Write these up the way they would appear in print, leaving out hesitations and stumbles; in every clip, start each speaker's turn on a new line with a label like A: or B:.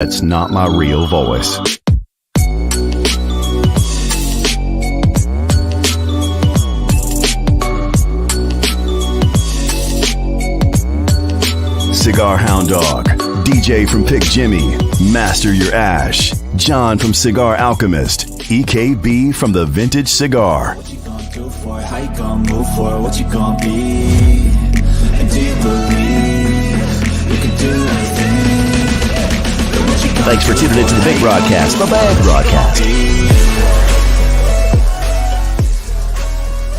A: That's not my real voice. Cigar Hound Dog, DJ from Pick Jimmy, Master Your Ash, John from Cigar Alchemist, EKB from The Vintage Cigar.
B: What you gonna do for it? How you gonna move for it? What you gonna be? And do you believe you can do anything?
A: Thanks for tuning into the big broadcast, the bag broadcast.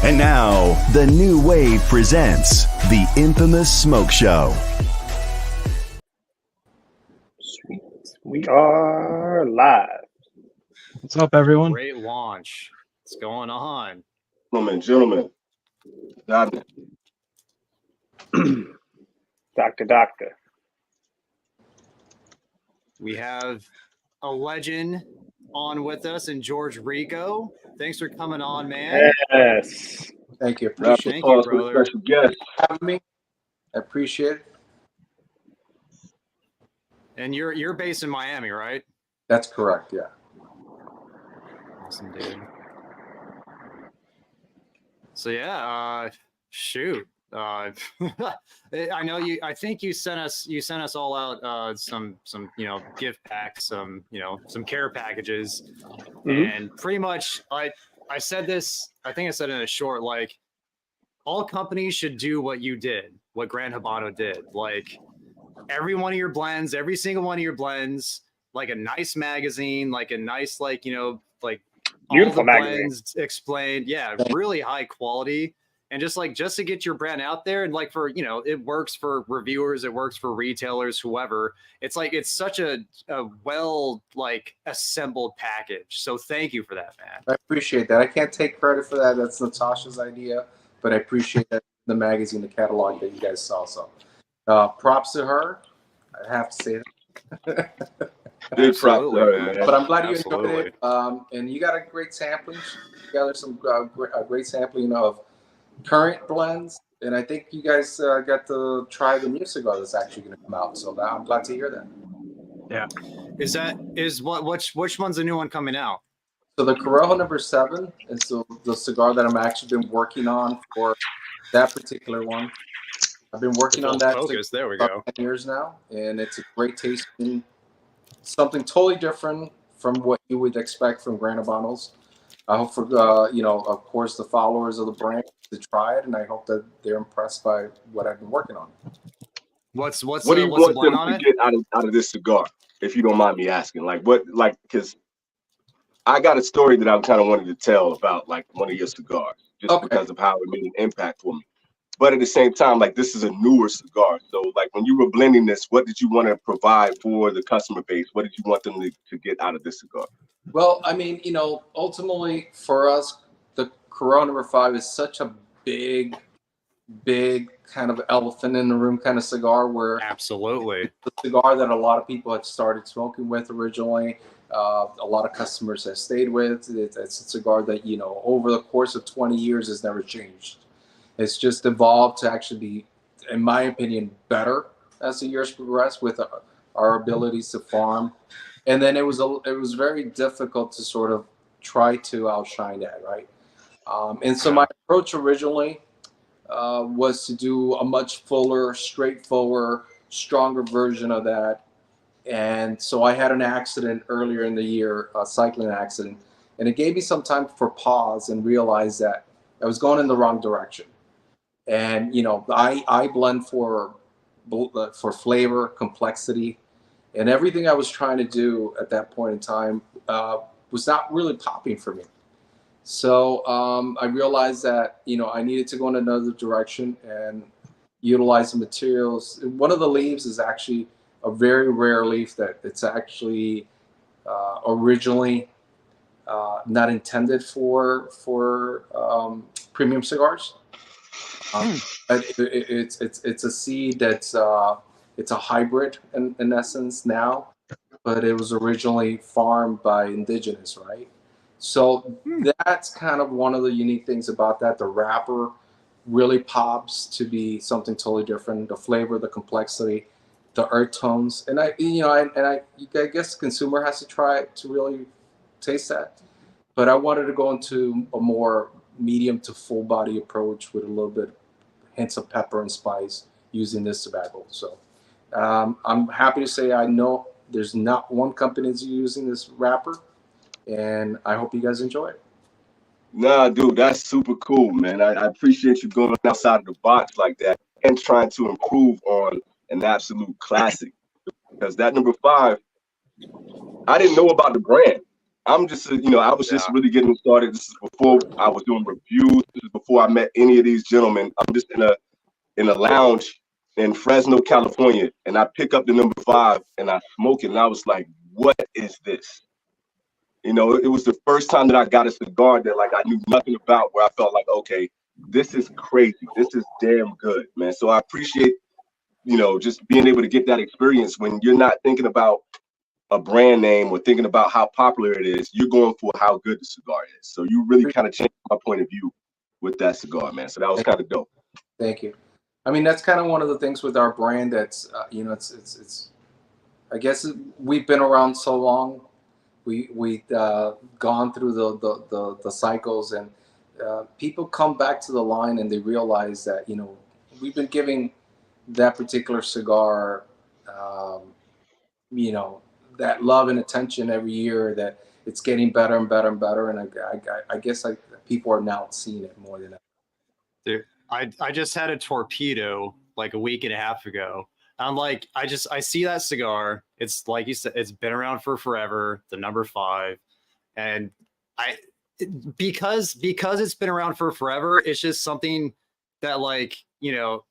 A: And now, the New Wave presents the infamous Smoke Show.
C: Sweet. We are live.
D: What's up, everyone?
E: Great launch. What's going on?
F: Gentlemen.
C: Doctor.
E: We have a legend on with us in George Rico. Thanks for coming on, man.
C: Yes.
D: Thank you.
E: Thank you, brother.
F: Special guest.
D: Having me. I appreciate it.
E: And you're based in Miami, right?
D: That's correct, yeah.
E: Awesome, dude. So yeah, shoot. I know you. I think you sent us all out some gift packs, some care packages, and pretty much I said this. I think I said in a short, like, all companies should do what you did, what Gran Habano did. Like, every one of your blends, every single one of your blends, like a nice magazine, like a nice, like,
C: Beautiful
E: all the
C: magazine.
E: blends explained, yeah, really high quality. And just to get your brand out there, and like for, it works for reviewers, it works for retailers, whoever. It's like, it's such a well, like, assembled package. So thank you for that, man.
D: I appreciate that. I can't take credit for that. That's Natasha's idea, but I appreciate that, the magazine, the catalog that you guys saw. So props to her. I have to say that.
F: Big props to her, man.
D: But I'm glad you
E: Absolutely.
D: enjoyed it. And you got a great sampling. You got some great sampling of current blends, and I think you guys got to try the new cigar that's actually going to come out. So I'm glad to hear that.
E: Yeah. Which one's the new one coming out?
D: So the Corojo number 7 is the cigar that I'm actually been working on for that particular one. I've been working on that
E: focus. There we
D: for
E: go.
D: 10 years now, and it's a great tasting, something totally different from what you would expect from Gran Habanos. I hope for of course, the followers of the brand to try it, and I hope that they're impressed by what I've been working on.
F: What do you want them to get out of this cigar, if you don't mind me asking? Because I got a story that I kind of wanted to tell about, like, one of your cigars, just because of how it made an impact for me. But at the same time, like, this is a newer cigar. So, like, when you were blending this, what did you want to provide for the customer base? What did you want them to get out of this cigar?
D: Well, I mean, ultimately for us, the Corojo number 5 is such a big kind of elephant in the room kind of cigar, where
E: Absolutely.
D: the cigar that a lot of people had started smoking with originally, a lot of customers have stayed with. It's a cigar that, over the course of 20 years has never changed. It's just evolved to actually be, in my opinion, better as the years progressed with our abilities to farm. And then it was very difficult to sort of try to outshine that, right? And so my approach originally was to do a much fuller, straightforward, stronger version of that. And so I had an accident earlier in the year, a cycling accident, and it gave me some time for pause and realize that I was going in the wrong direction. And I blend for flavor, complexity, and everything I was trying to do at that point in time was not really popping for me. So I realized that I needed to go in another direction and utilize the materials. One of the leaves is actually a very rare leaf that it's actually originally not intended for premium cigars. It's a seed that's it's a hybrid in essence now, but it was originally farmed by indigenous, right? So that's kind of one of the unique things about that. The wrapper really pops to be something totally different. The flavor, the complexity, the earth tones, and I guess the consumer has to try it to really taste that. But I wanted to go into a more medium to full body approach with a little bit hints of pepper and spice using this tobacco. So I'm happy to say I know there's not one company that's using this wrapper, and I hope you guys enjoy it.
F: Nah, dude, that's super cool, man. I appreciate you going outside of the box like that and trying to improve on an absolute classic. Because that number 5, I didn't know about the brand. I'm just, I was just really getting started. This is before I was doing reviews. This is before I met any of these gentlemen. I'm just in a lounge in Fresno, California, and I pick up the number 5 and I smoke it, and I was like, "What is this?" It was the first time that I got a cigar that like I knew nothing about, where I felt like, okay, this is crazy. This is damn good, man. So I appreciate, just being able to get that experience when you're not thinking about a brand name or thinking about how popular it is. You're going for how good the cigar is. So you really kind of changed my point of view with that cigar, man. So that was kind of dope.
D: Thank you. I mean, that's kind of one of the things with our brand that's, it's I guess we've been around so long. We've gone through the cycles, and people come back to the line and they realize that, we've been giving that particular cigar, that love and attention every year, that it's getting better and better and better. And I guess people are now seeing it more than ever.
E: Dude, I just had a torpedo like a week and a half ago. I'm like, I see that cigar. It's like you said, it's been around for forever, the number 5. And because it's been around for forever, it's just something that, like, the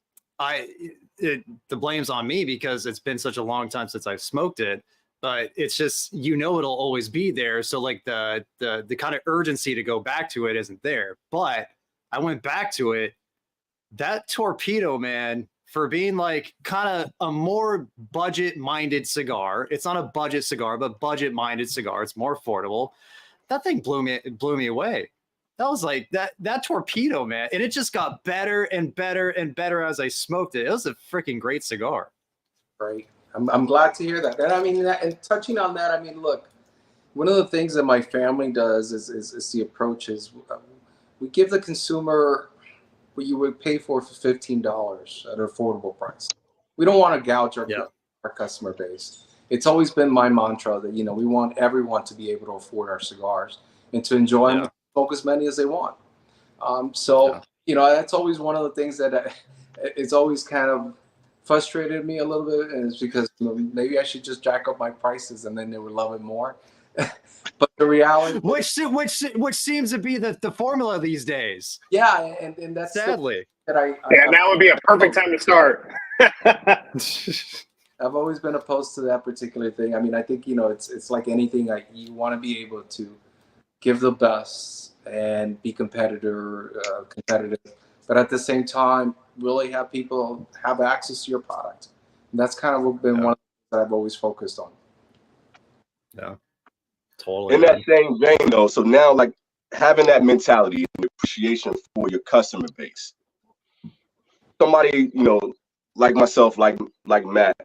E: blame's on me because it's been such a long time since I've smoked it. But it's just, it'll always be there. So like the kind of urgency to go back to it isn't there. But I went back to it. That torpedo, man, for being like kind of a more budget-minded cigar. It's not a budget cigar, but budget-minded cigar. It's more affordable. That thing blew me away. That was like that torpedo, man. And it just got better and better and better as I smoked it. It was a freaking great cigar.
D: Right. I'm glad to hear that. And I mean, and touching on that, I mean, look, one of the things that my family does is the approach is we give the consumer what you would pay for $15 at an affordable price. We don't want to gouge our customer base. It's always been my mantra that, we want everyone to be able to afford our cigars and to enjoy them, smoke as many as they want. That's always one of the things that it's always kind of frustrated me a little bit, and it's because maybe I should just jack up my prices and then they would love it more. But the reality,
E: which seems to be the formula these days.
D: Yeah, and that's
E: sadly
C: that now would be a perfect time to start.
D: I've always been opposed to that particular thing. I mean, I think it's like anything. You want to be able to give the best and be competitive, but at the same time, really have people have access to your product. And that's kind of been one of the things that I've always focused on.
E: Yeah. Totally.
F: In that same vein, though, so now, like, having that mentality and appreciation for your customer base, somebody, like myself, like Matt,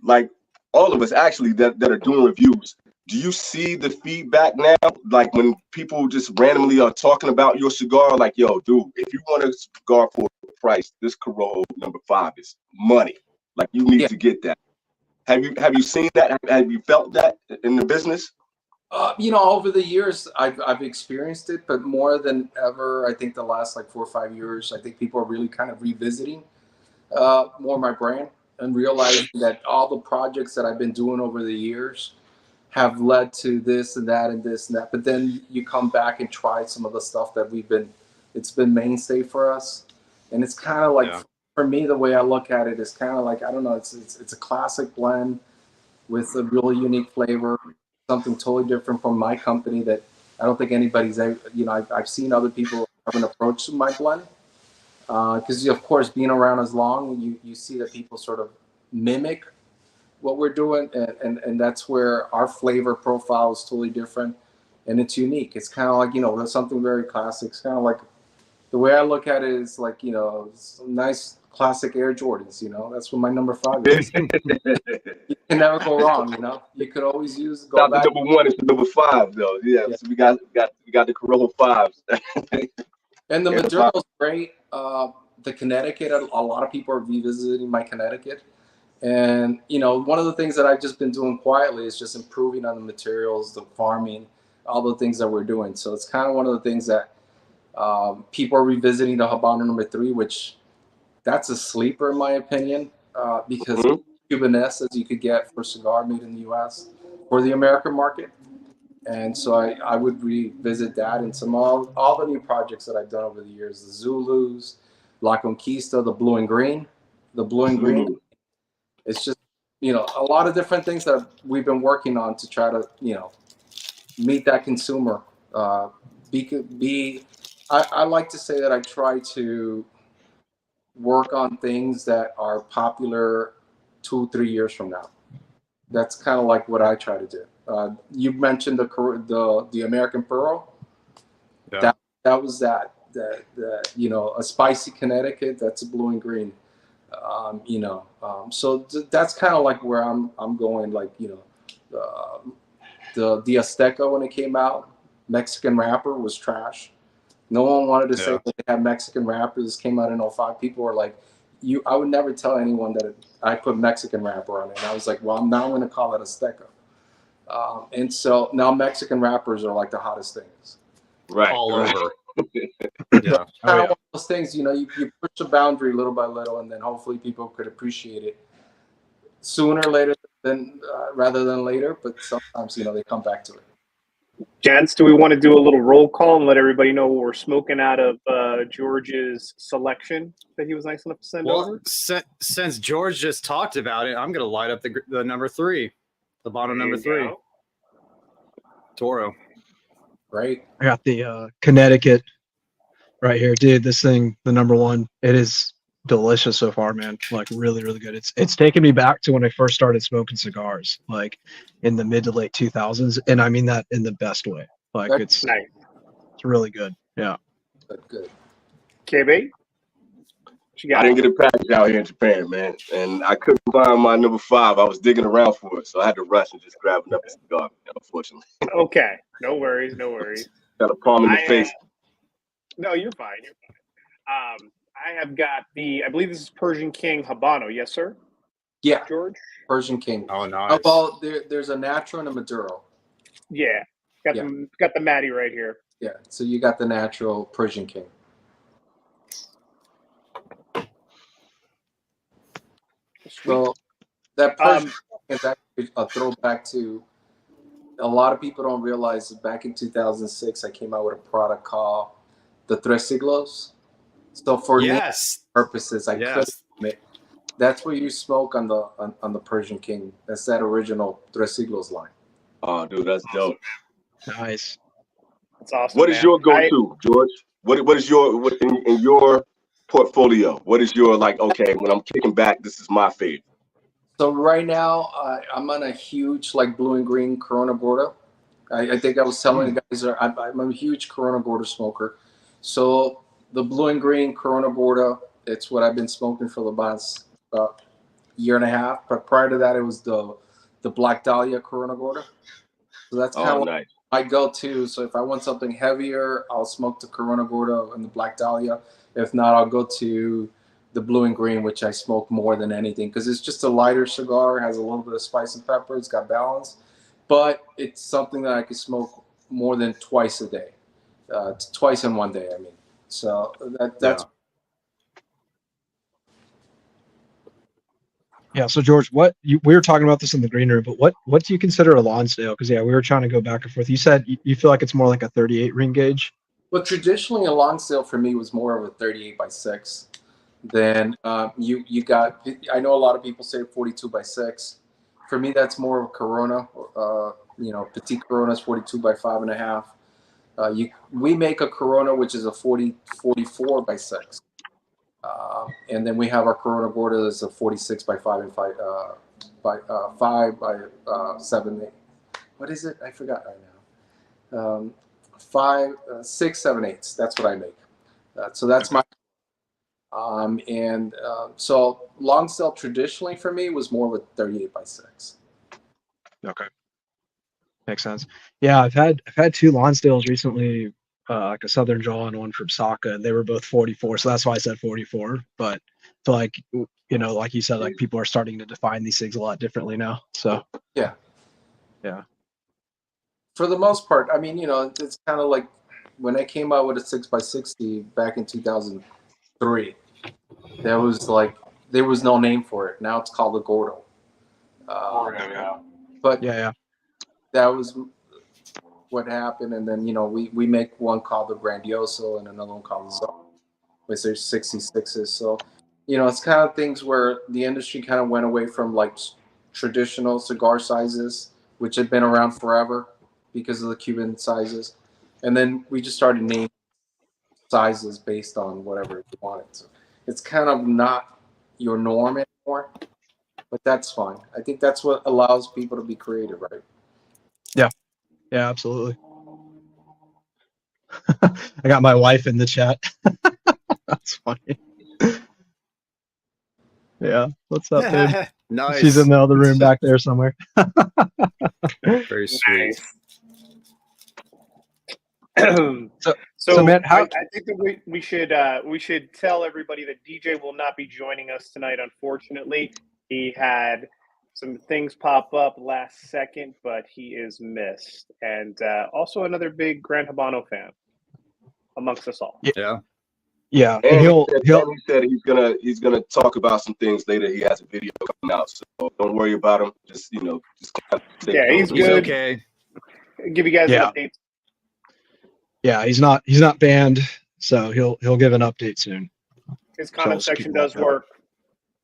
F: like all of us actually that are doing reviews, do you see the feedback now? Like when people just randomly are talking about your cigar, like, yo, dude, if you want a cigar for a price, this Corojo number 5 is money. Like, you need to get that. Have you seen that? Have you felt that in the business?
D: Over the years, I've experienced it, but more than ever, I think the last like 4 or 5 years, I think people are really kind of revisiting more my brand and realizing that all the projects that I've been doing over the years have led to this and that and this and that. But then you come back and try some of the stuff that it's been mainstay for us, and it's kind of like. For me, the way I look at it is kind of like, I don't know, it's a classic blend with a really unique flavor, something totally different from my company that I don't think anybody's ever, I've seen other people have an approach to my blend. Because, of course, being around as long, you see that people sort of mimic what we're doing, and that's where our flavor profile is totally different, and it's unique. It's kind of like, there's something very classic. It's kind of like, the way I look at it is like, it's a nice classic Air Jordans. That's what my number 5 is. You can never go wrong. You could always go
F: Not
D: back.
F: the number 1, it's the number 5 though. Yeah. So we got the Corolla 5s.
D: And the material's great. The Connecticut, a lot of people are revisiting my Connecticut. And, one of the things that I've just been doing quietly is just improving on the materials, the farming, all the things that we're doing. So it's kind of one of the things that people are revisiting the Habano number 3, which that's a sleeper in my opinion, because Cubanese as you could get for cigar made in the U.S. for the American market. And so I would revisit that and all the new projects that I've done over the years, the Zulus, La Conquista, the blue and green. The blue and green. It's just, a lot of different things that we've been working on to try to, meet that consumer. I like to say that I try to work on things that are popular 2-3 years from now. That's kind of like what I try to do. You mentioned the American Pearl. Yeah. That was that. A spicy Connecticut. That's a blue and green. So that's kind of like where I'm going. Like the Azteca when it came out, Mexican wrapper was trash. No one wanted to say that they had Mexican wrappers. This came out in 05. People were like, I would never tell anyone that I put Mexican wrapper on it. And I was like, well, now I'm going to call it Azteca. And so now Mexican wrappers are like the hottest things.
F: Right.
E: All over.
D: Yeah. One of those things, you push the boundary little by little, and then hopefully people could appreciate it sooner later rather than later. But sometimes, they come back to it.
C: Gents, do we want to do a little roll call and let everybody know what we're smoking out of George's selection that he was nice enough to send over?
E: Since George just talked about it, I'm going to light up the number 3, the bottom number 3, Toro.
D: Right.
G: I got the Connecticut right here, dude. This thing, the number 1, it is delicious so far, man. Like really, really good. It's taken me back to when I first started smoking cigars, like in the mid to late 2000s, and I mean that in the best way. Like it's
C: nice.
G: It's really good. Yeah.
D: Good.
C: KB?
F: I didn't get a package out here in Japan, man, and I couldn't find my number 5. I was digging around for it, so I had to rush and just grab another cigar, unfortunately.
C: Okay. No worries.
F: Got a palm in the face.
C: No, you're fine. I have got I believe this is Persian King Habano. Yes, sir?
D: Yeah.
C: George?
D: Persian King.
E: Oh, nice.
D: Well, there's a natural and a Maduro.
C: Yeah. Got the Matty right here.
D: Yeah. So you got the natural Persian King. So that Persian is actually a throwback to a lot of people don't realize that back in 2006, I came out with a product called the Tres Siglos. So for purposes, I could admit that's where you smoke on the Persian King. That's that original Tres Siglos line.
F: Oh, dude, that's dope.
G: Nice.
C: That's awesome.
F: What is your go-to, George? What is your in your portfolio? What is your okay, when I'm kicking back, this is my favorite?
D: So right now, I'm on a huge blue and green Corona Gorda. I think I was telling you guys, I'm a huge Corona Gorda smoker. So the blue and green Corona Gorda, it's what I've been smoking for the last year and a half. But prior to that, it was the Black Dahlia Corona Gorda. So that's kind of
F: nice.
D: my go-to. So if I want something heavier, I'll smoke the Corona Gorda and the Black Dahlia. If not, I'll go to the blue and green, which I smoke more than anything because it's just a lighter cigar, has a little bit of spice and pepper, it's got balance, but it's something that I could smoke more than twice a day, twice in one day. I mean, so that's.
G: Yeah. So George, we were talking about this in the green room, but what do you consider a Lonsdale? Because we were trying to go back and forth. You said you feel like it's more like a 38 ring gauge.
D: Well, traditionally a Lonsdale for me was more of a 38x6. Then you got, I know a lot of people say 42x6. For me, that's more of a Corona. Petite Corona is 42x5.5. We make a Corona which is a 44x6. And then we have our Corona Gorda that's a 46x5 and 5x7. What is it? I forgot right now. 5, 6, 7, 8. That's what I make. So that's my. So long steel traditionally for me was more with 38x6.
G: Okay. Makes sense. Yeah, I've had two Lonsdales recently, like a Southern Jaw and one from Saka, and they were both 44. So that's why I said 44. But I feel like, you know, like you said, like people are starting to define these things a lot differently now. So
D: Yeah.
G: Yeah.
D: For the most part, I mean, you know, it's kind of like when I came out with a 6x60 back in 2003. There was no name for it. Now it's called the Gordo. But
G: yeah.
D: that was what happened, and then, you know, we make one called the Grandioso and another one called the Zone, which are 66s. So, you know, it's kind of things where the industry kind of went away from like traditional cigar sizes, which had been around forever because of the Cuban sizes, and then we just started naming sizes based on whatever you wanted. So it's kind of not your norm anymore, but that's fine. I think that's what allows people to be creative, right?
G: Yeah, absolutely. I got my wife in the chat. That's funny. Yeah. What's up, babe?
E: Nice.
G: She's in the other room back there somewhere.
E: Very sweet.
G: So man,
C: I think that we should tell everybody that DJ will not be joining us tonight. Unfortunately, he had some things pop up last second, but he is missed, and also another big Gran Habano fan amongst us all.
G: Yeah,
F: And
G: he'll
F: he said he's gonna talk about some things later. He has a video coming out, so don't worry about him. Just kind of
C: Yeah, he's
E: He's
C: good.
E: okay.
C: Give you guys an update.
G: Yeah, he's not banned, so he'll give an update soon.
C: His comment section does work.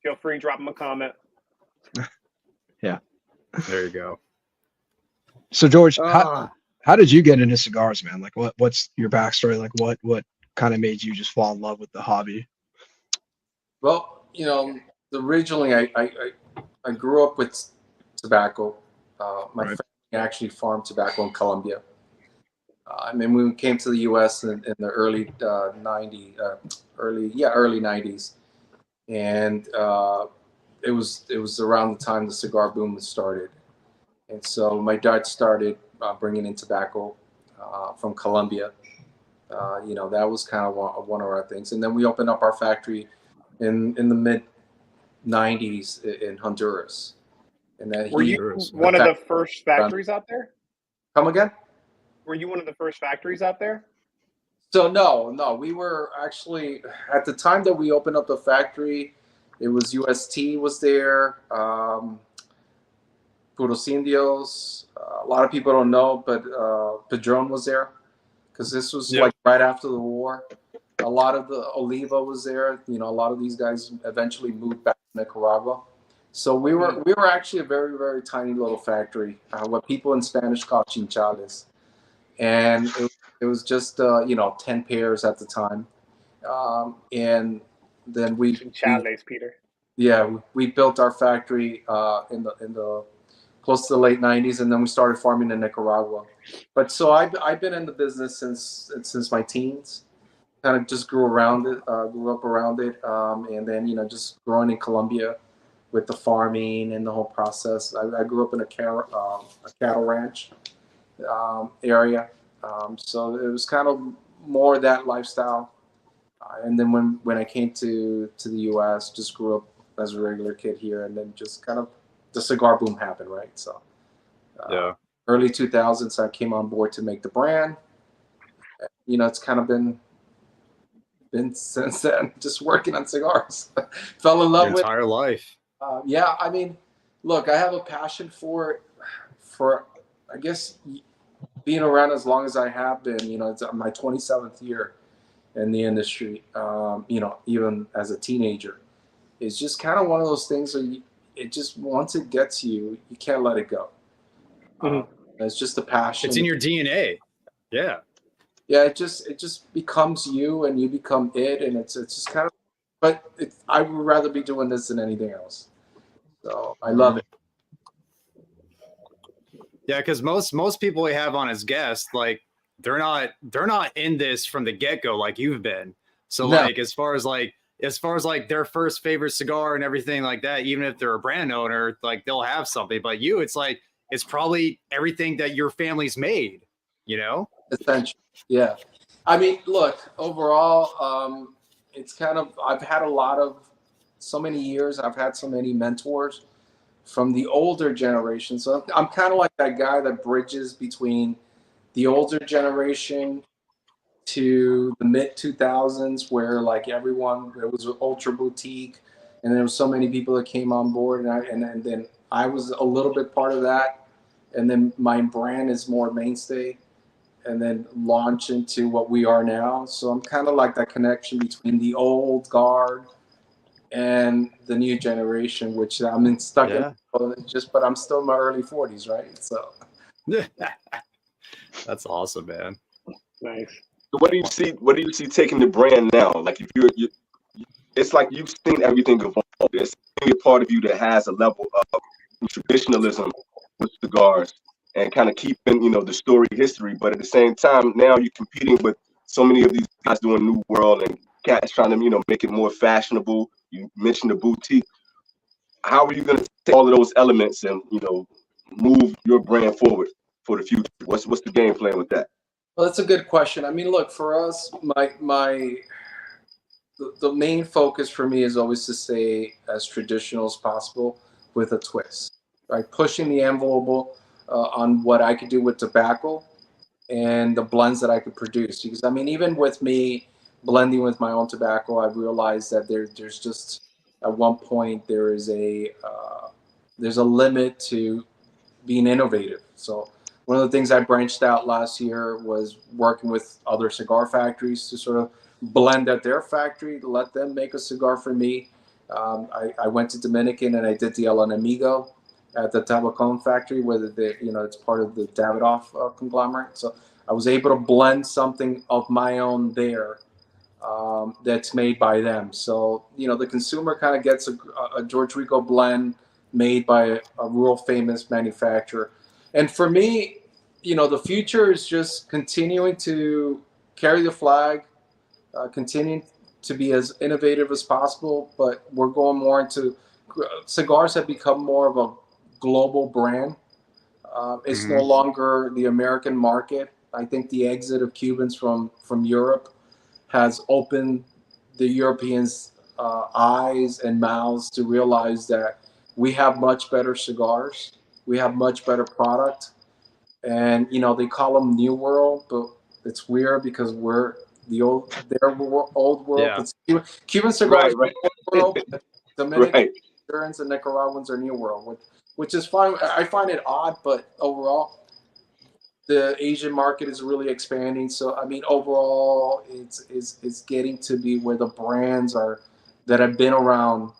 C: Feel free to drop him a comment.
G: Yeah.
E: There you go.
G: So George, how did you get into cigars, man? Like what's your backstory? Like what kind of made you just fall in love with the hobby?
D: Well, you know, originally I grew up with tobacco. My family actually farmed tobacco in Colombia. I mean, we came to the U.S. in the early 90s, and it was around the time the cigar boom was started, and so my dad started bringing in tobacco from Colombia. You know, that was kind of one of our things, and then we opened up our factory in the mid 90s in Honduras. And then
C: were you one of the first factories out there?
D: Come again?
C: Were you one of the first factories out there?
D: So no, we were actually at the time that we opened up the factory. It was UST was there, Puros Indios. A lot of people don't know, but Padron was there because this was like right after the war. A lot of the Oliva was there. You know, a lot of these guys eventually moved back to Nicaragua. So we were actually a very, very tiny little factory, what people in Spanish call chinchales. And it was just, 10 pairs at the time. And then
C: chinchales, Peter.
D: Yeah, we built our factory in the close to the late 90s, and then we started farming in Nicaragua. But so I've been in the business since my teens. Kind of just grew up around it, and then just growing in Colombia with the farming and the whole process. I grew up in a cattle ranch area, so it was kind of more that lifestyle. And then when I came to the U.S., just grew up as a regular kid here, and then just kind of the cigar boom happened, right? So early 2000s, I came on board to make the brand. It's kind of been since then, just working on cigars. Fell in love with
E: entire life.
D: Yeah, I mean, look, I have a passion for it. For I guess being around as long as I have been, it's my 27th year in the industry. Even as a teenager, it's just kind of one of those things where it just once it gets you, you can't let it go. It's just a passion.
E: It's in your DNA. Yeah.
D: Yeah, it just becomes you, and you become it, and it's just kind of. But I would rather be doing this than anything else. So I love it.
E: Yeah, because most people we have on as guests, like they're not in this from the get go like you've been. So like as far as like as far as like their first favorite cigar and everything like that, even if they're a brand owner, like they'll have something. But you, it's like it's probably everything that your family's made, you know?
D: Essentially, yeah. I mean, look, overall, it's kind of, I've had a lot of, so many years, I've had so many mentors from the older generation. So I'm kind of like that guy that bridges between the older generation to the mid 2000s, where like everyone, it was ultra boutique, and there was so many people that came on board, and then I was a little bit part of that, and then my brand is more mainstay, and then launch into what we are now. So I'm kind of like that connection between the old guard and the new generation, which I'm stuck in just, but I'm still in my early 40s, right? So
E: that's awesome, man.
C: Nice.
F: So what do you see? What do you see taking the brand now? Like if you it's like you've seen everything evolve. There's a part of you that has a level of traditionalism with cigars and kind of keeping, the story history. But at the same time, now you're competing with so many of these guys doing New World and cats trying to, make it more fashionable. You mentioned the boutique. How are you going to take all of those elements and, move your brand forward for the future? What's the game plan with that?
D: well, that's a good question. I mean, look, for us, the main focus for me is always to stay as traditional as possible with a twist, right? Pushing the envelope on what I could do with tobacco and the blends that I could produce. Because I mean, even with me blending with my own tobacco, I've realized that there's just at one point there's a limit to being innovative. So one of the things I branched out last year was working with other cigar factories to sort of blend at their factory, let them make a cigar for me. I went to Dominican and I did the El Enemigo at the Tabacon factory, where it's part of the Davidoff conglomerate. So I was able to blend something of my own there that's made by them. So the consumer kind of gets a George Rico blend made by a real famous manufacturer. And for me, the future is just continuing to carry the flag, continuing to be as innovative as possible, but we're going more into cigars have become more of a global brand. It's no longer the American market. I think the exit of Cubans from Europe has opened the Europeans' eyes and mouths to realize that we have much better cigars, we have much better product, and they call them New World, but it's weird because we're the old old world.
E: Yeah.
D: It's Cuban cigars
F: Right.
D: are old world. Dominican,
F: Right.
D: Hondurans, and Nicaraguans are New World, which is fine. I find it odd, but overall, the Asian market is really expanding. So I mean, overall, it's getting to be where the brands are that have been around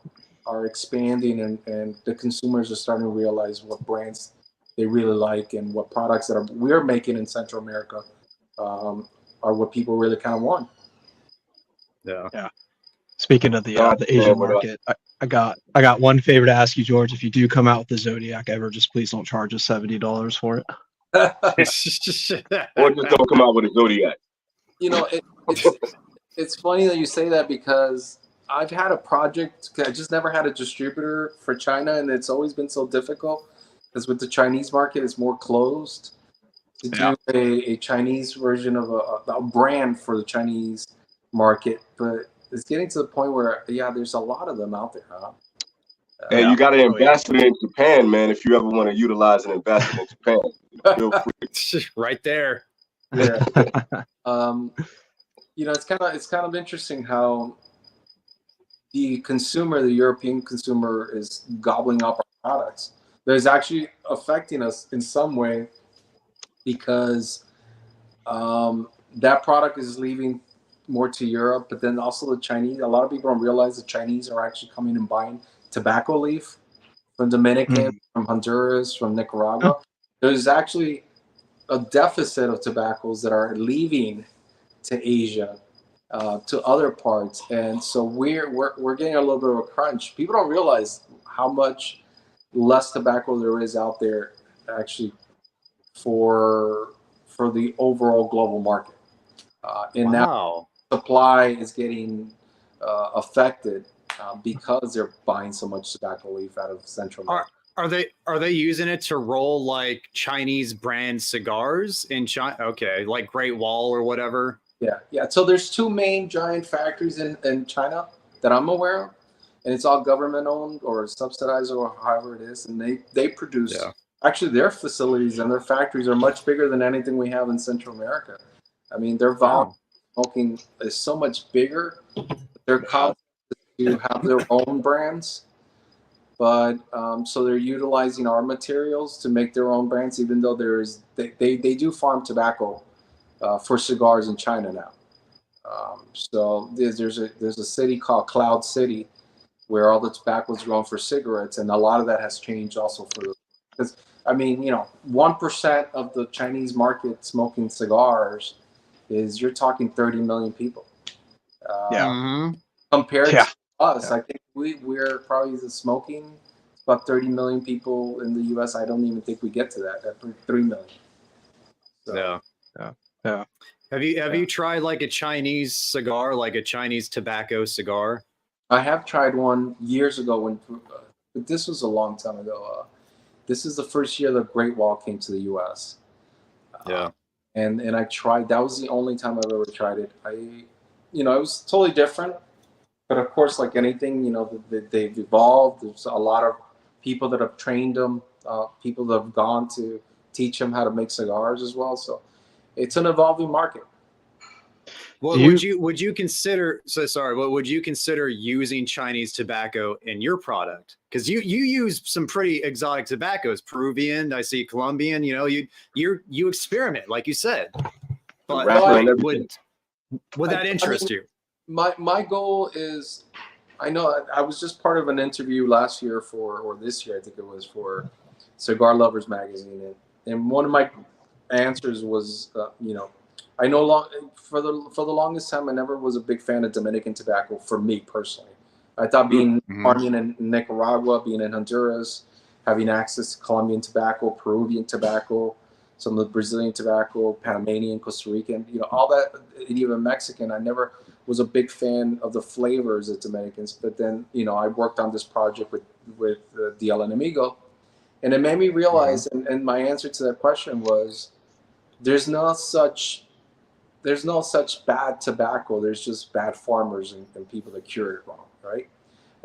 D: are expanding, and the consumers are starting to realize what brands they really like and what products that we're making in Central America are what people really kind of want.
E: Yeah.
G: Speaking of the Asian market, I got one favor to ask you, George. If you do come out with the Zodiac ever, just please don't charge us $70 for it.
F: Or just don't come out with a Zodiac.
D: It's funny that you say that, because I've had a project. I just never had a distributor for China, and it's always been so difficult because with the Chinese market, it's more closed. To do a Chinese version of a brand for the Chinese market, but it's getting to the point where there's a lot of them out there, huh?
F: And you got an ambassador in Japan, man. If you ever want to utilize an ambassador in Japan, feel free.
E: Right there.
D: Yeah. It's kind of interesting how the European consumer, is gobbling up our products. That is actually affecting us in some way, because that product is leaving more to Europe, but then also the Chinese. A lot of people don't realize the Chinese are actually coming and buying tobacco leaf from Dominican, from Honduras, from Nicaragua. There's actually a deficit of tobaccos that are leaving to Asia, to other parts, and so we're getting a little bit of a crunch. People don't realize how much less tobacco there is out there actually for the overall global market. And now supply is getting affected because they're buying so much tobacco leaf out of Central America.
E: Are they using it to roll like Chinese brand cigars in China? Okay, like Great Wall or whatever.
D: Yeah. So there's two main giant factories in China that I'm aware of, and it's all government owned or subsidized or however it is, and they produce. Yeah. Actually, their facilities and their factories are much bigger than anything we have in Central America. I mean, their volume smoking is so much bigger. They're content to have their own brands, but so they're utilizing our materials to make their own brands, even though they do farm tobacco for cigars in China now. So there's a city called Cloud City where all the tobacco is grown for cigarettes, and a lot of that has changed also because I mean, 1% of the Chinese market smoking cigars is, you're talking 30 million people. Compared to us, I think we're probably the smoking about 30 million people in the U.S. I don't even think we get to that. At 3 million. So.
G: Yeah.
E: Have you tried like a Chinese cigar, like a Chinese tobacco cigar?
D: I have tried one years ago but this was a long time ago. This is the first year the Great Wall came to the U.S. And I tried. That was the only time I've ever tried it. It was totally different. But of course, like anything, they've evolved. There's a lot of people that have trained them, people that have gone to teach them how to make cigars as well. So it's an evolving market.
E: Well, would you consider? So sorry. What would you consider using Chinese tobacco in your product? Because you use some pretty exotic tobaccos, Peruvian. I see Colombian. You experiment, like you said. But would that interest you?
D: My goal is, I know I was just part of an interview last year or this year, I think it was, for Cigar Lovers magazine, and one of my answers was, I know for the longest time I never was a big fan of Dominican tobacco for me personally. I thought being farming in Nicaragua, being in Honduras, having access to Colombian tobacco, Peruvian tobacco, some of the Brazilian tobacco, Panamanian, Costa Rican, all that, and even Mexican, I never was a big fan of the flavors of Dominicans. But then, I worked on this project with the El Enemigo, and it made me realize, and my answer to that question was, there's no such bad tobacco. There's just bad farmers and people that cure it wrong, right?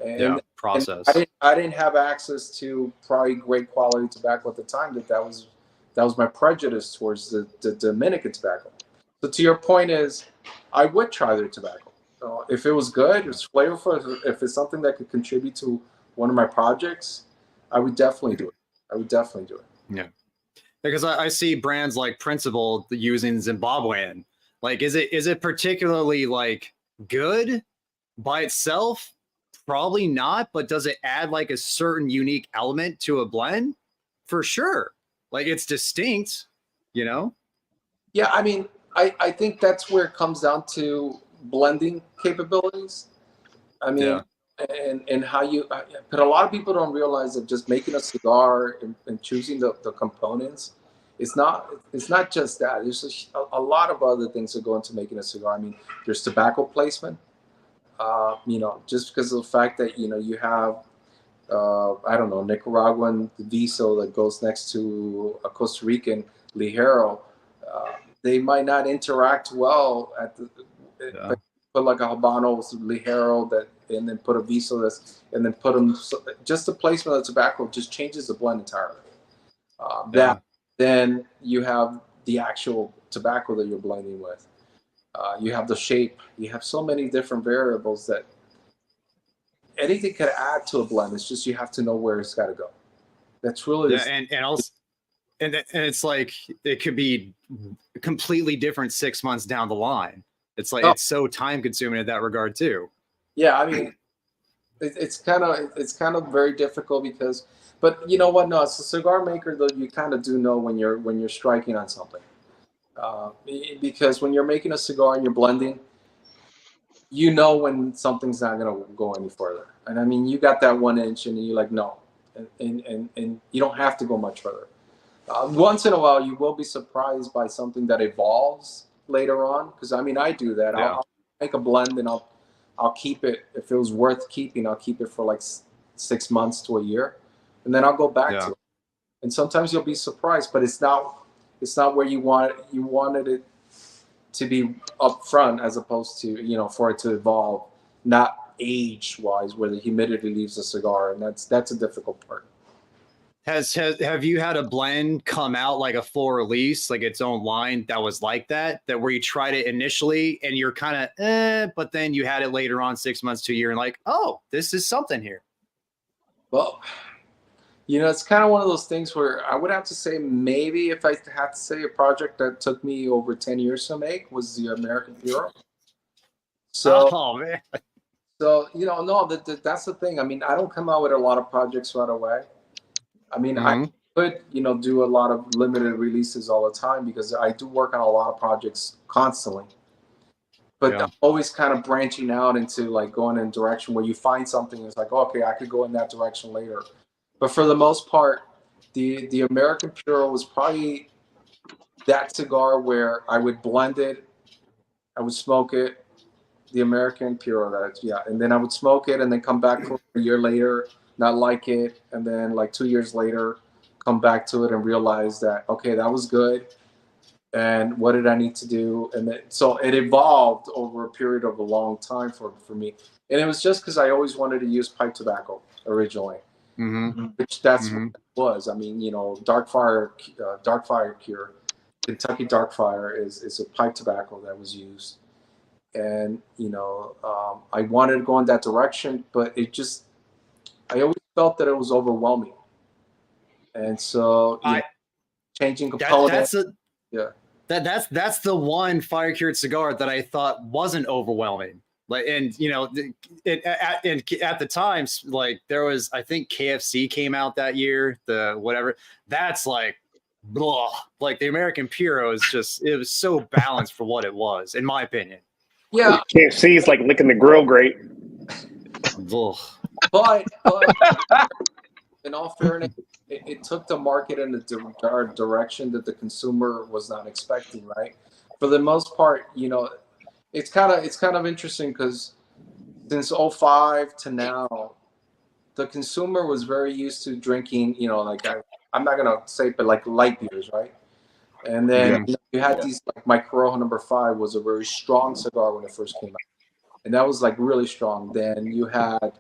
D: And
E: process.
D: And I didn't have access to probably great quality tobacco at the time. That was my prejudice towards the Dominican tobacco. So to your point is, I would try their tobacco. If it was good, it's flavorful, if it's something that could contribute to one of my projects, I would definitely do it.
E: Yeah. Because I see brands like Principal using Zimbabwean. Like, is it particularly like good by itself? Probably not, but does it add like a certain unique element to a blend? For sure. Like, it's distinct, Yeah,
D: I mean, I think that's where it comes down to blending capabilities. I mean, and how but a lot of people don't realize that just making a cigar and choosing the components, it's not just that. There's a lot of other things that go into making a cigar. I mean, there's tobacco placement. Just because of the fact that you have I don't know, Nicaraguan viso that goes next to a Costa Rican Ligero, they might not interact well at the. Put like a Habano Ligero and then put a viso and then put them. Just the placement of the tobacco just changes the blend entirely. Then you have the actual tobacco that you're blending with. You have the shape. You have so many different variables that anything could add to a blend. It's just you have to know where it's got to go. That's really
E: and also, and it's like it could be completely different 6 months down the line. It's like it's so time consuming in that regard too.
D: Yeah, I mean, it's kind of very difficult because, but you know what? No, as a cigar maker though, you kind of do know when you're striking on something, because when you're making a cigar and you're blending, when something's not gonna go any further. And I mean, you got that 1 inch, and you're like, no, and you don't have to go much further. Once in a while, you will be surprised by something that evolves later on, because I mean, I do that. I'll make a blend and I'll I'll keep it. If it was worth keeping, I'll keep it for like 6 months to a year, and then I'll go back to it. And sometimes you'll be surprised, but it's not where you wanted it to be up front, as opposed to, for it to evolve, not age wise, where the humidity leaves the cigar, and that's a difficult part.
E: Have you had a blend come out like a full release, like its own line that was like that where you tried it initially and you're kind of but then you had it later on 6 months to a year and like, oh, this is something here?
D: Well, it's kind of one of those things where I would have to say, maybe if I had to say a project that took me over 10 years to make was the American Puro. So,
E: oh man.
D: So, no, that's the thing. I mean, I don't come out with a lot of projects right away. I mean, I could, do a lot of limited releases all the time because I do work on a lot of projects constantly. But I'm always kind of branching out into like going in a direction where you find something that's like, okay, I could go in that direction later. But for the most part, the American Puro was probably that cigar where I would blend it, I would smoke it, the American Puro, and then I would smoke it and then come back for a year later, not like it, and then like 2 years later, come back to it and realize that, okay, that was good, and what did I need to do? And then, so it evolved over a period of a long time for me. And it was just because I always wanted to use pipe tobacco originally, which that's what it was. I mean, Dark Fire Cure, Kentucky Dark Fire is a pipe tobacco that was used. And, I wanted to go in that direction, but I always felt that it was overwhelming. And so changing components.
E: That's the one fire cured cigar that I thought wasn't overwhelming. Like, and at the times, like there was, I think KFC came out that year, the whatever. That's like, blah. Like the American Puro is it was so balanced for what it was, in my opinion.
D: Yeah,
C: KFC is like licking the grill grate.
D: But in all fairness, it took the market in a direction that the consumer was not expecting. Right, for the most part, it's kind of interesting because since 2005 to now, the consumer was very used to drinking. Like I'm not gonna say, but like light beers, right? And then you had these, like my Corojo No. 5 was a very strong cigar when it first came out, and that was like really strong. Then you had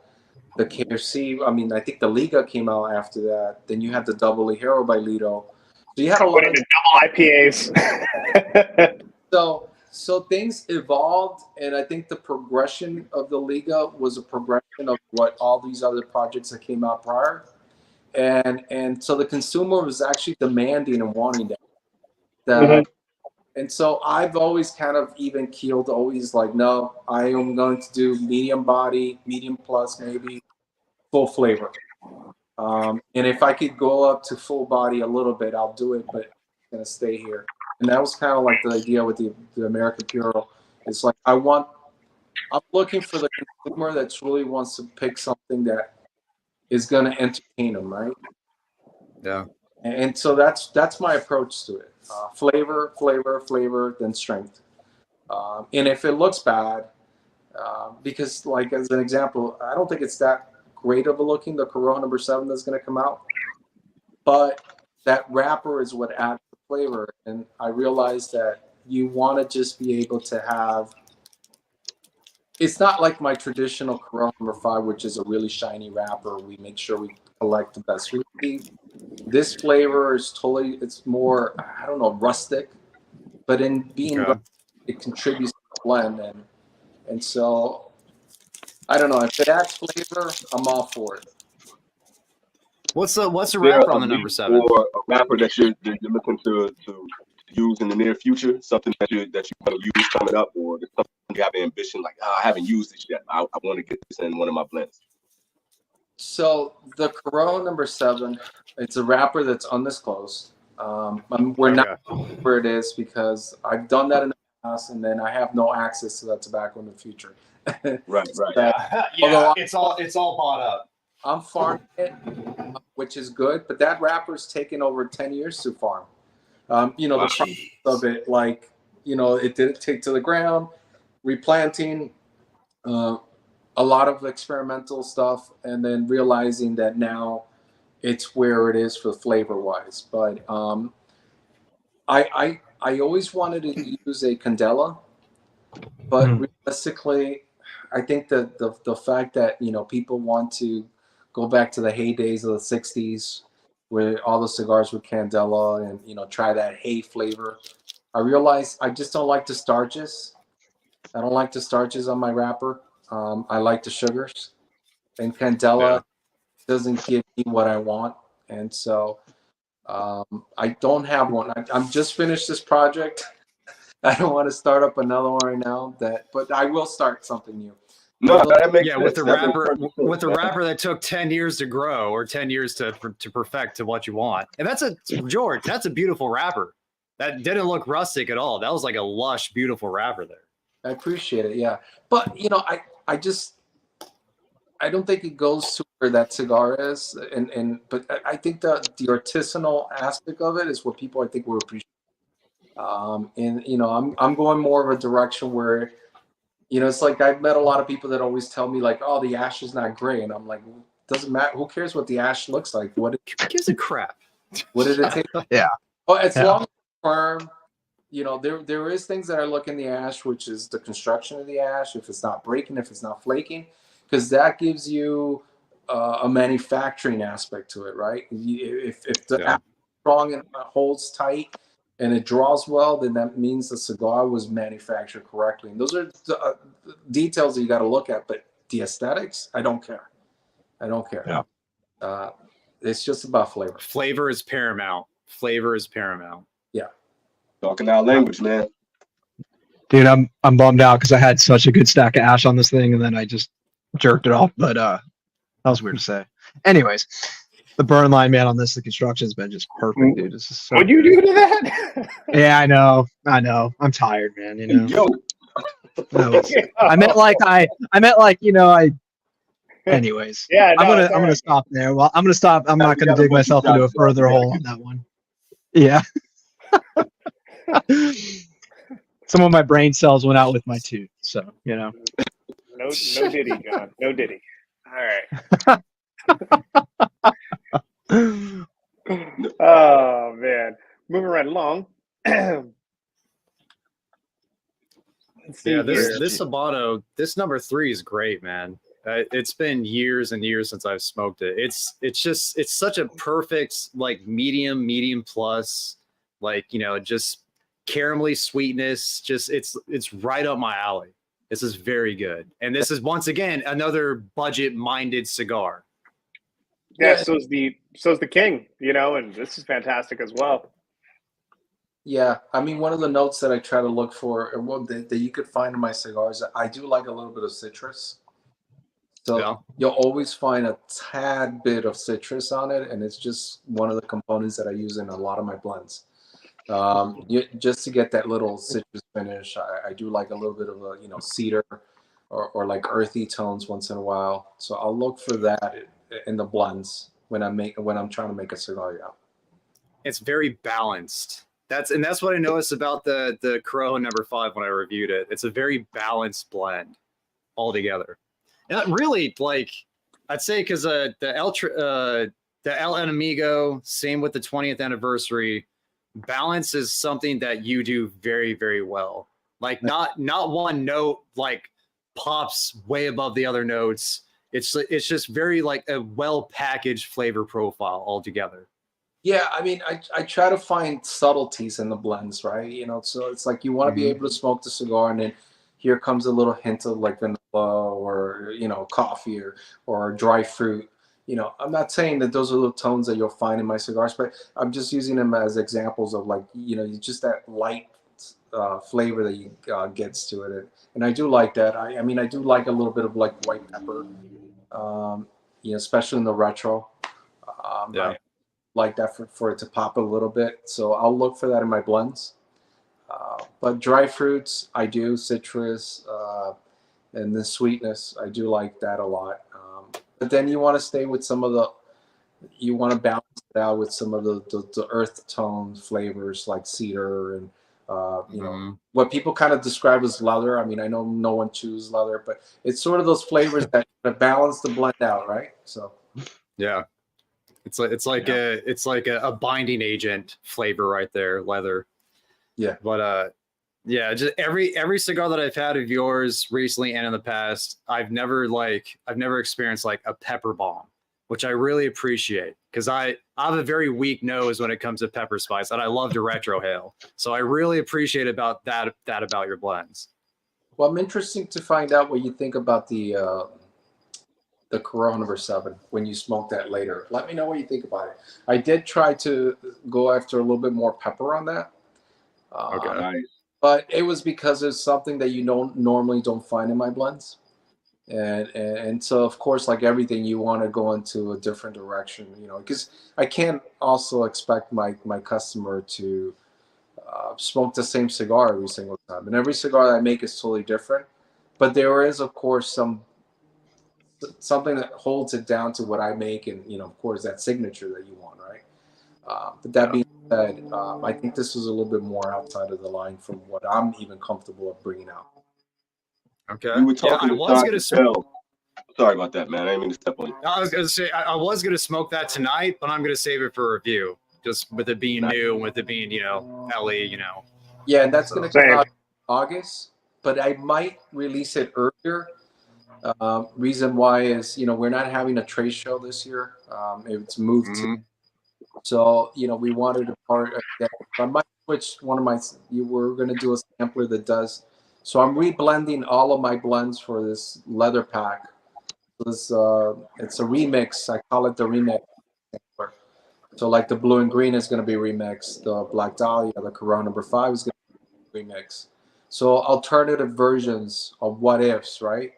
D: the KFC. I mean, I think the Liga came out after that. Then you had the Double Ligero by Lido. So you had a lot of
C: double IPAs.
D: So things evolved, and I think the progression of the Liga was a progression of what all these other projects that came out prior, and so the consumer was actually demanding and wanting that. And so I've always kind of even keeled, always like, no, I am going to do medium body, medium plus, maybe full flavor. And if I could go up to full body a little bit, I'll do it, but I'm going to stay here. And that was kind of like the idea with the American Puro. It's like, I'm looking for the consumer that really wants to pick something that is going to entertain them, right?
E: Yeah.
D: And so that's my approach to it. Flavor, then strength. And if it looks bad, because like as an example, I don't think it's that great of a looking, the Corojo No. 7 that's going to come out. But that wrapper is what adds the flavor. And I realized that you want to just be able to have, it's not like my traditional Corojo No. 5, which is a really shiny wrapper. We make sure we collect the best receipt. This flavor is it's more, I don't know, rustic, but in being rustic, it contributes to the blend. And so, I don't know, if it adds flavor, I'm all for it.
E: What's the wrapper on the No. 7?
F: Or a wrapper that you're looking to use in the near future, something that you're going to use coming up, or something you have an ambition, like, I haven't used this yet. I want to get this in one of my blends.
D: So the Corojo No. 7, it's a wrapper that's undisclosed. We're not where it is because I've done that in the past, and then I have no access to that tobacco in the future.
F: Right.
E: Yeah, it's all bought up.
D: I'm farming it, which is good, but that wrapper's taken over 10 years to farm. The process of it, like, it didn't take to the ground, replanting, a lot of experimental stuff, and then realizing that now it's where it is for flavor wise. But I always wanted to use a candela, but realistically, I think that the fact that people want to go back to the heydays of the '60s, where all the cigars were candela, and try that hay flavor. I realize I just don't like the starches. I don't like the starches on my wrapper. I like the sugars, and candela doesn't give me what I want, and so I don't have one. I'm just finished this project. I don't want to start up another one right now. But I will start something new.
F: No, that makes sense.
E: With the wrapper that took 10 years to grow or 10 years to perfect to what you want. And that's a beautiful wrapper. That didn't look rustic at all. That was like a lush, beautiful wrapper there.
D: I appreciate it. Yeah. But I don't think it goes to where that cigar is. But I think the artisanal aspect of it is what people I think will appreciate. I'm going more of a direction where, it's like I've met a lot of people that always tell me like, oh, the ash is not gray. And I'm like, doesn't matter. Who cares what the ash looks like? Who
E: gives a crap?
D: What did it take?
G: Yeah.
D: Oh, as long as it's firm, there is things that I look in the ash, which is the construction of the ash, if it's not breaking, if it's not flaking, because that gives you a manufacturing aspect to it, right? If the ash is strong and holds tight and it draws well, then that means the cigar was manufactured correctly. And those are the details that you got to look at. But the aesthetics, I don't care. Yeah. It's just about flavor.
E: Flavor is paramount.
D: Yeah.
F: Talking our language, man.
G: Dude, I'm bummed out because I had such a good stack of ash on this thing, and then I just jerked it off. But that was weird to say. Anyways, the burn line, man, on this, the construction's been just perfect, dude. This is so
C: What'd you do to that?
G: Yeah, I know. I'm tired, man.
F: Yo.
G: I meant like anyways.
C: Yeah, no,
G: I'm gonna stop there. Well, I'm gonna stop. I'm not gonna dig myself into a further hole on that one. Yeah. Some of my brain cells went out with my tooth, so
C: No diddy, John. No diddy. All right. Oh man, moving right along.
E: This Habano, this number 3 is great, man. It's been years and years since I've smoked it. It's such a perfect like medium plus, like just caramelly sweetness. Just it's right up my alley. This is very good, and this is once again another budget-minded cigar.
C: Yeah, so's the king, and this is fantastic as well.
D: Yeah, I mean, one of the notes that I try to look for, that you could find in my cigars, I do like a little bit of citrus. So you'll always find a tad bit of citrus on it, and it's just one of the components that I use in a lot of my blends. Just to get that little citrus finish, I do like a little bit of a cedar or like earthy tones once in a while. So I'll look for that in the blends when I'm trying to make a cigar. Yeah,
E: it's very balanced. That's what I noticed about the Corojo number 5 when I reviewed it. It's a very balanced blend altogether. And really, like I'd say, because the El Enemigo, same with the 20th anniversary, balance is something that you do very, very well. Like not one note like pops way above the other notes. It's just very like a well packaged flavor profile altogether.
D: Yeah, I mean, I try to find subtleties in the blends, right? So it's like you want to be able to smoke the cigar, and then here comes a little hint of like vanilla or coffee or dry fruit. I'm not saying that those are the tones that you'll find in my cigars, but I'm just using them as examples of like just that light flavor that you gets to it, and I do like that. I mean, I do like a little bit of like white pepper, especially in the retro. I like that for it to pop a little bit, so I'll look for that in my blends. But dry fruits, I do citrus, and the sweetness, I do like that a lot. But then you want to stay with you want to balance it out with some of the earth tone flavors like cedar and You know, what people kind of describe as leather. I mean, I know no one chews leather, but it's sort of those flavors that balance the blend out, right? So
E: yeah, it's like a binding agent flavor right there, leather.
D: Yeah.
E: But yeah, just every cigar that I've had of yours recently and in the past, I've never experienced like a pepper bomb, which I really appreciate because I have a very weak nose when it comes to pepper spice, and I love to retrohale. So I really appreciate about that about your blends.
D: Well, I'm interested to find out what you think about the Corona number 7 when you smoke that later. Let me know what you think about it. I did try to go after a little bit more pepper on that.
E: Okay.
F: Nice.
D: But it was because it's something that you normally don't find in my blends. And so, of course, like everything, you want to go into a different direction, you know, because I can't also expect my customer to smoke the same cigar every single time. And every cigar that I make is totally different. But there is, of course, something that holds it down to what I make, and you know, of course, that signature that you want, right? But that being said, I think this was a little bit more outside of the line from what I'm even comfortable of bringing out.
E: Okay.
F: We were talking
E: I was gonna
F: Sorry about that, man. I didn't mean to step on you.
E: I was gonna say I was gonna smoke that tonight, but I'm gonna save it for review. Just with it being new, with it being, you know, LE, you know.
D: Yeah, and that's
E: So-
D: going to come out in August, but I might release it earlier. Reason why is, you know, we're not having a trade show this year. It's moved to, so, you know, we wanted to part of that. I might switch one of my, we're going to do a sampler that does, so I'm reblending all of my blends for this leather pack. This, it's a remix. I call it the remix sampler. So like the blue and green is going to be remixed. The Black Dahlia, the Corona number 5 is going to be remixed. So alternative versions of what ifs, right?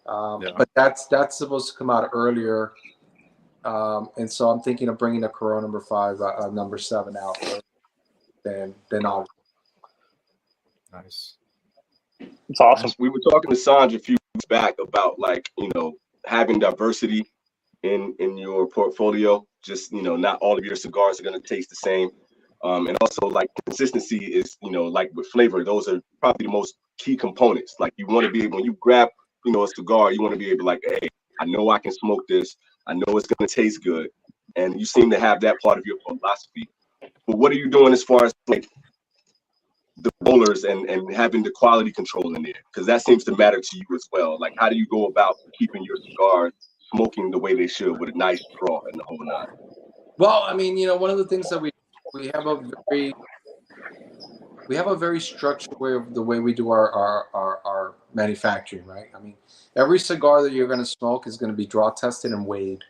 D: But that's supposed to come out earlier. And so I'm thinking of bringing the Corona number 5, number 7 out than August.
E: Nice.
C: It's awesome.
F: We were talking to Sanj a few weeks back about, like, you know, having diversity in your portfolio. Just, you know, not all of your cigars are going to taste the same. And also, like, consistency is, you know, like with flavor, those are probably the most key components. Like, you want to be able, when you grab, you know, a cigar, you want to be able, like, hey, I know I can smoke this. I know it's going to taste good. And you seem to have that part of your philosophy. But what are you doing as far as, like, the rollers and having the quality control in there? Because that seems to matter to you as well. Like, how do you go about keeping your cigars smoking the way they should with a nice draw and the whole nine?
D: Well, I mean, you know, one of the things that we have a very structured way of the way we do our manufacturing, right? I mean, every cigar that you're going to smoke is going to be draw tested and weighed.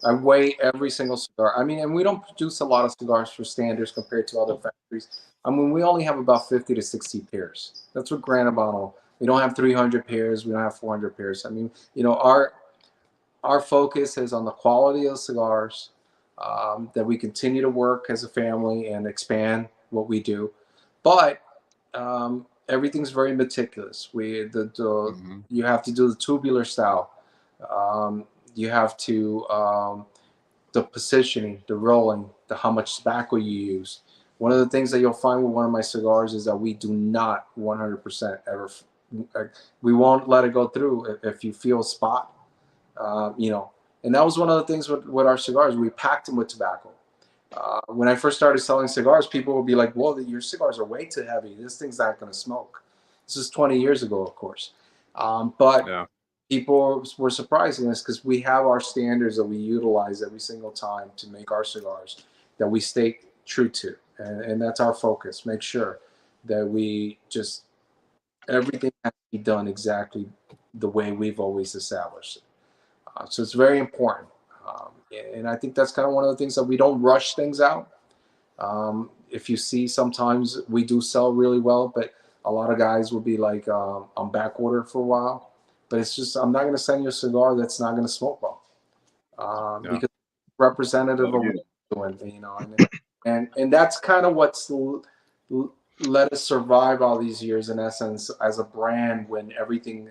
D: I weigh every single cigar. I mean, and we don't produce a lot of cigars for standards compared to other factories. I mean, we only have about 50 to 60 pairs. That's what Gran Habano. We don't have 300 pairs. We don't have 400 pairs. I mean, you know, our focus is on the quality of cigars, that we continue to work as a family and expand what we do. But everything's very meticulous. You have to do the tubular style. You have to the positioning, the rolling, how much tobacco you use. One of the things that you'll find with one of my cigars is that we do not 100% ever. We won't let it go through if you feel a spot. You know, and that was one of the things with our cigars. We packed them with tobacco. When I first started selling cigars, people would be like, "Whoa, your cigars are way too heavy. This thing's not going to smoke." This is 20 years ago, of course. But people were surprising us because we have our standards that we utilize every single time to make our cigars that we stay true to. And that's our focus. Make sure that we just, everything has to be done exactly the way we've always established it. So it's very important. And I think that's kind of one of the things that we don't rush things out. If you see, sometimes we do sell really well, but a lot of guys will be like, on back order for a while. But it's just, I'm not going to send you a cigar that's not going to smoke well. Because representative of what we're doing, you know, and that's kind of what's let us survive all these years, in essence, as a brand, when everything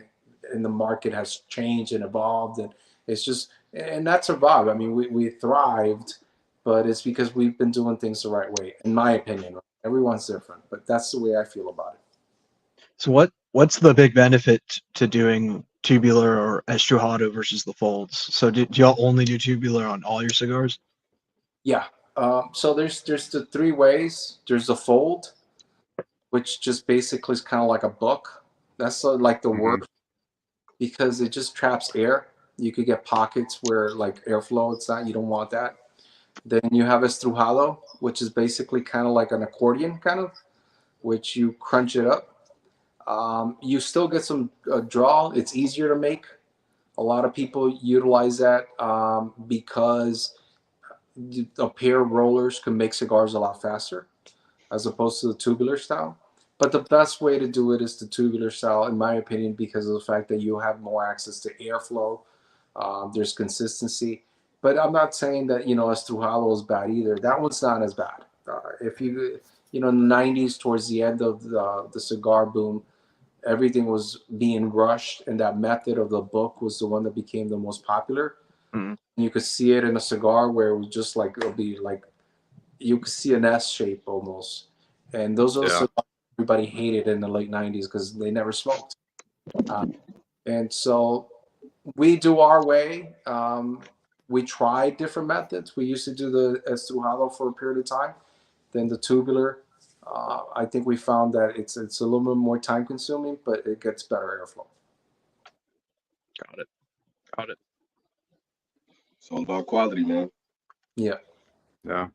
D: in the market has changed and evolved, and it's just, and that survived. I mean, we thrived, but it's because we've been doing things the right way, in my opinion. Everyone's different, but that's the way I feel about it.
G: So what's the big benefit to doing tubular or estrujado versus the folds? So do y'all only do tubular on all your cigars?
D: Yeah. So there's the three ways. There's the fold, which just basically is kind of like a book. That's like the worst because it just traps air. You could get pockets where like airflow. It's not. You don't want that. Then you have estrujado, which is basically kind of like an accordion, kind of, which you crunch it up. You still get some draw. It's easier to make. A lot of people utilize that because a pair of rollers can make cigars a lot faster as opposed to the tubular style. But the best way to do it is the tubular style, in my opinion, because of the fact that you have more access to airflow. There's consistency. But I'm not saying that, estrujado is bad either. That one's not as bad. If you, in the 90s, towards the end of the cigar boom, everything was being rushed, and that method of the book was the one that became the most popular.
G: Mhm.
D: You could see it in a cigar where it was just like, it'll be like, you could see an S shape almost. And those are the cigars everybody hated in the late 90s because they never smoked. And so we do our way. We tried different methods. We used to do the estrujado for a period of time, then the tubular. I think we found that it's a little bit more time consuming, but it gets better airflow.
G: Got it.
F: It's all about quality, man.
D: Yeah.
E: Yeah.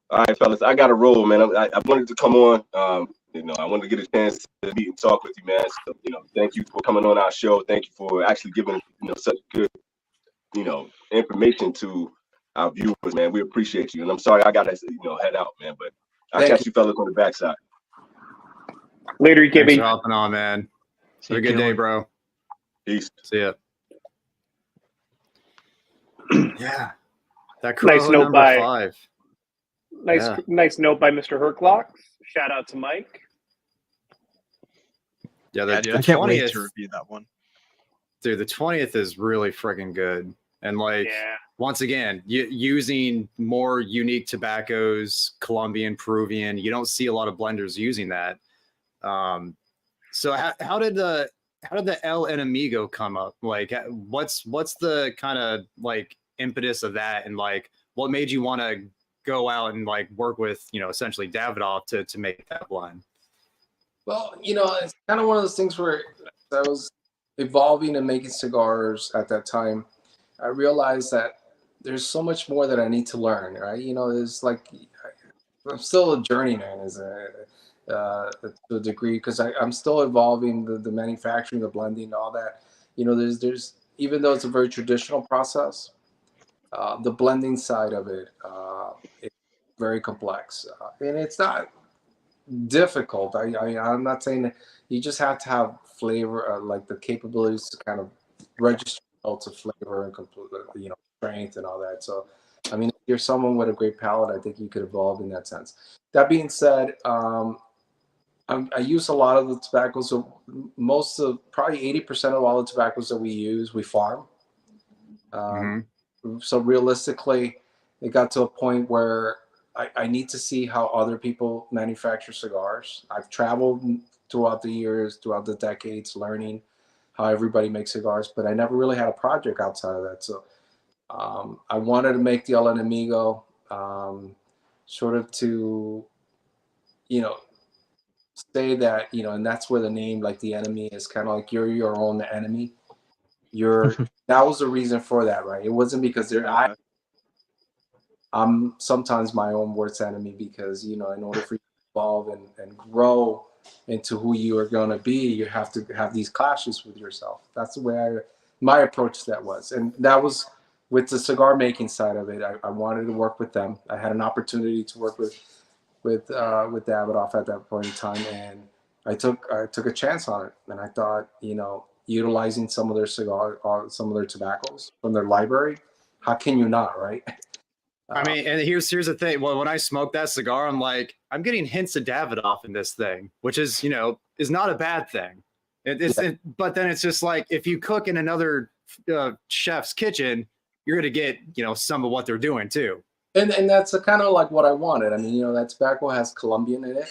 F: All right, fellas, I got to roll, man. I wanted to come on. I wanted to get a chance to meet and talk with you, man. So, thank you for coming on our show. Thank you for actually giving, such good, information to our viewers, man. We appreciate you. And I'm sorry I got to, head out, man. But I'll catch you fellas on the backside.
C: Later,
E: Thanks
C: Gibby.
E: for hopping on, man. Have a good day, bro.
F: Peace.
E: See ya. Yeah. That
C: Nice note
E: number
C: by
E: 5.
C: Nice note by Mr. Herclock. Shout out to Mike.
E: Yeah, the
G: I can't wait
E: 20th
G: to review that one.
E: Dude, the 20th is really freaking good. And once again, using more unique tobaccos, Colombian, Peruvian, you don't see a lot of blenders using that. So how did the El Enemigo come up? Like, what's the kind of impetus of that, and what made you want to go out and work with essentially Davidoff to make that blend?
D: Well, it's kind of one of those things where I was evolving and making cigars at that time. I realized that there's so much more that I need to learn, right? There's I'm still a journeyman to a degree because I'm still evolving the manufacturing, the blending, all that. There's even though it's a very traditional process, the blending side of it is very complex, and it's not difficult. I'm not saying that you just have to have flavor, the capabilities to kind of register notes of flavor and complete, strength and all that. So, I mean, if you're someone with a great palate, I think you could evolve in that sense. That being said, I use a lot of the tobaccos. So probably 80% of all the tobaccos that we use, we farm. So realistically, it got to a point where I need to see how other people manufacture cigars. I've traveled throughout the years, throughout the decades, learning how everybody makes cigars, but I never really had a project outside of that. So I wanted to make the El Enemigo sort of to, say that, and that's where the name, the enemy, is kind of like you're your own enemy. That was the reason for that, right? It wasn't because I'm sometimes my own worst enemy because, in order for you to evolve and grow into who you are going to be, you have to have these clashes with yourself. That's the way my approach to that was. And that was with the cigar making side of it. I wanted to work with them. I had an opportunity to work with Davidoff at that point in time, and I took a chance on it. And I thought, utilizing some of their tobaccos from their library, how can you not, right?
E: I mean, and here's the thing. Well, when I smoked that cigar, I'm like, I'm getting hints of Davidoff in this thing, which is, is not a bad thing. But then it's just like, if you cook in another chef's kitchen, you're going to get, some of what they're doing too.
D: And that's kind of like what I wanted. I mean, that tobacco has Colombian in it.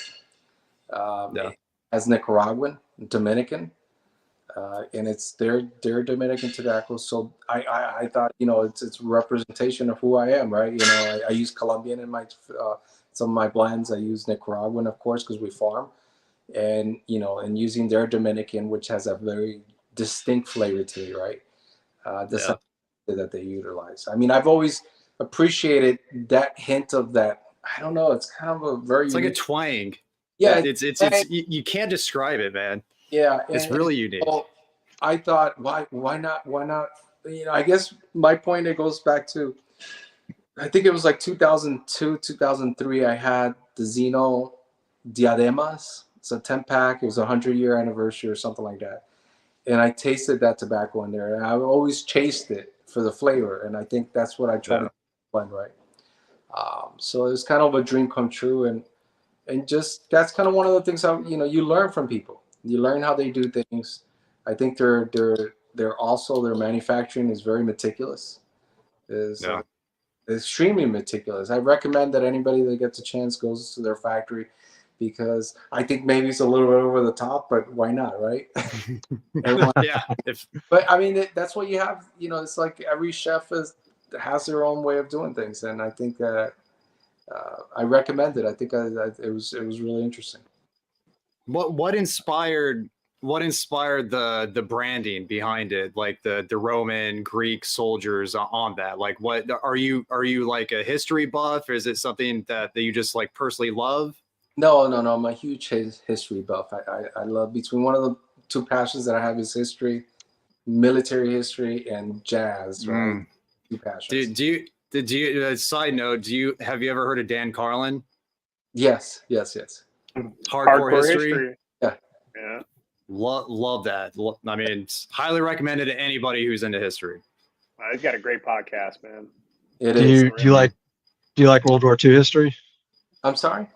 E: Yeah.
D: It has Nicaraguan, Dominican, and it's their Dominican tobacco. So I thought, it's representation of who I am, right? I use Colombian in my some of my blends. I use Nicaraguan, of course, because we farm, and and using their Dominican, which has a very distinct flavor to me, right?
E: Yeah.
D: That they utilize. I mean, I've always appreciated that hint of that. I don't know. It's kind of a very.
E: It's like a twang.
D: Yeah,
E: It's you can't describe it, man.
D: Yeah,
E: it's really unique.
D: So I thought, why not? I guess my point, it goes back to, I think it was like 2002, 2003. I had the Zeno Diademas. It's a 10-pack. It was a 100-year anniversary or something like that. And I tasted that tobacco in there, and I always chased it for the flavor. And I think that's what I try to blend, right? So it was kind of a dream come true, and just that's kind of one of the things you learn from people. You learn how they do things. I think they're also, their manufacturing is very meticulous. Is extremely meticulous. I recommend that anybody that gets a chance goes to their factory, because I think maybe it's a little bit over the top, but why not, right?
E: Yeah.
D: But I mean, that's what you have. It's like every chef has their own way of doing things, and I think that I recommend it. I think it was really interesting.
E: What inspired the branding behind it, like the Roman, Greek soldiers on that? Like, what are you like a history buff, or is it something that you just like personally love?
D: No, I'm a huge history buff. I love, between one of the two passions that I have is history, military history, and jazz, right? Two passions.
E: Did you side note, have you ever heard of Dan Carlin?
D: Yes.
E: Hardcore history.
D: Yeah.
E: Love that. I mean, it's highly recommended to anybody who's into history.
C: He's got a great podcast, man.
G: Do you like World War II history?
D: I'm sorry?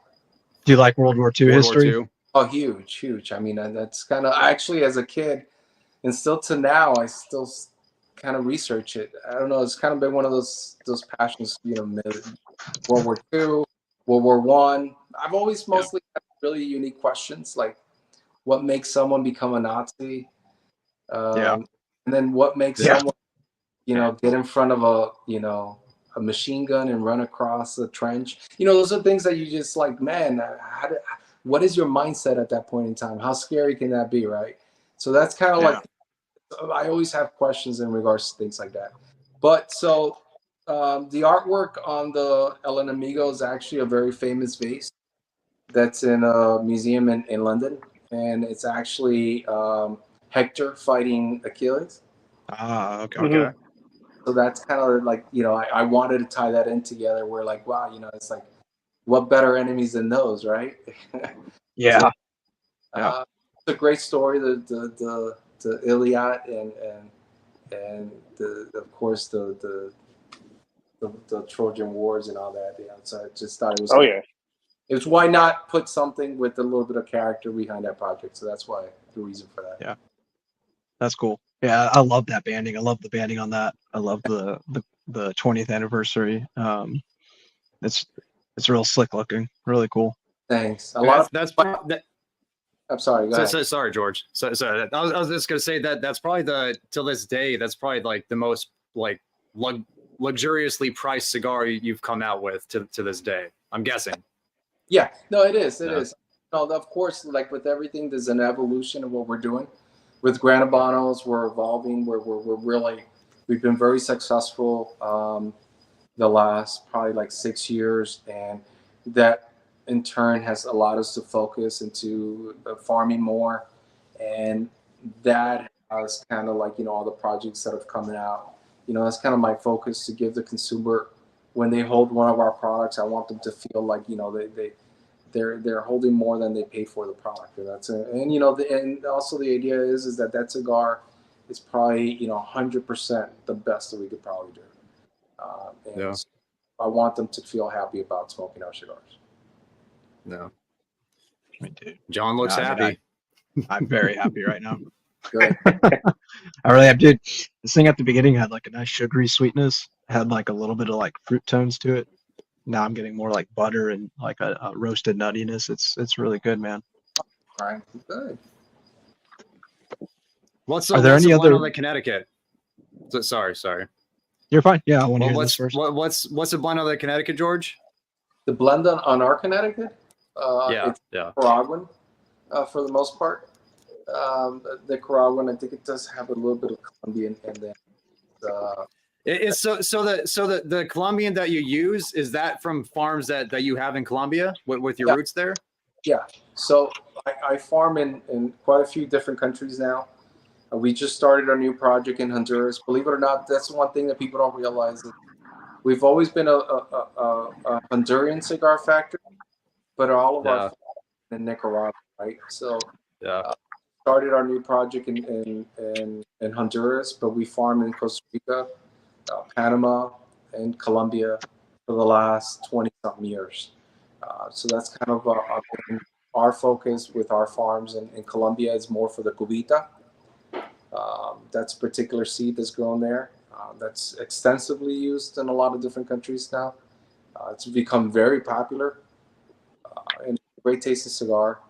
G: Do you like World War II history?
D: War II? Oh, huge. I mean, that's kind of, actually, as a kid, and still to now, I still kind of research it. I don't know. It's kind of been one of those passions, World War II, World War I. I've always mostly had really unique questions, like what makes someone become a Nazi? And then what makes someone, get in front of a machine gun and run across the trench? Those are things that you just like, man, what is your mindset at that point in time? How scary can that be, right? So that's kind of like, I always have questions in regards to things like that. But so the artwork on the El Enemigo is actually a very famous vase that's in a museum in London. And it's actually Hector fighting Achilles.
G: Okay.
E: Okay.
D: So that's kind of like, I wanted to tie that in together. Where like, wow, it's like, what better enemies than those, right?
G: Yeah.
D: So, it's a great story. The Iliad and of course the Trojan Wars and all that. So I just thought it was. It was, why not put something with a little bit of character behind that project? So that's why the reason for that.
G: Yeah, that's cool. Yeah, I love that banding. I love the banding on that. I love the 20th anniversary. It's real slick looking, really cool.
D: Thanks.
E: I'm sorry.
D: Go ahead.
E: Sorry, George. So I was just gonna say that's probably till this day, that's probably like the most like luxuriously priced cigar you've come out with to this day, I'm guessing.
D: Yeah, no, it is. It is. No, of course, like with everything, there's an evolution of what we're doing. With Gran Habanos, we're evolving. We've been very successful the last probably like 6 years, and that in turn has allowed us to focus into farming more, and that has kind of like all the projects that have coming out. That's kind of my focus, to give the consumer, when they hold one of our products, I want them to feel like they're holding more than they pay for the product, and that's it. And and also the idea is that cigar is probably 100% the best that we could probably do. And so I want them to feel happy about smoking our cigars.
E: No,
G: I do.
E: John looks happy.
G: I'm very happy right now.
D: Good.
G: I really am, dude. This thing at the beginning had like a nice sugary sweetness, had like a little bit of like fruit tones to it. now I'm getting more like butter and like a roasted nuttiness. It's really good, man.
D: All right, good.
E: What's
G: Are there
E: what's
G: any
E: the blend
G: other?
E: on the Connecticut? Sorry.
G: You're fine. Yeah, I want to
E: Well,
G: hear this first.
E: what's the blend on the Connecticut, George?
D: The blend on our Connecticut,
E: Yeah,
D: it's
E: yeah.
D: Nicaraguan for the most part. The Nicaraguan, I think it does have a little bit of Colombian, and then
E: It's the Colombian that you use, is that from farms that you have in Colombia with your roots there?
D: Yeah. So I farm in quite a few different countries now. We just started our new project in Honduras. Believe it or not, that's one thing that people don't realize. That we've always been a Honduran cigar factory, but all of our farms in Nicaragua, right? So
E: Yeah.
D: started our new project in Honduras, but we farm in Costa Rica, Panama, and Colombia for the last 20-something years. So that's kind of been our focus with our farms in Colombia is more for the cubita. That's a particular seed that's grown there. That's extensively used in a lot of different countries now. It's become very popular and great tasting cigar.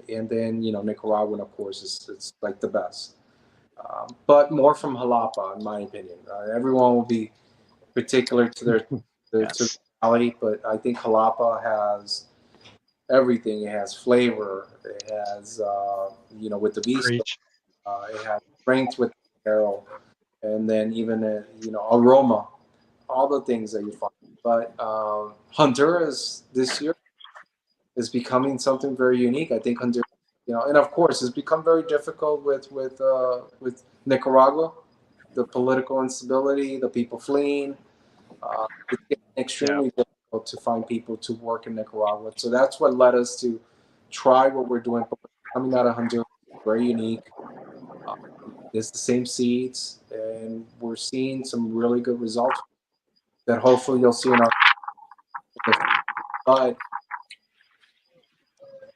D: And then, Nicaraguan, of course, it's like the best. But more from Jalapa, in my opinion. Everyone will be particular to their
G: Yes.
D: quality, but I think Jalapa has everything. It has flavor. It has, with the beast,
G: Preach.
D: it has strength with the barrel, and then even aroma, all the things that you find. But Honduras this year is becoming something very unique. I think Honduras, and of course, it's become very difficult with Nicaragua, the political instability, the people fleeing. It's getting extremely difficult to find people to work in Nicaragua. So that's what led us to try what we're doing. But coming out of Honduras, very unique. It's the same seeds, and we're seeing some really good results that hopefully you'll see in our. But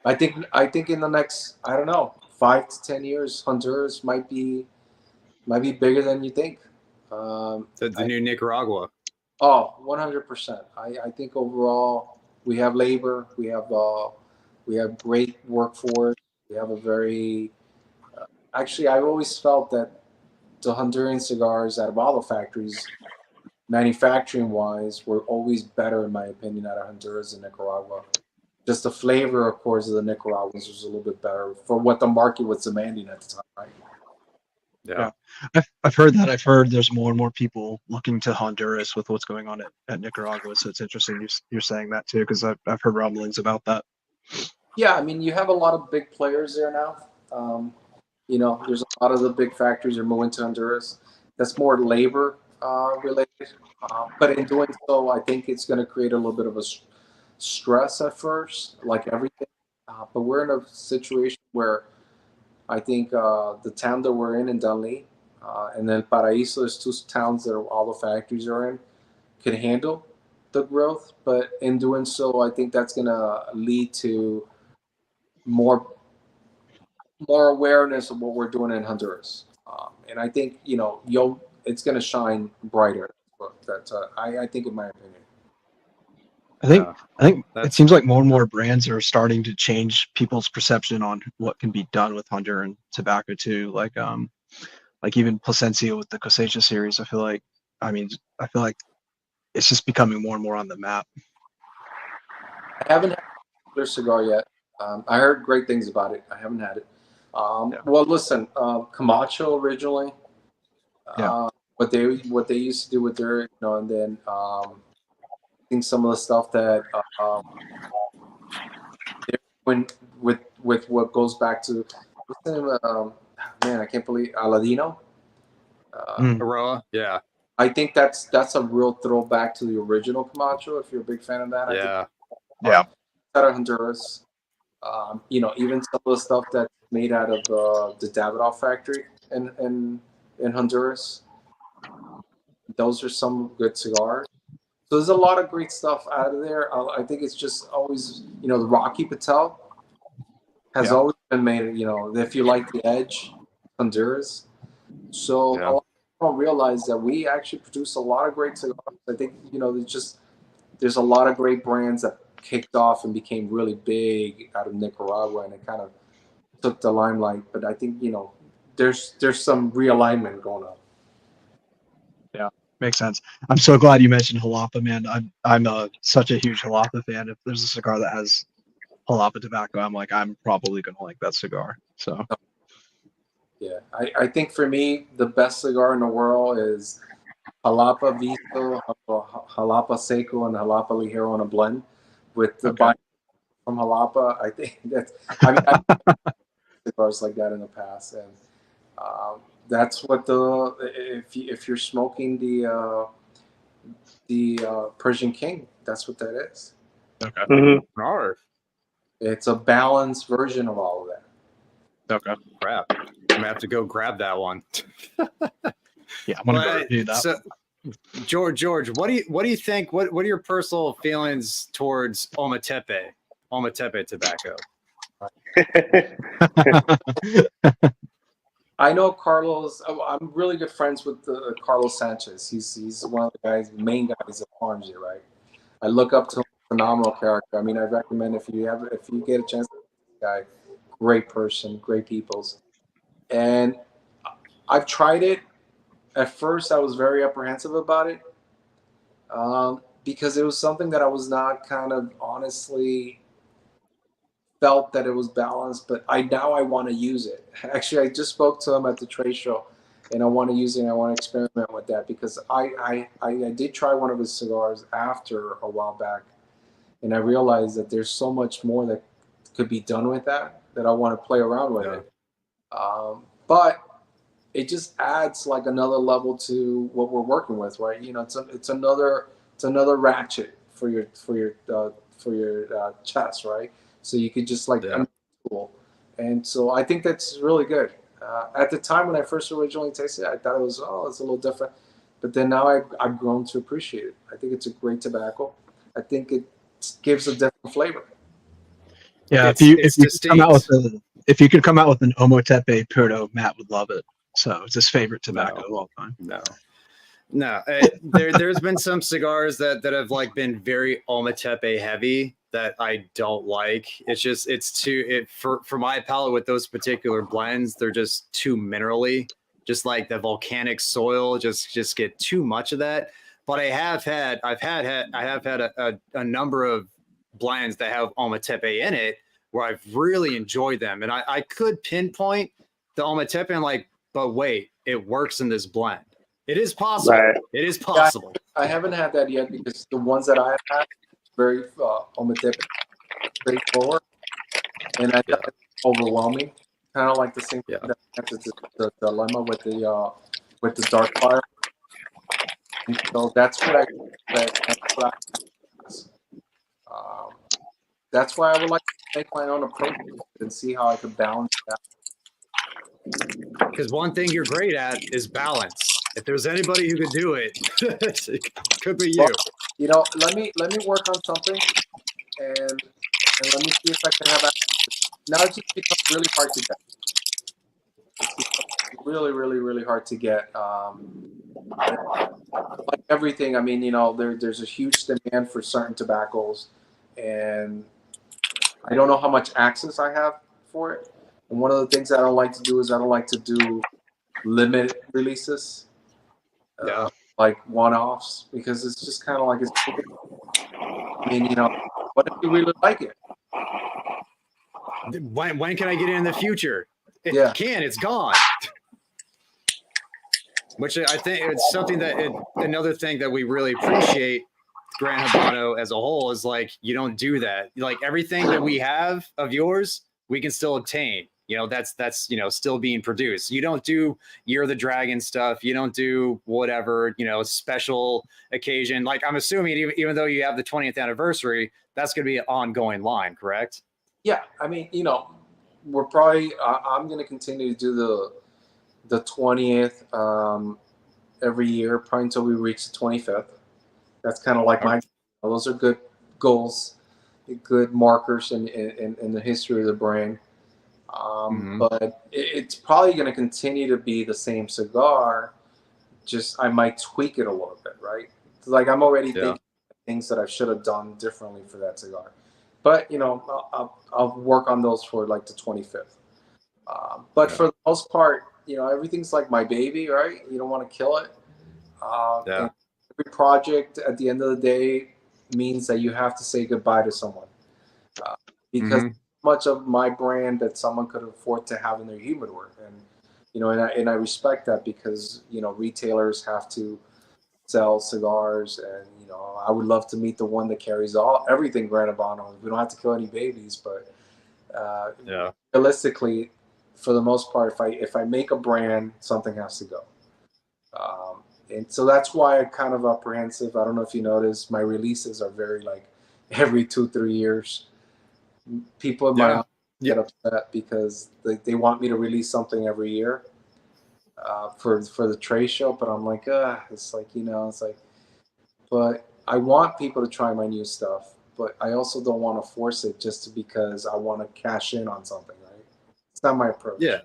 D: I think in the next, I don't know, 5 to 10 years, Honduras might be bigger than you think.
E: The new Nicaragua.
D: 100%. I think overall we have labor, we have great workforce, we have a very actually I've always felt that the Honduran cigars out of all the factories, manufacturing wise, were always better in my opinion out of Honduras and Nicaragua. Just the flavor, of course, of the Nicaraguans was a little bit better for what the market was demanding at the time, right?
E: Yeah.
G: I've heard that. I've heard there's more and more people looking to Honduras with what's going on at Nicaragua. So it's interesting you're saying that too, because I've heard rumblings about that.
D: Yeah, I mean, you have a lot of big players there now. There's a lot of the big factories are moving to Honduras. That's more labor related, but in doing so, I think it's going to create a little bit of a stress at first, like everything. But we're in a situation where I think the town that we're in Dunley, and then Paraíso, there's two towns that all the factories are in, can handle the growth. But in doing so, I think that's going to lead to more awareness of what we're doing in Honduras. And I think, it's going to shine brighter. That's I think, in my opinion.
G: I think it seems like more and more brands are starting to change people's perception on what can be done with Honduran tobacco too. Like even Plasencia with the Cosecha series. I feel like it's just becoming more and more on the map.
D: I haven't had their cigar yet. I heard great things about it. I haven't had it. Well, listen, Camacho originally, what they used to do with their, and then I think some of the stuff that they're doing with what goes back to what's the name? Man, I can't believe Aladino.
E: Aroa, yeah.
D: I think that's a real throwback to the original Camacho. If you're a big fan of that, I think, out of Honduras. Even some of the stuff that's made out of the Davidoff factory in Honduras. Those are some good cigars. So there's a lot of great stuff out of there. I think it's just always, the Rocky Patel has always been made, if you like the edge, Honduras. So a lot of people don't realize that we actually produce a lot of great cigars. I think, it's just there's a lot of great brands that kicked off and became really big out of Nicaragua, and it kind of took the limelight. But I think, you know, there's some realignment going on.
G: Yeah, makes sense. I'm so glad you mentioned Jalapa, man. I'm such a huge Jalapa fan. If there's a cigar that has Jalapa tobacco, I'm probably gonna like that cigar. So
D: yeah, I think for me the best cigar in the world is Jalapa Visto, Jalapa Seco, and Jalapa Ligero in a blend with the
G: okay.
D: from Jalapa. I think that's, I mean, I've had cigars like that in the past, and that's what if you're smoking the Persian King, that's what that is.
G: Okay.
C: Mm-hmm.
E: Rawr.
D: It's a balanced version of all of that.
G: Okay.
E: Crap. I'm gonna have to go grab that one.
G: Yeah, I'm gonna go review that.
E: So, George, what do you think? What are your personal feelings towards Ometepe tobacco?
D: I know Carlos. I'm really good friends with Carlos Sanchez. He's one of the main guys at Farmsy, right? I look up to him, phenomenal character. I mean, I recommend if you get a chance, guy, great person, great peoples. And I've tried it. At first, I was very apprehensive about it because it was something that I was not kind of honestly felt that it was balanced. But now I want to use it. Actually, I just spoke to him at the trade show, and I want to use it. And I want to experiment with that because I did try one of his cigars after a while back, and I realized that there's so much more that could be done with that I want to play around with it. But it just adds like another level to what we're working with, right? You know, it's another ratchet for your chest, right? So you could just like tool, and so I think that's really good. At the time when I first originally tasted it, I thought it's a little different, but then now I've grown to appreciate it. I think it's a great tobacco. I think it gives a different flavor.
G: Yeah, if you could come out with an Ometepe Puro, Matt would love it. So it's his favorite tobacco of all time.
E: No. There's been some cigars that have like been very Ometepe heavy that I don't like. For my palate with those particular blends, they're just too minerally. Just like the volcanic soil, just get too much of that. But I have had a number of blends that have Ometepe in it where I've really enjoyed them, and I could pinpoint the Ometepe and like, but wait, it works in this blend. It is possible.
C: Right.
E: It is possible.
D: I haven't had that yet because the ones that I have had very Ometepe, straightforward, and I thought it's overwhelming. Kind of like the same thing that the dilemma with the dark fire. And so that's what that's why I would like to make my own approach and see how I can balance that.
E: Because one thing you're great at is balance. If there's anybody who could do it, it could be you.
D: Well, you know, let me work on something, and let me see if I can have that. Now it's just become really hard to get. It's really, really, really hard to get. Like everything, I mean, you know, there's a huge demand for certain tobaccos, and I don't know how much access I have for it. And one of the things I don't like to do is I don't like to do limited releases, like one-offs, because it's just kind of like I mean, you know, what if you really like it?
E: When can I get it in the future? It can. It's gone. Which I think it's something that another thing that we really appreciate Gran Habano as a whole is like, you don't do that. Like everything that we have of yours, we can still obtain. You know, that's you know, still being produced. You don't do Year of the Dragon stuff. You don't do whatever, you know, special occasion. Like I'm assuming even though you have the 20th anniversary, that's going to be an ongoing line, correct?
D: Yeah, I mean, you know, we're probably I'm going to continue to do the 20th every year, probably until we reach the 25th. That's kind of like those are good goals, good markers in the history of the brand. But it's probably going to continue to be the same cigar. Just I might tweak it a little bit, right? Like I'm already thinking things that I should have done differently for that cigar. But I'll work on those for like the 25th. But for the most part, everything's like my baby, right? You don't want to kill it. And every project at the end of the day means that you have to say goodbye to someone, because much of my brand that someone could afford to have in their humidor, and I respect that, because retailers have to sell cigars, and I would love to meet the one that carries everything Gran Habano. We don't have to kill any babies, but realistically, for the most part, if I make a brand, something has to go. And so that's why I'm kind of apprehensive. I don't know if you notice, my releases are very like every 2-3 years. People in my office get upset because they want me to release something every year for the trade show. But I'm like, it's like, but I want people to try my new stuff, but I also don't want to force it just because I want to cash in on something, right? It's not my approach.
E: Yeah.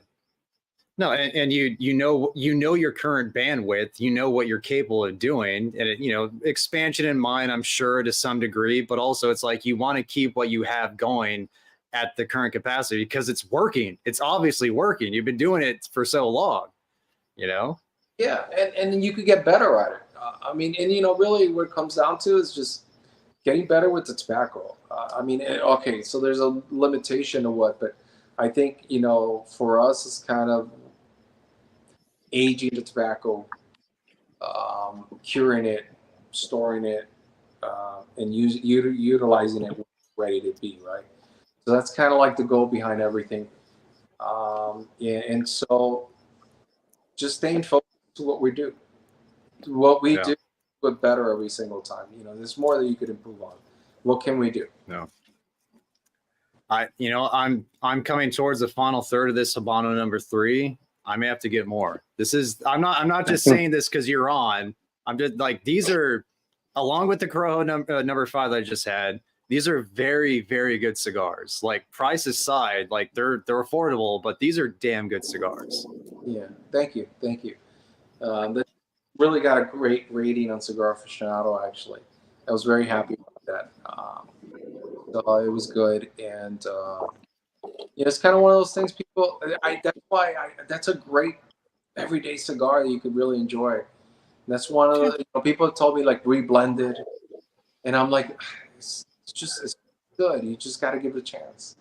E: No, and you know your current bandwidth, you know what you're capable of doing, and expansion in mind, I'm sure, to some degree, but also it's like you want to keep what you have going at the current capacity because it's working. It's obviously working. You've been doing it for so long,
D: Yeah, and you could get better at it. I mean, and really what it comes down to is just getting better with the tobacco. Okay, so there's a limitation to what, but I think, for us, it's kind of aging the tobacco, curing it, storing it, and utilizing it when it's ready to be, right? So that's kind of like the goal behind everything. And so just staying focused to what we do. What we do, but better every single time. There's more that you could improve on. What can we do?
E: No. I'm coming towards the final third of this Habano number 3. I may have to get more. I'm not just saying this because you're on. I'm just like, these are, along with the Corojo number 5 that I just had, these are very, very good cigars. Like, price aside, like they're affordable, but these are damn good cigars.
D: Yeah, thank you. That really got a great rating on Cigar Aficionado, actually. I was very happy about that. So it was good, and it's kind of one of those things. People, that's a great everyday cigar that you could really enjoy. And that's one of the people have told me like reblended, and I'm like, it's good. You just got to give it a chance.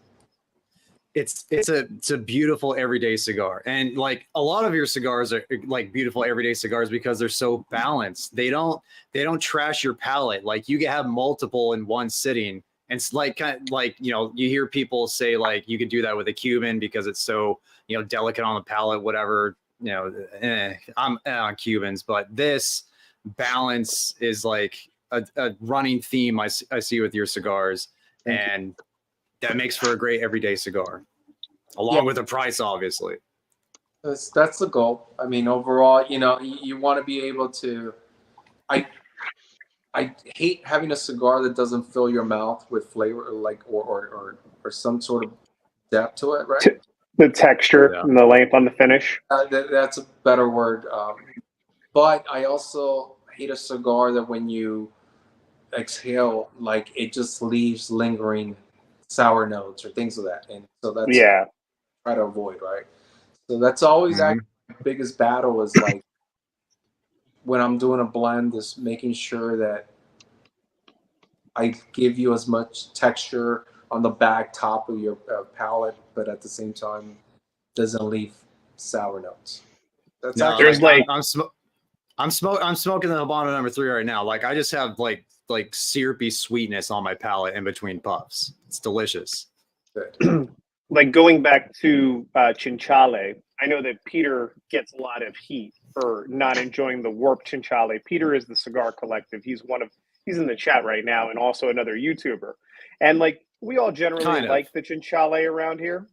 E: It's a beautiful everyday cigar, and like a lot of your cigars are like beautiful everyday cigars because they're so balanced. They don't trash your palate. Like, you can have multiple in one sitting. And it's like, kind of like, you hear people say like you could do that with a Cuban because it's so, delicate on the palate, whatever, I'm on Cubans, but this balance is like a running theme I see with your cigars. And that makes for a great everyday cigar, along with the price, obviously.
D: That's the goal. I mean, overall, you want to be able to, I hate having a cigar that doesn't fill your mouth with flavor, or some sort of depth to it, right?
C: The texture and the length on the finish.
D: That's a better word. But I also hate a cigar that when you exhale, like, it just leaves lingering sour notes or things of that. And so that's try to avoid, right? So that's always actually the biggest battle is like, when I'm doing a blend, is making sure that I give you as much texture on the back top of your palate, but at the same time doesn't leave sour notes. That's
E: I'm smoking the Habano number 3 right now. Like, I just have like syrupy sweetness on my palate in between puffs. It's delicious.
D: Good.
C: Like, going back to Chinchale, I know that Peter gets a lot of heat for not enjoying the warped Chinchale. Peter is the Cigar Collective. He's in the chat right now, and also another YouTuber. And like, we all generally like the Chinchale around here.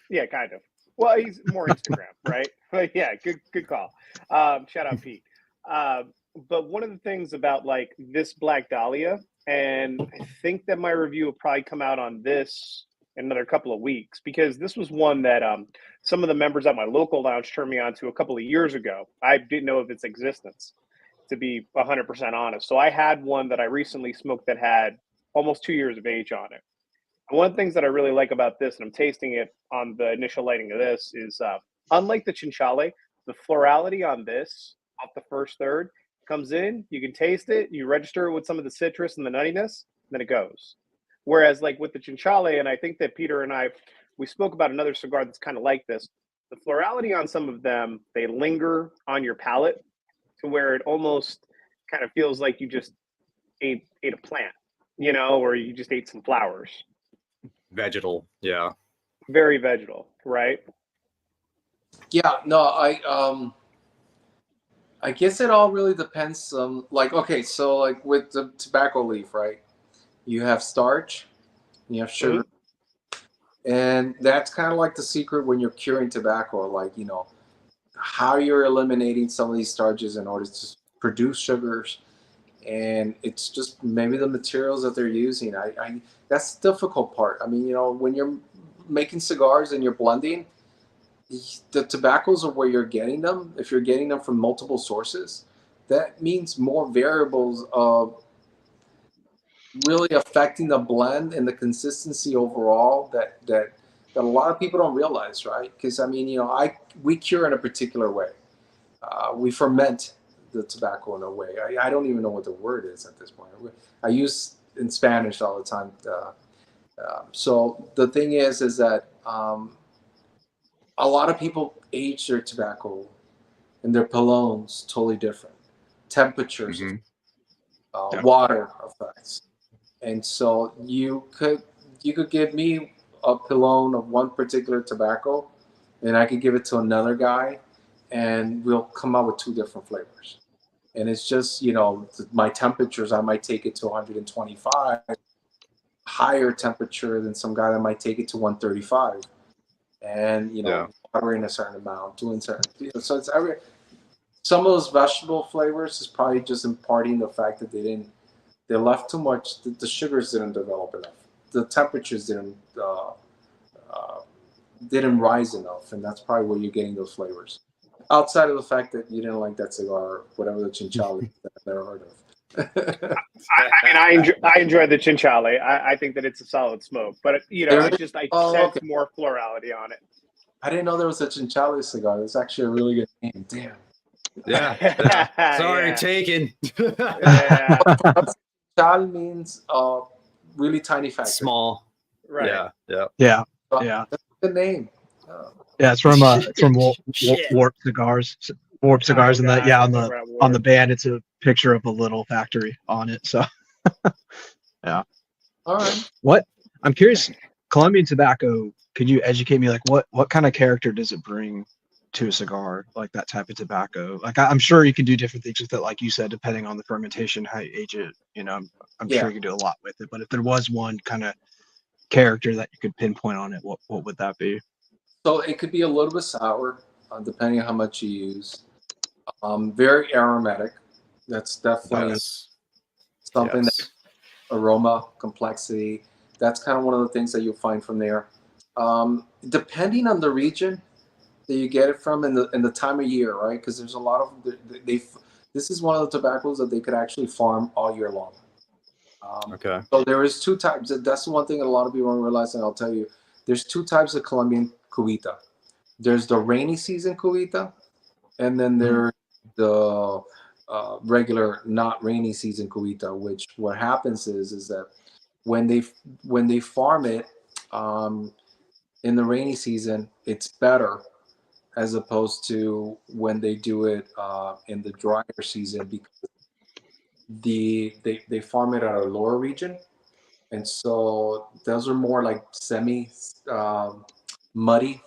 C: Yeah, kind of. Well, he's more Instagram, right? Yeah, good call. Shout out Pete. But one of the things about like this Black Dahlia, and I think that my review will probably come out on this in another couple of weeks, because this was one that some of the members at my local lounge turned me on to a couple of years ago. I didn't know of its existence. to be 100% honest. So I had one that I recently smoked that had almost 2 years of age on it. And one of the things that I really like about this, and I'm tasting it on the initial lighting of this, is unlike the Chinchale, the florality on this off the first third comes in, you can taste it, you register it with some of the citrus and the nuttiness, then it goes. Whereas like with the Chinchale, and I think that Peter and I, we spoke about another cigar that's kind of like this, the florality on some of them, they linger on your palate to where it almost kind of feels like you just ate a plant, you know, or you just ate some flowers.
E: Vegetal, yeah.
C: Very vegetal, right?
D: Yeah, no, I guess it all really depends. Like, okay, so like with the tobacco leaf, right? You have starch, you have sugar, and that's kind of like the secret when you're curing tobacco. Like, you know, how you're eliminating some of these starches in order to produce sugars, and it's just maybe the materials that they're using. That's the difficult part. I mean, you know, when you're making cigars and you're blending, the tobaccos are where you're getting them. If you're getting them from multiple sources, that means more variables of really affecting the blend and the consistency overall that a lot of people don't realize, right? Because I mean, you know, we cure in a particular way. We ferment the tobacco in a way. I don't even know what the word is at this point. I use in Spanish all the time. So the thing is that a lot of people age their tobacco and their pilones totally different. Temperatures, water effects. And so you could give me a pilone of one particular tobacco, and I could give it to another guy, and we'll come out with two different flavors. And it's just, you know, my temperatures, I might take it to 125, higher temperature than some guy that might take it to 135. And, you know, watering a certain amount, doing certain, you know, so it's some of those vegetable flavors is probably just imparting the fact that they left too much. The sugars didn't develop enough. The temperatures didn't rise enough, and that's probably where you're getting those flavors. Outside of the fact that you didn't like that cigar, whatever the Chinchale that I've never heard of.
C: I mean, I enjoy the Chinchale. I think that it's a solid smoke, but you know, I sense more florality on it.
D: I didn't know there was a Chinchale cigar. It's actually a really good name. Damn.
E: Yeah. Sorry, taken.
D: Chal means really tiny factory.
E: Small.
C: Right.
G: Yeah.
D: That's a good name.
G: Yeah, it's from Warp Cigars. Warp Cigars, and that on the band, it's a picture of a little factory on it. So, yeah.
D: All right.
G: What I'm curious, Colombian tobacco. Could you educate me? Like, what kind of character does it bring to a cigar? Like that type of tobacco. Like, I'm sure you can do different things with it, like you said, depending on the fermentation, how you age it. You know, I'm sure you can do a lot with it. But if there was one kind of character that you could pinpoint on it, what would that be?
D: So it could be a little bit sour, depending on how much you use. Very aromatic. That's definitely something that aroma, complexity. That's kind of one of the things that you'll find from there. Depending on the region that you get it from and the time of year, right? Because there's a lot of this is one of the tobaccos that they could actually farm all year long. So there is two types. That's the one thing that a lot of people don't realize, and I'll tell you. There's two types of Colombian cubita. There's the rainy season cubita, and then there's the regular not rainy season cubita. Which what happens is that when they farm it in the rainy season, it's better as opposed to when they do it in the drier season, because they farm it at a lower region. And so those are more like semi muddy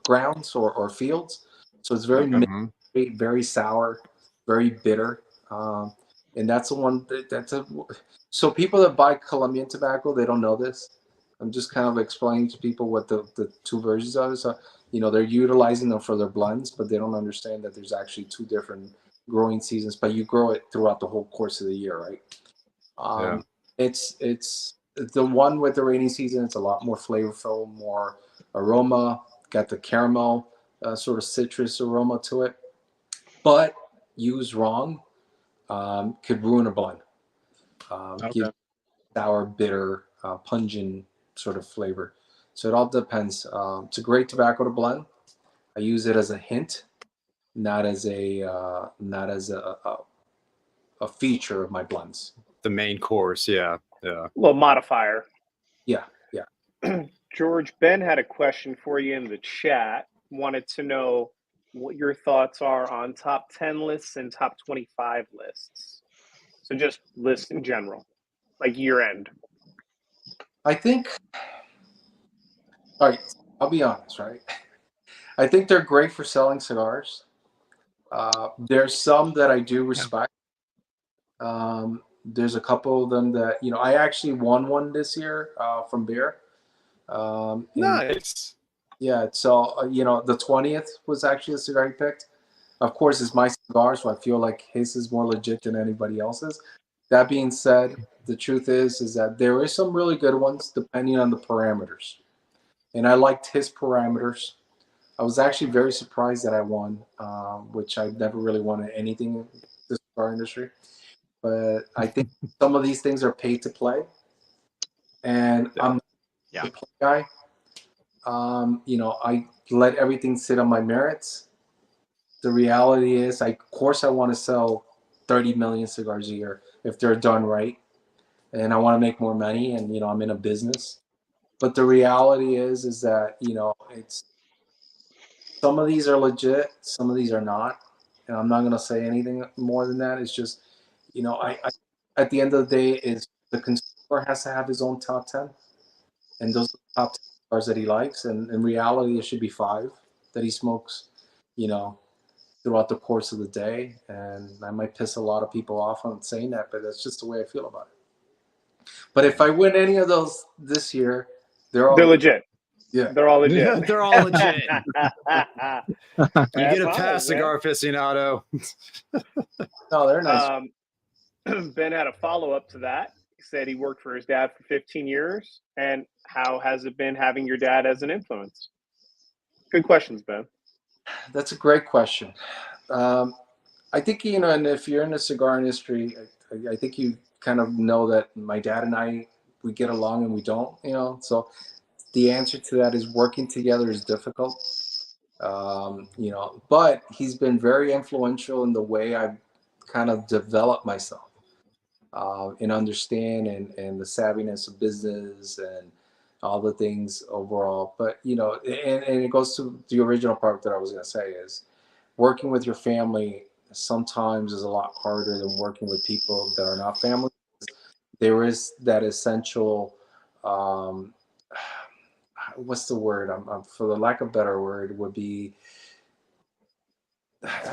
D: grounds or fields. So it's very very sour, very bitter. And that's the one so people that buy Colombian tobacco, they don't know this. I'm just kind of explaining to people what the two versions are. So, you know, they're utilizing them for their blends, but they don't understand that there's actually two different growing seasons, but you grow it throughout the whole course of the year, right? It's the one with the rainy season. It's a lot more flavorful, more aroma. Got the caramel sort of citrus aroma to it. But used wrong, could ruin a blend. Give sour, bitter, pungent sort of flavor. So it all depends. It's a great tobacco to blend. I use it as a hint, not as a feature of my blends.
E: The main course, yeah.
C: A little modifier.
D: Yeah.
C: George, Ben had a question for you in the chat. Wanted to know what your thoughts are on top 10 lists and top 25 lists. So just lists in general, like year end.
D: I think, all right, I'll be honest, right? I think they're great for selling cigars. There's some that I do respect. There's a couple of them that, I actually won one this year from beer.
E: Nice.
D: Yeah, so, the 20th was actually a cigar he picked. Of course, it's my cigar, so I feel like his is more legit than anybody else's. That being said, the truth is that there is some really good ones depending on the parameters. And I liked his parameters. I was actually very surprised that I won, which I never really wanted anything in the cigar industry. But I think some of these things are paid to play. And I'm the play guy. I let everything sit on my merits. The reality is, of course, I want to sell 30 million cigars a year if they're done right. And I want to make more money, and, I'm in a business. But the reality is that, it's, some of these are legit, some of these are not. And I'm not going to say anything more than that. It's just, I at the end of the day, is the consumer has to have his own top 10. And those are the top 10 cigars that he likes. And in reality, it should be 5 that he smokes, throughout the course of the day. And I might piss a lot of people off on saying that, but that's just the way I feel about it. But if I win any of those this year, they're
C: legit.
D: Yeah,
C: they're all legit.
E: Yeah, they're all legit. You get a
C: That's
E: pass,
C: man.
E: cigar aficionado.
D: No, they're nice.
C: Ben had a follow-up to that. He said he worked for his dad for 15 years. And how has it been having your dad as an influence? Good questions, Ben.
D: That's a great question. I think, and if you're in the cigar industry, I think you kind of know that my dad and I, we get along and we don't, so the answer to that is working together is difficult. But he's been very influential in the way I've kind of developed myself, and understand and the savviness of business and all the things overall. But, and it goes to the original part that I was going to say is working with your family sometimes is a lot harder than working with people that are not family. There is that essential, what's the word? For the lack of a better word, would be,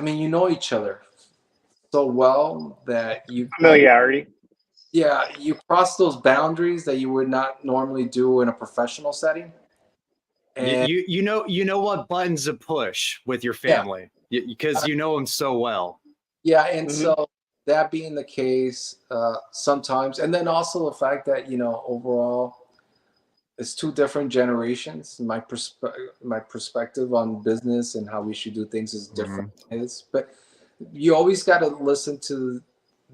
D: you know each other so well that you
C: familiarity.
D: Yeah, you cross those boundaries that you would not normally do in a professional setting. And
E: You know what buttons to push with your family because you know them so well.
D: Yeah, and so that being the case, sometimes, and then also the fact that overall, it's 2 different generations. My perspective on business and how we should do things is different. But you always got to listen to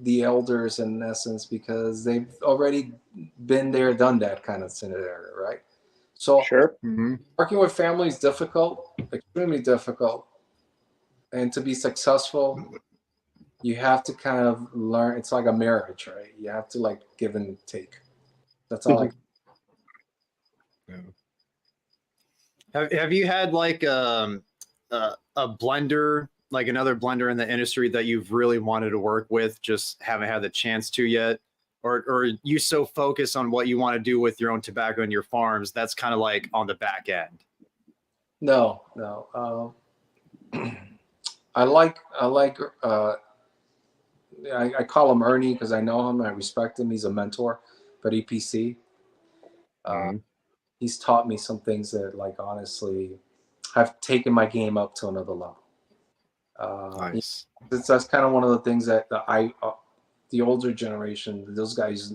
D: the elders in essence, because they've already been there, done that kind of scenario, right? So
C: sure,
D: working with family is difficult, extremely difficult, and to be successful, you have to kind of learn. It's like a marriage, right? You have to give and take. That's all.
E: Have you had a blender, like another blender in the industry that you've really wanted to work with, just haven't had the chance to yet? Or are you so focused on what you want to do with your own tobacco and your farms, that's kind of like on the back end?
D: No. I call him Ernie because I know him, I respect him. He's a mentor, but EPC. He's taught me some things that, honestly, have taken my game up to another level.
E: Nice.
D: That's kind of one of the things that the older generation, those guys,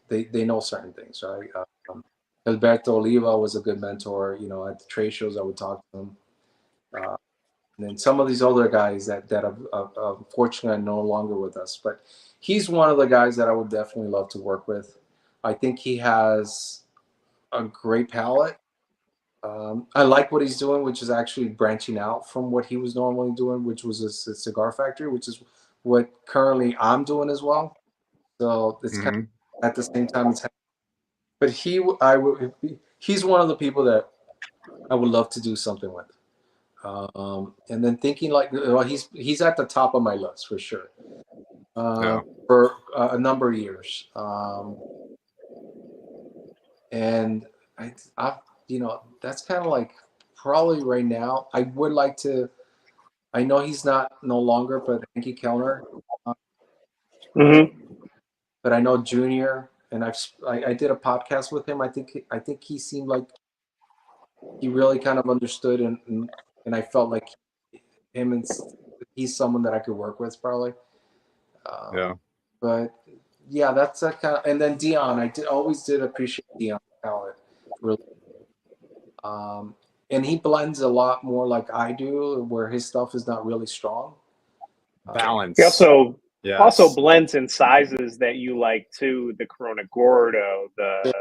D: they know certain things, right? Alberto Oliva was a good mentor. At the trade shows, I would talk to him. then some of these older guys that are unfortunately are no longer with us. But he's one of the guys that I would definitely love to work with. I think he has a great palate. I like what he's doing, which is actually branching out from what he was normally doing, which was a cigar factory, which is what currently I'm doing as well. So it's kind of at the same time. But he's one of the people that I would love to do something with. And then thinking like, well, he's at the top of my list for sure. For a number of years. And I, that's kind of like probably right now. I would like to. I know he's no longer, but Henke Kellner. But I know Junior, and I did a podcast with him. I think he seemed like he really kind of understood, and I felt like he's someone that I could work with probably. But yeah, that's a kind of, and then Dion. Always did appreciate Dion's palette, really. And he blends a lot more like I do, where his stuff is not really strong.
E: Balance.
C: He also blends in sizes that you like too. The Corona Gordo, the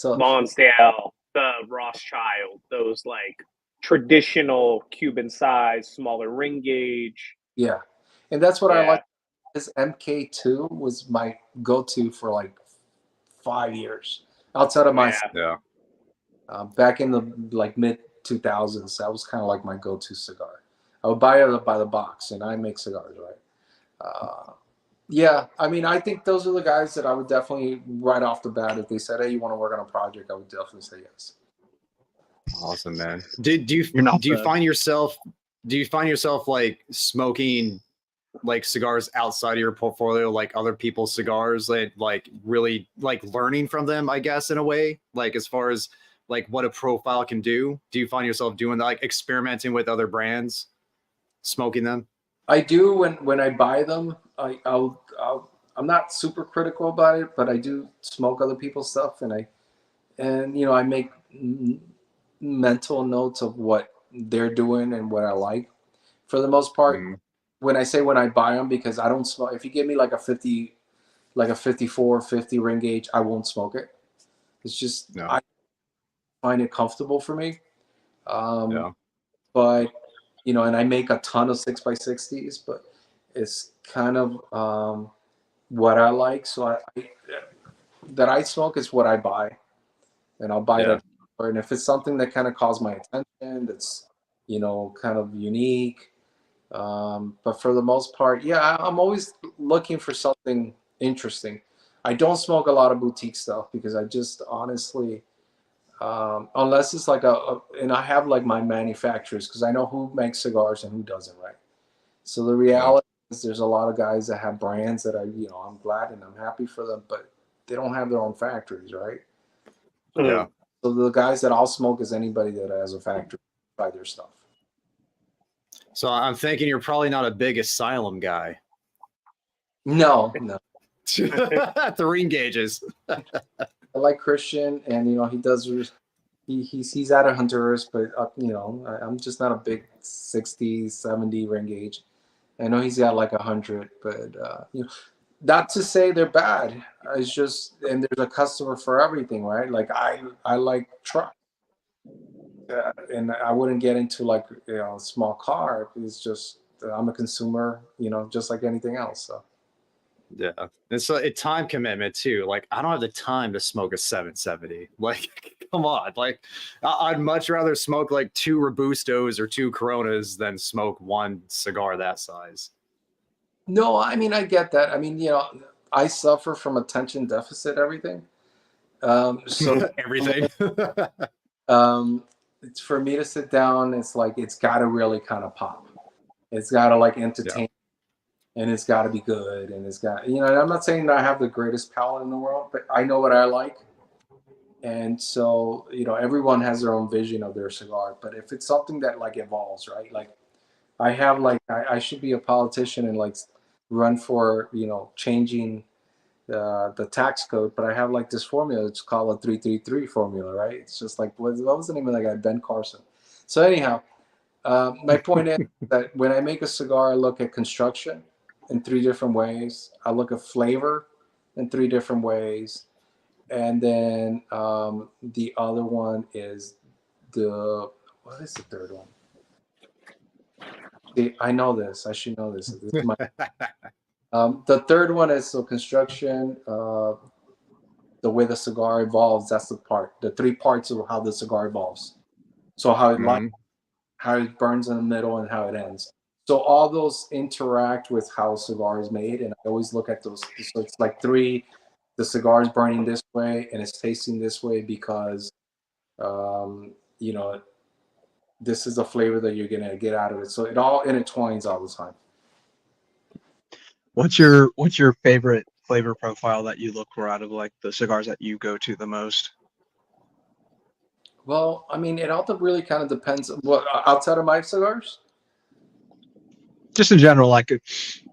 C: Lonsdale, the Rothschild, those like traditional Cuban size, smaller ring gauge.
D: Yeah, and that's what I like. His MK2 was my go-to for like 5 years outside of my back in the like mid 2000s. That was kind of like my go-to cigar. I would buy it by the box, and I make cigars, right? Yeah, I mean, I think those are the guys that I would definitely right off the bat, if they said, "Hey, you want to work on a project?" I would definitely say yes.
E: Awesome, man. Do you find yourself like smoking like cigars outside of your portfolio, like other people's cigars, like really like learning from them, I guess, in a way, like as far as like what a profile can do? Do you find yourself doing that, like experimenting with other brands, smoking them?
D: I do when I buy them. I'm not super critical about it, but I do smoke other people's stuff, and I make mental notes of what they're doing and what I like. For the most part, when I buy them, because I don't smoke. If you give me like a 54, 50 ring gauge, I won't smoke it. It's just I find it comfortable for me. But and I make a ton of 6x60s, but it's kind of what I like. So I smoke is what I buy, and I'll buy it. And if it's something that kind of calls my attention, that's kind of unique. But for the most part, I'm always looking for something interesting. I don't smoke a lot of boutique stuff because I just honestly, unless it's like and I have like my manufacturers, because I know who makes cigars and who doesn't, right? So the reality is there's a lot of guys that have brands that I'm glad and I'm happy for them, but they don't have their own factories, right?
E: Yeah.
D: So the guys that I'll smoke is anybody that has a factory by their stuff.
E: So I'm thinking you're probably not a big Asylum guy.
D: No.
E: The ring gauges.
D: I like Christian, and he does. He's out of Honduras, but I'm just not a big 60, 70 ring gauge. I know he's got like 100, but not to say they're bad. It's just, and there's a customer for everything, right? Like I like trucks, and I wouldn't get into like a small car. It's just I'm a consumer, just like anything else. So.
E: Yeah, it's a time commitment too. Like I don't have the time to smoke a 770. Like, come on. Like I'd much rather smoke like 2 Robustos or 2 Coronas than smoke one cigar that size.
D: No, I mean, I get that. I mean, I suffer from attention deficit, everything. So
E: everything.
D: It's for me to sit down. It's like, it's got to really kind of pop. It's got to like entertain. And it's got to be good, and it's got, I'm not saying that I have the greatest palate in the world, but I know what I like. And so, everyone has their own vision of their cigar, but if it's something that like evolves, right? Like I have like, I should be a politician and like run for, changing the tax code, but I have like this formula. It's called a 333 formula, right? It's just like, what was the name of that guy? Ben Carson. So anyhow, My point is that when I make a cigar, I look at construction in 3 different ways. I look at flavor in 3 different ways. And then the other one is what is the third one? See, I know this. I should know this. This is my, the third one is construction, the way the cigar evolves. That's the 3 parts of how the cigar evolves. So how it lights, how it burns in the middle, and how it ends. So all those interact with how a cigar is made, and I always look at those. So it's like 3. The cigar is burning this way and it's tasting this way because, you know, this is the flavor that you're gonna get out of it. So it all intertwines all the time.
G: What's your favorite flavor profile that you look for out of like the cigars that you go to the most?
D: Well, I mean, it all really kind of depends. What outside of my cigars?
G: Just in general, like,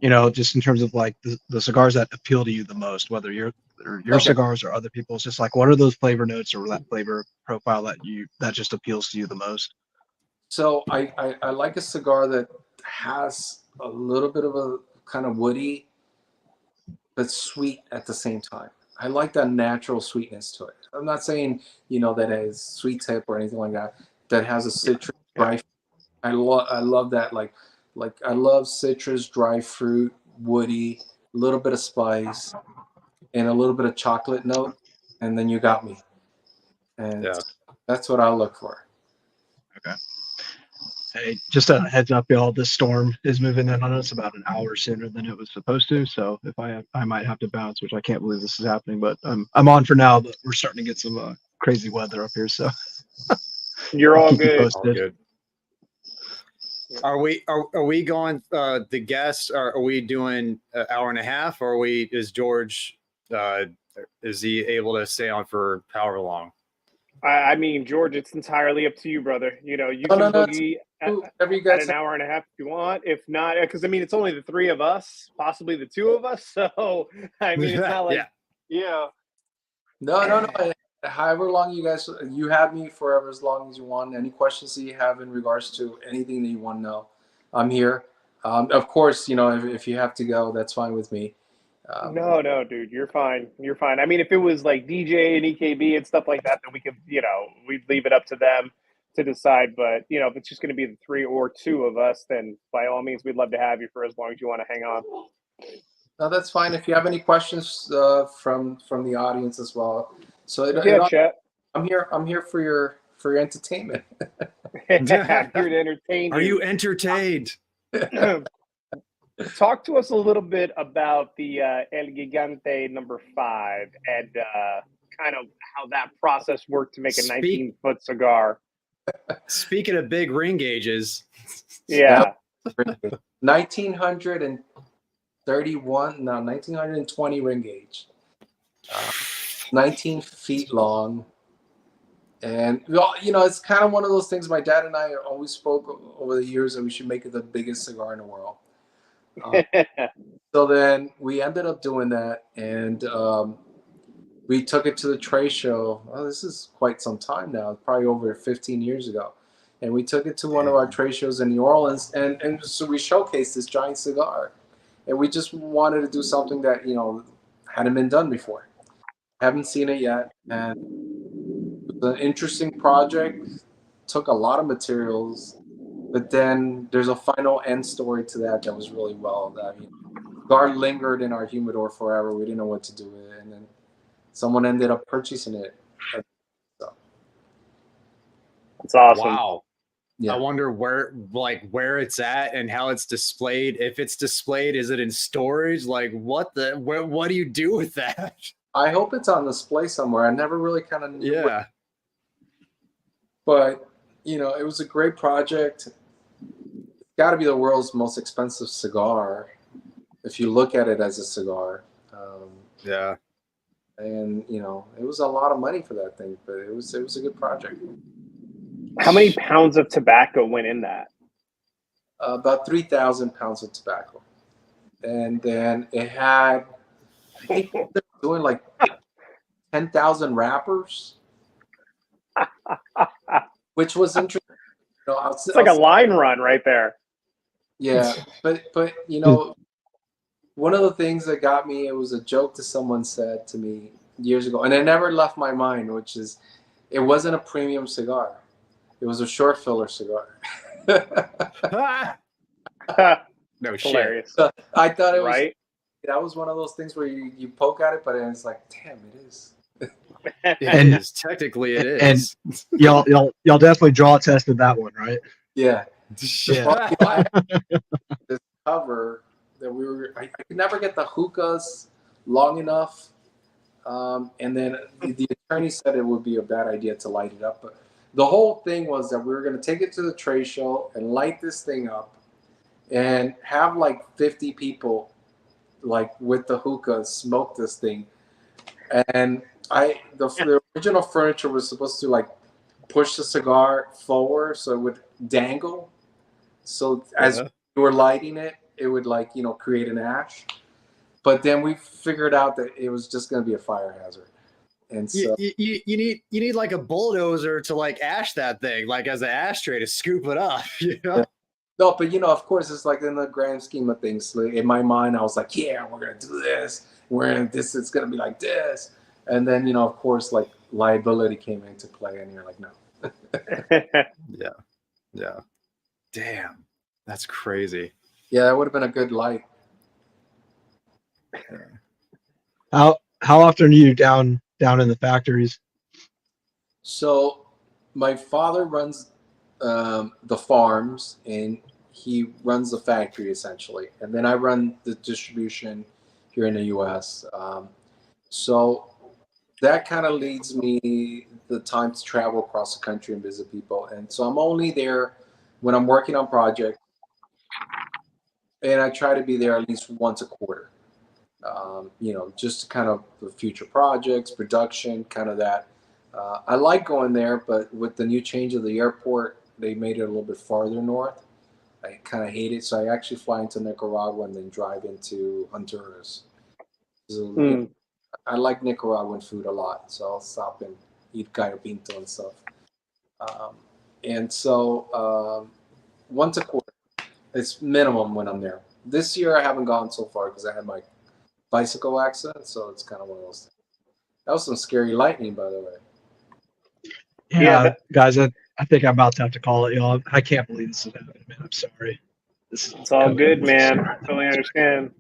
G: you know, just in terms of like the cigars that appeal to you the most, whether your cigars or other people's, just like what are those flavor notes or that flavor profile that just appeals to you the most?
D: So I like a cigar that has a little bit of a kind of woody, but sweet at the same time. I like that natural sweetness to it. I'm not saying, you know, that has sweet tip or anything like that. That has a citrus dry. I love that. Like I love citrus, dry fruit, woody, a little bit of spice, and a little bit of chocolate note, and then you got me. And that's what I'll look for.
G: Okay. Hey, just a heads up, y'all. This storm is moving in on us about an hour sooner than it was supposed to. So if I might have to bounce, which I can't believe this is happening, but I'm on for now. But we're starting to get some crazy weather up here, so
C: you're all
G: keep you
C: good.
G: posted.
E: All good. Are we going the guests? Are we doing an hour and a half, or is George is he able to stay on for however long?
C: I mean, George, it's entirely up to you, brother. You know, you can boogie at an hour and a half if you want. If not, because I mean, it's only the 3 of us, possibly the 2 of us. So I mean, it's not like
D: No. However long you have me forever, as long as you want. Any questions that you have in regards to anything that you want to know, I'm here. Of course, you know, if you have to go, that's fine with me.
C: no, dude, you're fine. You're fine. I mean, if it was like DJ and EKB and stuff like that, then we could, you know, we'd leave it up to them to decide. But you know, if it's just going to be the 3 or 2 of us, then by all means, we'd love to have you for as long as you want to hang on.
D: No, that's fine. If you have any questions from the audience as well, so
C: chat.
D: I'm here for your entertainment.
C: I'm here to entertain you.
E: Are you entertained?
C: Talk to us a little bit about the El Gigante number 5 and kind of how that process worked to make a 19-foot cigar.
E: Speaking of big ring gauges.
C: Yeah.
D: 1920 ring gauge. 19 feet long. And, you know, it's kind of one of those things my dad and I always spoke over the years that we should make it the biggest cigar in the world. So then we ended up doing that, and we took it to the trade show. Oh, this is quite some time now, probably over 15 years ago. And we took it to one of our trade shows in New Orleans, and so we showcased this giant cigar. And we just wanted to do something that, you know, hadn't been done before. Haven't seen it yet. And it was an interesting project. Took a lot of materials. But then there's a final end story to that was really well. I mean, cigar lingered in our humidor forever. We didn't know what to do with it. And then someone ended up purchasing it. So.
C: That's awesome.
E: Wow.
D: Yeah.
E: I wonder where it's at and how it's displayed. If it's displayed, is it in storage? Like what do you do with that?
D: I hope it's on display somewhere. I never really kind of knew.
E: Yeah.
D: But, you know, it was a great project. It's got to be the world's most expensive cigar if you look at it as a cigar.
E: Yeah.
D: And, you know, it was a lot of money for that thing, but it was a good project.
C: How many pounds of tobacco went in that?
D: About 3,000 pounds of tobacco. And then it had, I think they're doing like 10,000 wrappers, which was interesting.
C: It's like a line run right there.
D: Yeah, but you know, one of the things that got me, it was a joke that someone said to me years ago, and it never left my mind, which is, it wasn't a premium cigar. It was a short filler cigar.
E: No
C: Hilarious.
E: shit.
D: I thought it was,
C: Right?
D: that was one of those things where you poke at it, but it's like, damn, it is.
E: It is. Technically, it is.
G: And y'all definitely draw tested that one, right?
D: Yeah.
G: Yeah.
D: Well, you know, I had this cover that I could never get the hookahs long enough. And then the attorney said it would be a bad idea to light it up. But the whole thing was that we were going to take it to the trade show and light this thing up and have like 50 people like with the hookah smoke this thing. And the original furniture was supposed to like push the cigar forward so it would dangle. So as we were lighting it, it would like, you know, create an ash. But then we figured out that it was just going to be a fire hazard. And so
E: you need like a bulldozer to like ash that thing, like as an ashtray to scoop it up. You know?
D: Yeah. No, but you know, of course, it's like in the grand scheme of things. Like in my mind, I was like, yeah, we're gonna do this. It's gonna be like this. And then, you know, of course, like liability came into play, and you're like, no.
E: Yeah. Damn, that's crazy.
D: Yeah, that would have been a good light.
G: How often are you down in the factories?
D: So my father runs the farms, and he runs the factory essentially, and then I run the distribution here in the U.S. So that kind of leads me the time to travel across the country and visit people, and so I'm only there when I'm working on projects, and I try to be there at least once a quarter. You know, just to kind of the future projects, production, kind of that. I like going there, but with the new change of the airport, they made it a little bit farther north. I kind of hate it, so I actually fly into Nicaragua and then drive into Honduras. So, I like Nicaraguan food a lot, so I'll stop and eat gallo pinto and stuff. And so once a quarter, it's minimum when I'm there. This year I haven't gone so far because I had my bicycle accident, so it's kind of one of those things. That was some scary lightning, by the way.
G: Yeah, guys, I think I'm about to have to call it, y'all. I can't believe this is happening, man. I'm sorry.
C: It's all good, man. I totally understand.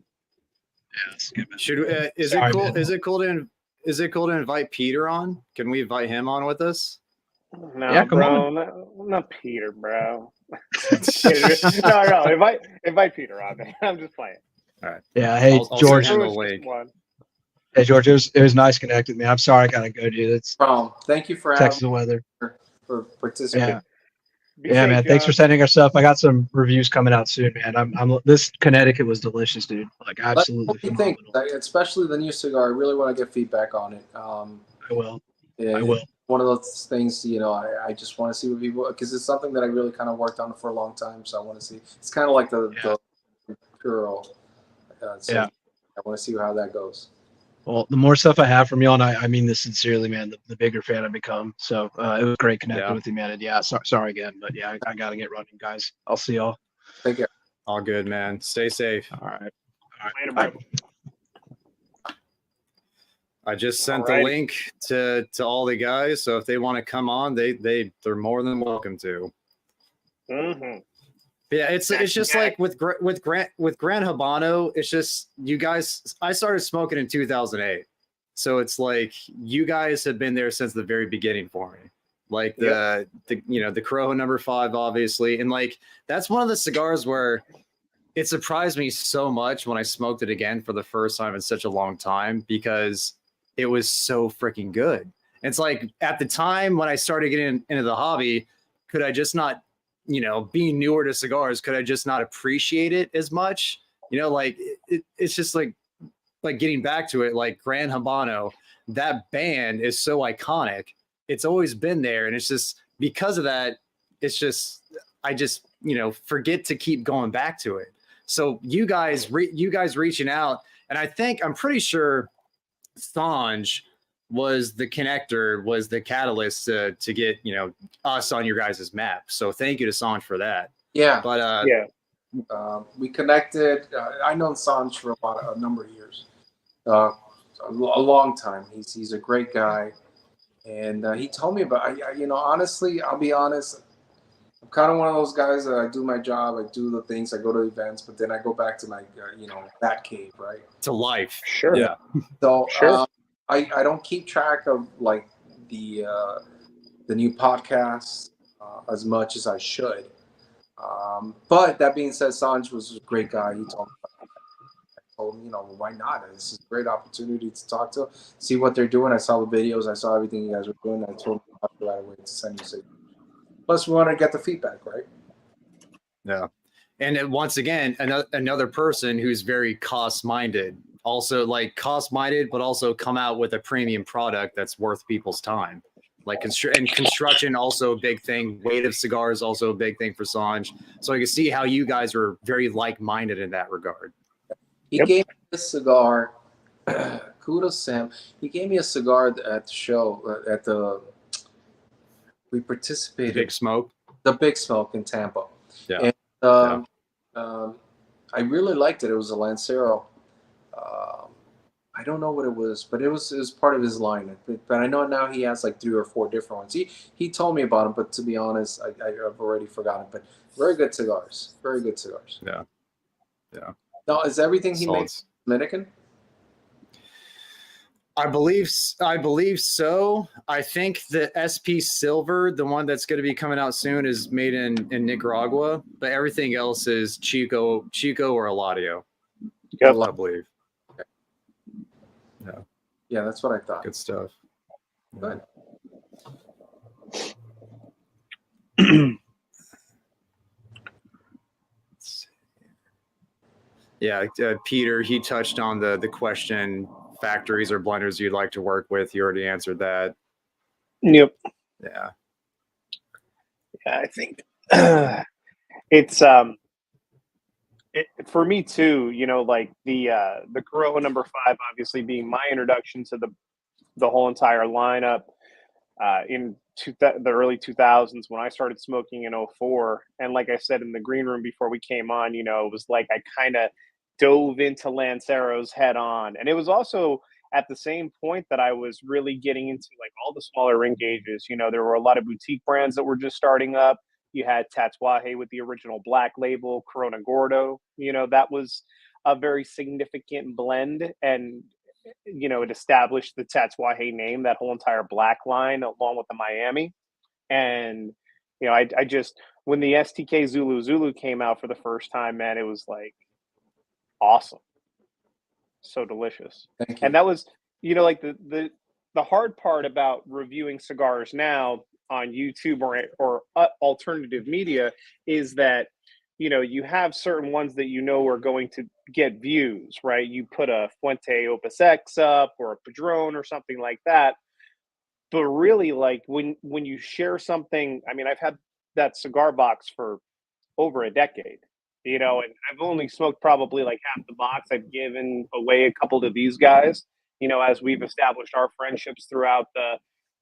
G: Yeah,
E: Should is it cool? Man. Is it cool to invite Peter on? Can we invite him on with us?
C: No, yeah, bro, not Peter, bro. no, invite Peter on, man. I'm just playing.
E: All right.
G: Yeah. Hey, George. Hey, George. It was nice connecting, man. I'm sorry I gotta go, dude. It's
D: thank you for
G: Texas weather.
D: For participating.
G: Yeah. Yeah, man. Thanks for sending our stuff. I got some reviews coming out soon, man. This Connecticut was delicious, dude. Like absolutely.
D: What do you think? Especially the new cigar. I really want to get feedback on it.
G: I will.
D: Yeah,
G: I will.
D: One of those things, you know, I just want to see what people, because it's something that I really kind of worked on for a long time. So I want to see. It's kind of like the Puro.
G: Yeah.
D: I want to see how that goes.
G: Well, the more stuff I have from you, and I mean this sincerely, man, the bigger fan I become. So it was great connecting with you, man. And yeah, sorry again, but yeah, I got to get running, guys. I'll see y'all.
D: Take care.
E: All good, man. Stay safe.
G: All right.
C: Later, bye.
E: I just sent the link to all the guys, so if they want to come on, they're more than welcome to.
C: Mm-hmm.
E: Yeah, it's just like with Gran Habano, it's just you guys. I started smoking in 2008, so it's like you guys have been there since the very beginning for me. Like the Corojo number 5, obviously, and like that's one of the cigars where it surprised me so much when I smoked it again for the first time in such a long time because it was so freaking good. It's like at the time when I started getting into the hobby, could I just not, being newer to cigars, could I just not appreciate it as much? Like it's just like getting back to it, like Gran Habano, that band is so iconic. It's always been there. And it's just because of that, it's just, I just, forget to keep going back to it. So you guys reaching out, and I'm pretty sure Sanj was the connector, was the catalyst to get, you know, us on your guys' map. So thank you to Sanj for that.
D: Yeah.
E: But
D: we connected. I known Sanj for a number of years, a long time. He's a great guy, and he told me about. You know, honestly, I'll be honest. I'm kind of one of those guys that I do my job, I do the things, I go to events, but then I go back to my, you know, bat cave, right?
E: To life.
C: Sure.
E: Yeah.
D: So
C: Sure.
D: I don't keep track of like the new podcasts as much as I should. But that being said, Sanj was a great guy. He told me, you know, why not? This is a great opportunity to talk to, see what they're doing. I saw the videos, I saw everything you guys were doing. I told him right away to send you. Plus, we want to get the feedback, right?
E: Yeah. And then once again, another person who's very cost-minded, also like cost-minded, but also come out with a premium product that's worth people's time. Like construction, also a big thing. Weight of cigars, also a big thing for Sanj. So I can see how you guys were very like-minded in that regard.
D: He gave me a cigar. Kudos, Sam. He gave me a cigar at the show, we participated.
E: Big Smoke.
D: The Big Smoke in Tampa.
E: Yeah.
D: And I really liked it. It was a Lancero. I don't know what it was, but it was part of his line. But I know now he has like 3 or 4 different ones. He told me about them, but to be honest, I've already forgotten. But very good cigars. Very good cigars.
E: Yeah. Yeah.
D: Now, is everything he
E: Solid.
D: makes Dominican?
E: I believe so. I think the SP Silver, the one that's going to be coming out soon, is made in Nicaragua, but everything else is Chico or Eladio.
C: Yep.
E: I believe. Yeah.
D: Yeah, that's what I thought.
E: Good stuff.
D: Good.
E: Yeah, Peter, he touched on the question, factories or blenders you'd like to work with. You already answered that.
C: Yep.
E: Yeah.
C: Yeah, I think it's for me too. You know, like the Corojo number 5, obviously being my introduction to the whole entire lineup in the early 2000s when I started smoking in 04. And like I said in the green room before we came on, you know, it was like I kind of dove into Lanceros head on. And it was also at the same point that I was really getting into like all the smaller ring gauges. You know, there were a lot of boutique brands that were just starting up. You had Tatuaje with the original black label, Corona Gordo. You know, that was a very significant blend. And, you know, it established the Tatuaje name, that whole entire black line, along with the Miami. And, you know, I just, when the STK Zulu came out for the first time, man, it was like awesome. So delicious.
D: Thank you.
C: And that was, you know, like the hard part about reviewing cigars now on YouTube or alternative media is that, you know, you have certain ones that you know are going to get views, right? You put a Fuente Opus X up or a Padron or something like that. But really, like when you share something, I mean, I've had that cigar box for over a decade, you know, and I've only smoked probably like half the box. I've given away a couple to these guys, you know, as we've established our friendships throughout the,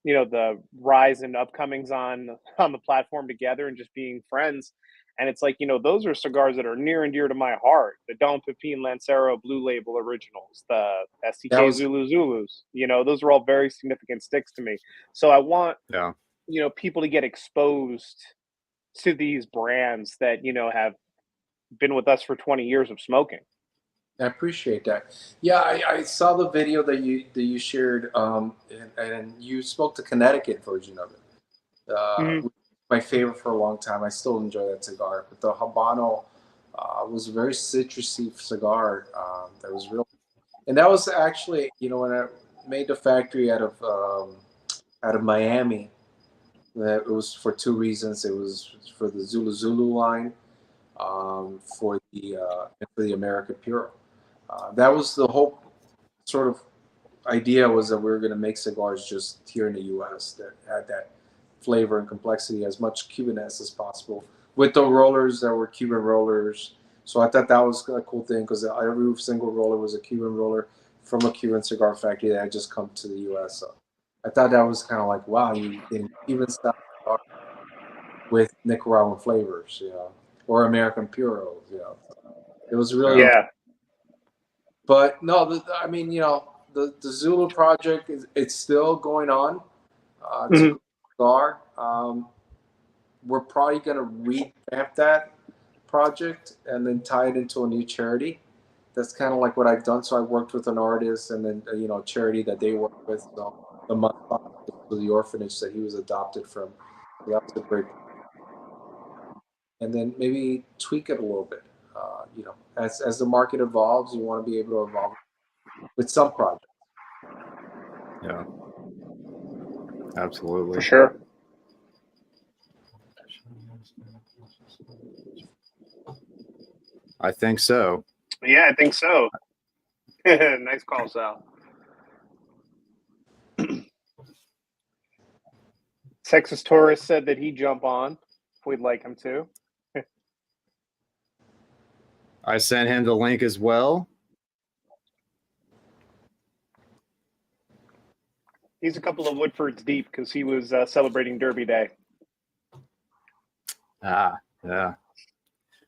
C: you know, the rise and upcomings on the platform together and just being friends. And it's like, you know, those are cigars that are near and dear to my heart. The Don Pepin Lancero Blue Label Originals, the STK Zulus, you know, those are all very significant sticks to me. So I want, you know, people to get exposed to these brands that, you know, have been with us for 20 years of smoking.
D: I appreciate that. Yeah, I saw the video that you shared, and you spoke the Connecticut version of it. My favorite for a long time. I still enjoy that cigar. But the Habano was a very citrusy cigar that was real. And that was actually, you know, when I made the factory out of Miami, it was for 2 reasons. It was for the Zulu line, for the American Puro. That was the whole sort of idea, was that we were going to make cigars just here in the U.S. that had that flavor and complexity, as much Cubanness as possible, with the rollers that were Cuban rollers. So I thought that was a cool thing, because every single roller was a Cuban roller from a Cuban cigar factory that had just come to the U.S. So I thought that was kind of like, wow, you in Cuban style cigar with Nicaraguan flavors, or American puros, It was really,
C: Yeah.
D: but no, I mean, the Zulu project it's still going on. It's a
C: Mhm.
D: good cigar. We're probably going to revamp that project and then tie it into a new charity. That's kind of like what I've done. So I worked with an artist and then a charity that they work with. So the month to the orphanage that he was adopted from. So that was a great. And then maybe tweak it a little bit. As the market evolves, you want to be able to evolve with some projects.
E: Yeah, absolutely.
C: For sure.
E: I think so.
C: Yeah, I think so. Nice call, Sal. Texas Tourist said that he'd jump on if we'd like him to.
E: I sent him the link as well.
C: He's a couple of Woodfords deep because he was celebrating Derby Day.
E: Ah, yeah.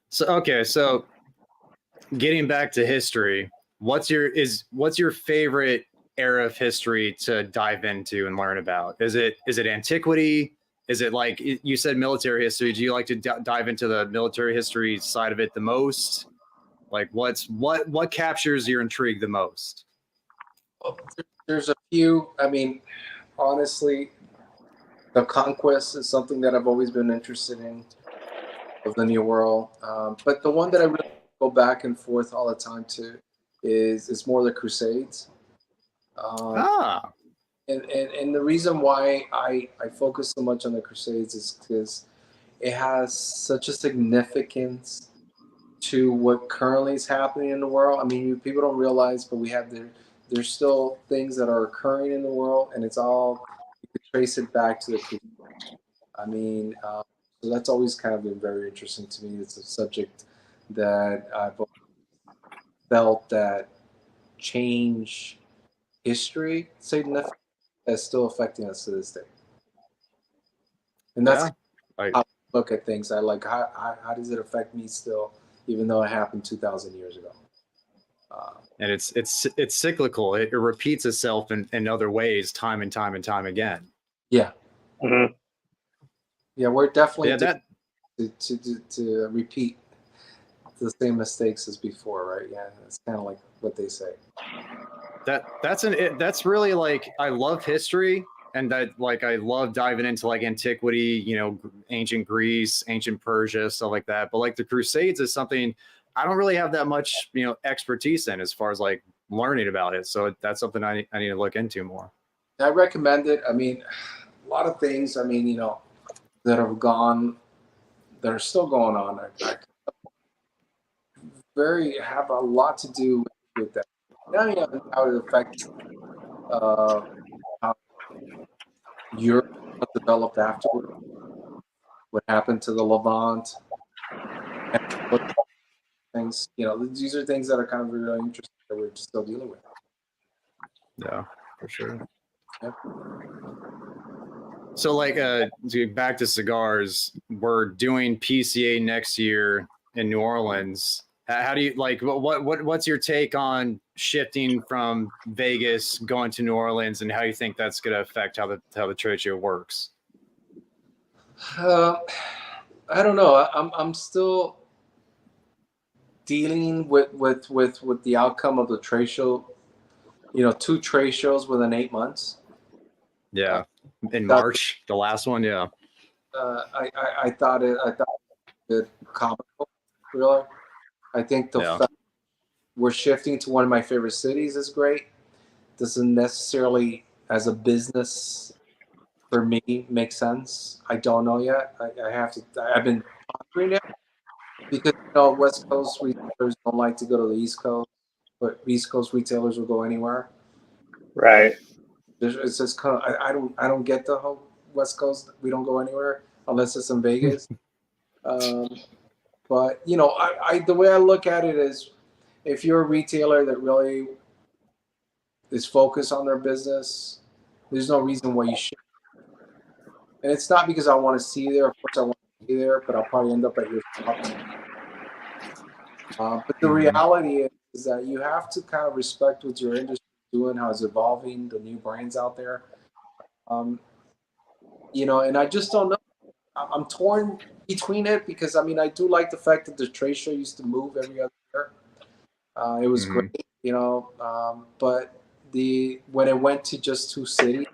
E: So getting back to history, what's your favorite era of history to dive into and learn about? Is it antiquity? Is it like you said, military history? Do you like to dive into the military history side of it the most? Like, what captures your intrigue the most?
D: There's a few. I mean, honestly, the conquest is something that I've always been interested in of the New World. But the one that I really go back and forth all the time to is more the Crusades. And the reason why I focus so much on the Crusades is because it has such a significance to what currently is happening in the world. I mean, people don't realize, but there's still things that are occurring in the world, and it's all, you can trace it back to the Crusades. I mean, so that's always kind of been very interesting to me. It's a subject that I've felt that change history significantly is still affecting us to this day. And that's how I look at things. I like how does it affect me still, even though it happened 2,000 years ago.
E: And it's cyclical. It repeats itself in other ways, time and time and time again.
D: Yeah.
C: Mm-hmm.
D: Yeah, we're definitely to repeat the same mistakes as before, right? Yeah, it's kind of like what they say.
E: That's really like, I love history, and that like I love diving into like antiquity, ancient Greece, ancient Persia, stuff like that. But like the Crusades is something I don't really have that much expertise in as far as like learning about it. So that's something I need to look into more.
D: I recommend it. I mean, a lot of things. I mean, that that are still going on. I have a lot to do with that. Now, how it affects how Europe developed afterward. What happened to the Levant? And what things, these are things that are kind of really interesting that we're still dealing with.
E: Yeah, for sure.
D: Yep.
E: So like to get back to cigars, we're doing PCA next year in New Orleans. How do you like what's your take on shifting from Vegas going to New Orleans, and how you think that's going to affect how the trade show works?
D: I don't know. I'm still dealing with the outcome of the trade show. 2 trade shows within 8 months.
E: Yeah, in March, the last one. Yeah.
D: I thought it comical. Really, I think the fact we're shifting to one of my favorite cities is great. Doesn't necessarily, as a business, for me, make sense. I don't know yet. I have to. I've been pondering it because West Coast retailers don't like to go to the East Coast, but East Coast retailers will go anywhere.
C: Right.
D: It's just kind of, I don't get the whole West Coast. We don't go anywhere unless it's in Vegas. But the way I look at it is, if you're a retailer that really is focused on their business, there's no reason why you should. And it's not because I want to see you there. Of course, I want to see you there, but I'll probably end up at your shop. But the reality is that you have to kind of respect what your industry is doing, how it's evolving, the new brands out there. And I just don't know. I'm torn between it because, I mean, I do like the fact that the trade show used to move every other year. It was great, but when it went to just two cities,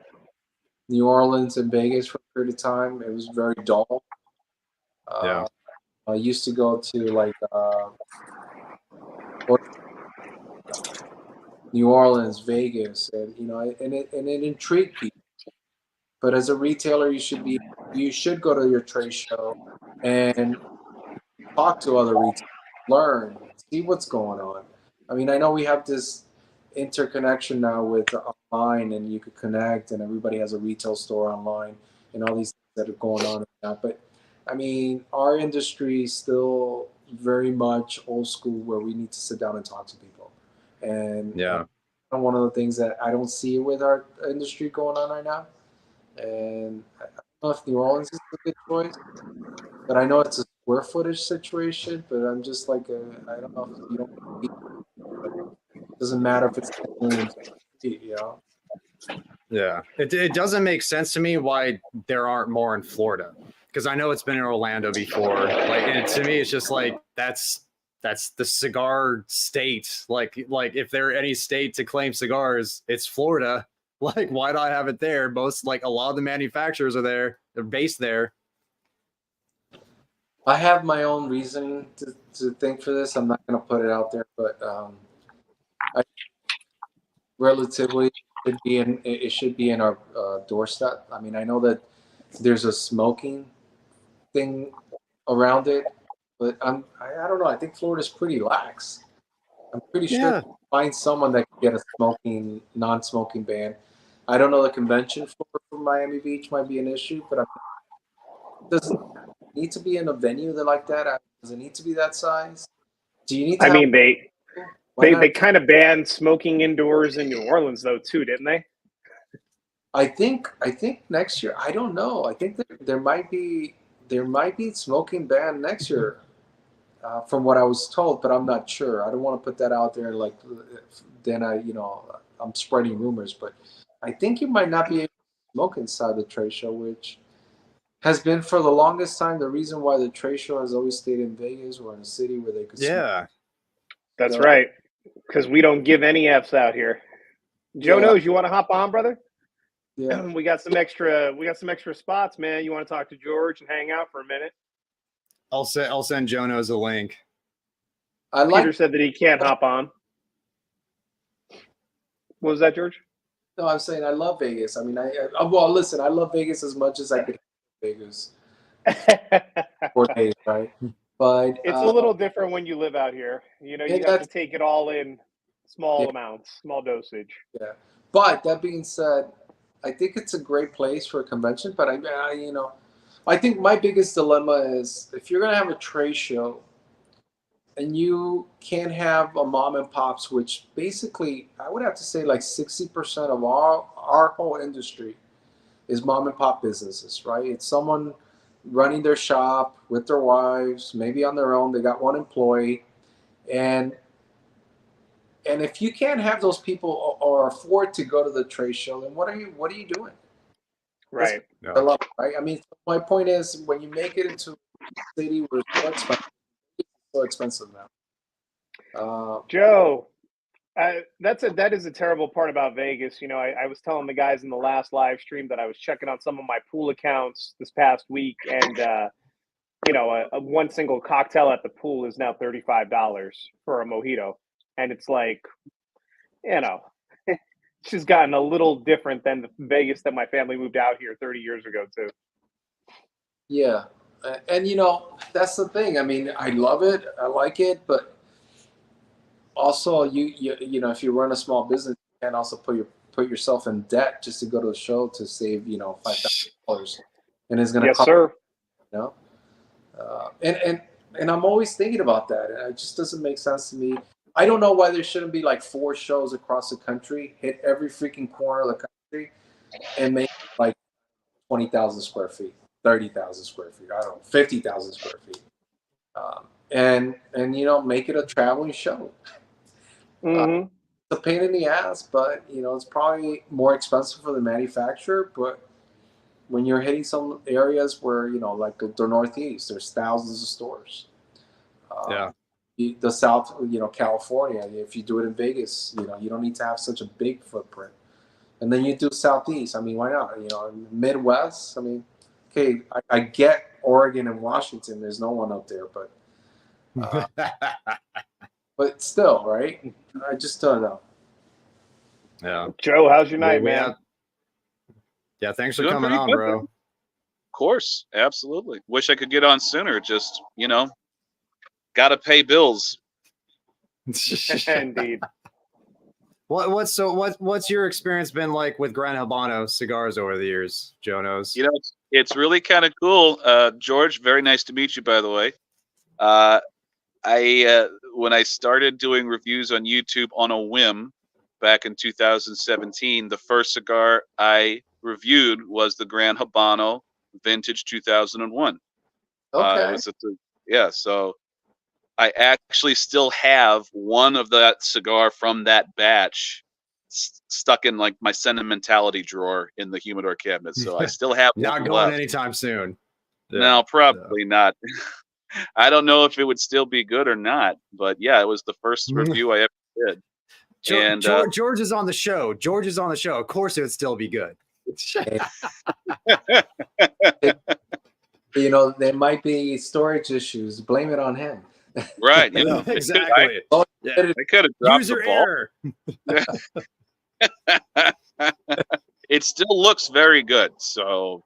D: New Orleans and Vegas for a period of time, it was very dull. I used to go to like New Orleans, Vegas, and it intrigued people. But as a retailer, you should go to your trade show and talk to other retailers, learn, see what's going on. I mean, I know we have this interconnection now with online, and you could connect, and everybody has a retail store online, and all these things that are going on now. But I mean, our industry is still very much old school, where we need to sit down and talk to people. And one of the things that I don't see with our industry going on right now. And I don't know if New Orleans is a good choice, but I know it's a square footage situation. But I'm just like, I don't know if you don't. It doesn't matter if it's millions,
E: Yeah, it doesn't make sense to me why there aren't more in Florida, because I know it's been in Orlando before. Like, and to me, it's just like that's the cigar state. Like if there are any state to claim cigars, it's Florida. Like, why do I have it there? A lot of the manufacturers are there. They're based there.
D: I have my own reason to think for this. I'm not going to put it out there, but I relatively it should be in our doorstep. I mean, I know that there's a smoking thing around it, but I don't know. I think Florida's pretty lax. I'm pretty sure find someone that can get a non-smoking ban. I don't know, the convention for Miami Beach might be an issue, but does it need to be in a venue like that? Does it need to be that size? Do you need to?
C: I mean, they kind of banned smoking indoors in New Orleans though too, didn't they?
D: I think next year. I don't know. I think there might be smoking ban next year, from what I was told, but I'm not sure. I don't want to put that out there. Like, then I'm spreading rumors, but I think you might not be able to smoke inside the trade show, which has been for the longest time the reason why the trade show has always stayed in Vegas or in a city where they could smoke.
C: That's right, because we don't give any Fs out here. Joe knows. You want to hop on, brother?
D: Yeah.
C: We got some extra spots, man. You want to talk to George and hang out for a minute?
E: I'll send Jonos a link.
C: Peter said that he can't hop on. What was that, George?
D: No, I'm saying I love Vegas. I mean, listen, I love Vegas as much as I could. Vegas 4 days, right? But
C: it's a little different when you live out here. You have to take it all in small amounts, small dosage.
D: Yeah. But that being said, I think it's a great place for a convention. But I think my biggest dilemma is if you're gonna have a trade show and you can't have a mom and pops, which basically I would have to say like 60% of our whole industry is mom and pop businesses, right? It's someone running their shop with their wives, maybe on their own. They got one employee, and if you can't have those people or afford to go to the trade show, then what are you doing?
C: Right.
D: Right. I mean, my point is, when you make it into a city where it's so expensive now.
C: Joe, that is a terrible part about Vegas. I was telling the guys in the last live stream that I was checking on some of my pool accounts this past week, and a one single cocktail at the pool is now $35 for a mojito, and it's like, it's just gotten a little different than the Vegas that my family moved out here 30 years ago too.
D: Yeah, and that's the thing. I mean, I love it, I like it, but also, you if you run a small business, you can also put yourself in debt just to go to the show to save $5,000, and it's going to cost.
C: Sir.
D: And I'm always thinking about that. It just doesn't make sense to me. I don't know why there shouldn't be like 4 shows across the country, hit every freaking corner of the country, and make like 20,000 square feet, 30,000 square feet. I don't know, 50,000 square feet, and make it a traveling show.
C: Mm-hmm.
D: It's a pain in the ass, but it's probably more expensive for the manufacturer. But when you're hitting some areas where like the Northeast, there's thousands of stores.
E: Yeah.
D: The South, California. If you do it in Vegas, you don't need to have such a big footprint. And then you do Southeast. I mean, why not? Midwest. I mean, okay, I get Oregon and Washington. There's no one up there, but still, right? I just don't know.
E: Yeah.
C: Joe, how's your night, man?
E: Yeah, thanks for
H: Doing
E: coming
H: pretty
E: on,
H: good,
E: bro.
H: man. Of course, absolutely. Wish I could get on sooner. Just gotta pay bills.
C: Indeed.
E: What's your experience been like with Gran Habano cigars over the years, Joe knows?
H: It's really kind of cool. George, very nice to meet you, by the way. When I started doing reviews on YouTube on a whim back in 2017, the first cigar I reviewed was the Gran Habano Vintage 2001.
D: Okay.
H: So I actually still have one of that cigar from that batch stuck in like my sentimentality drawer in the humidor cabinet. So I still have
E: Not
H: one
E: going
H: left.
E: anytime soon.
H: No, probably not. I don't know if it would still be good or not, but yeah, it was the first review I ever did.
E: George is on the show. George is on the show. Of course, it would still be good.
D: There might be storage issues. Blame it on him.
H: Right.
E: Exactly.
H: I could have dropped
E: User
H: the ball.
E: error.
H: It still looks very good. So,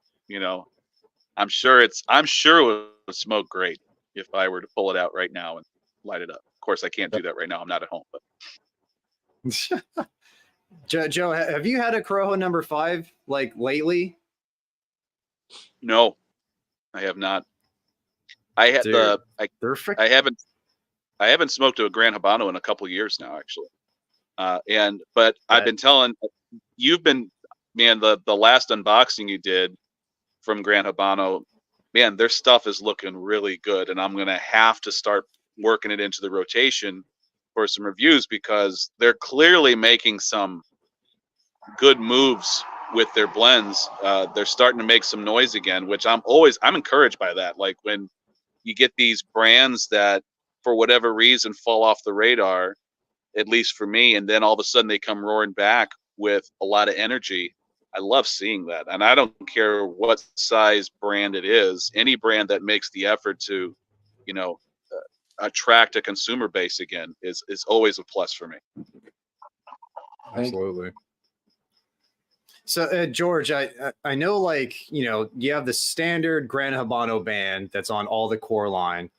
H: I'm sure it would smoke great if I were to pull it out right now and light it up. Of course, I can't do that right now. I'm not at home. But
E: Joe, have you had a Corojo number 5 like lately?
H: no, I have not. I had
E: Dude,
H: I haven't smoked a Gran Habano in a couple of years now, actually. I've been telling you've been, man, the last unboxing you did from Gran Habano, man, their stuff is looking really good, and I'm gonna have to start working it into the rotation for some reviews because they're clearly making some good moves with their blends. They're starting to make some noise again, which I'm encouraged by that. Like when you get these brands that for whatever reason fall off the radar, at least for me, and then all of a sudden they come roaring back with a lot of energy. I love seeing that. And I don't care what size brand it is, any brand that makes the effort to, attract a consumer base again is always a plus for me.
E: Absolutely. So George, I know, like, you have the standard Gran Habano band that's on all the core line.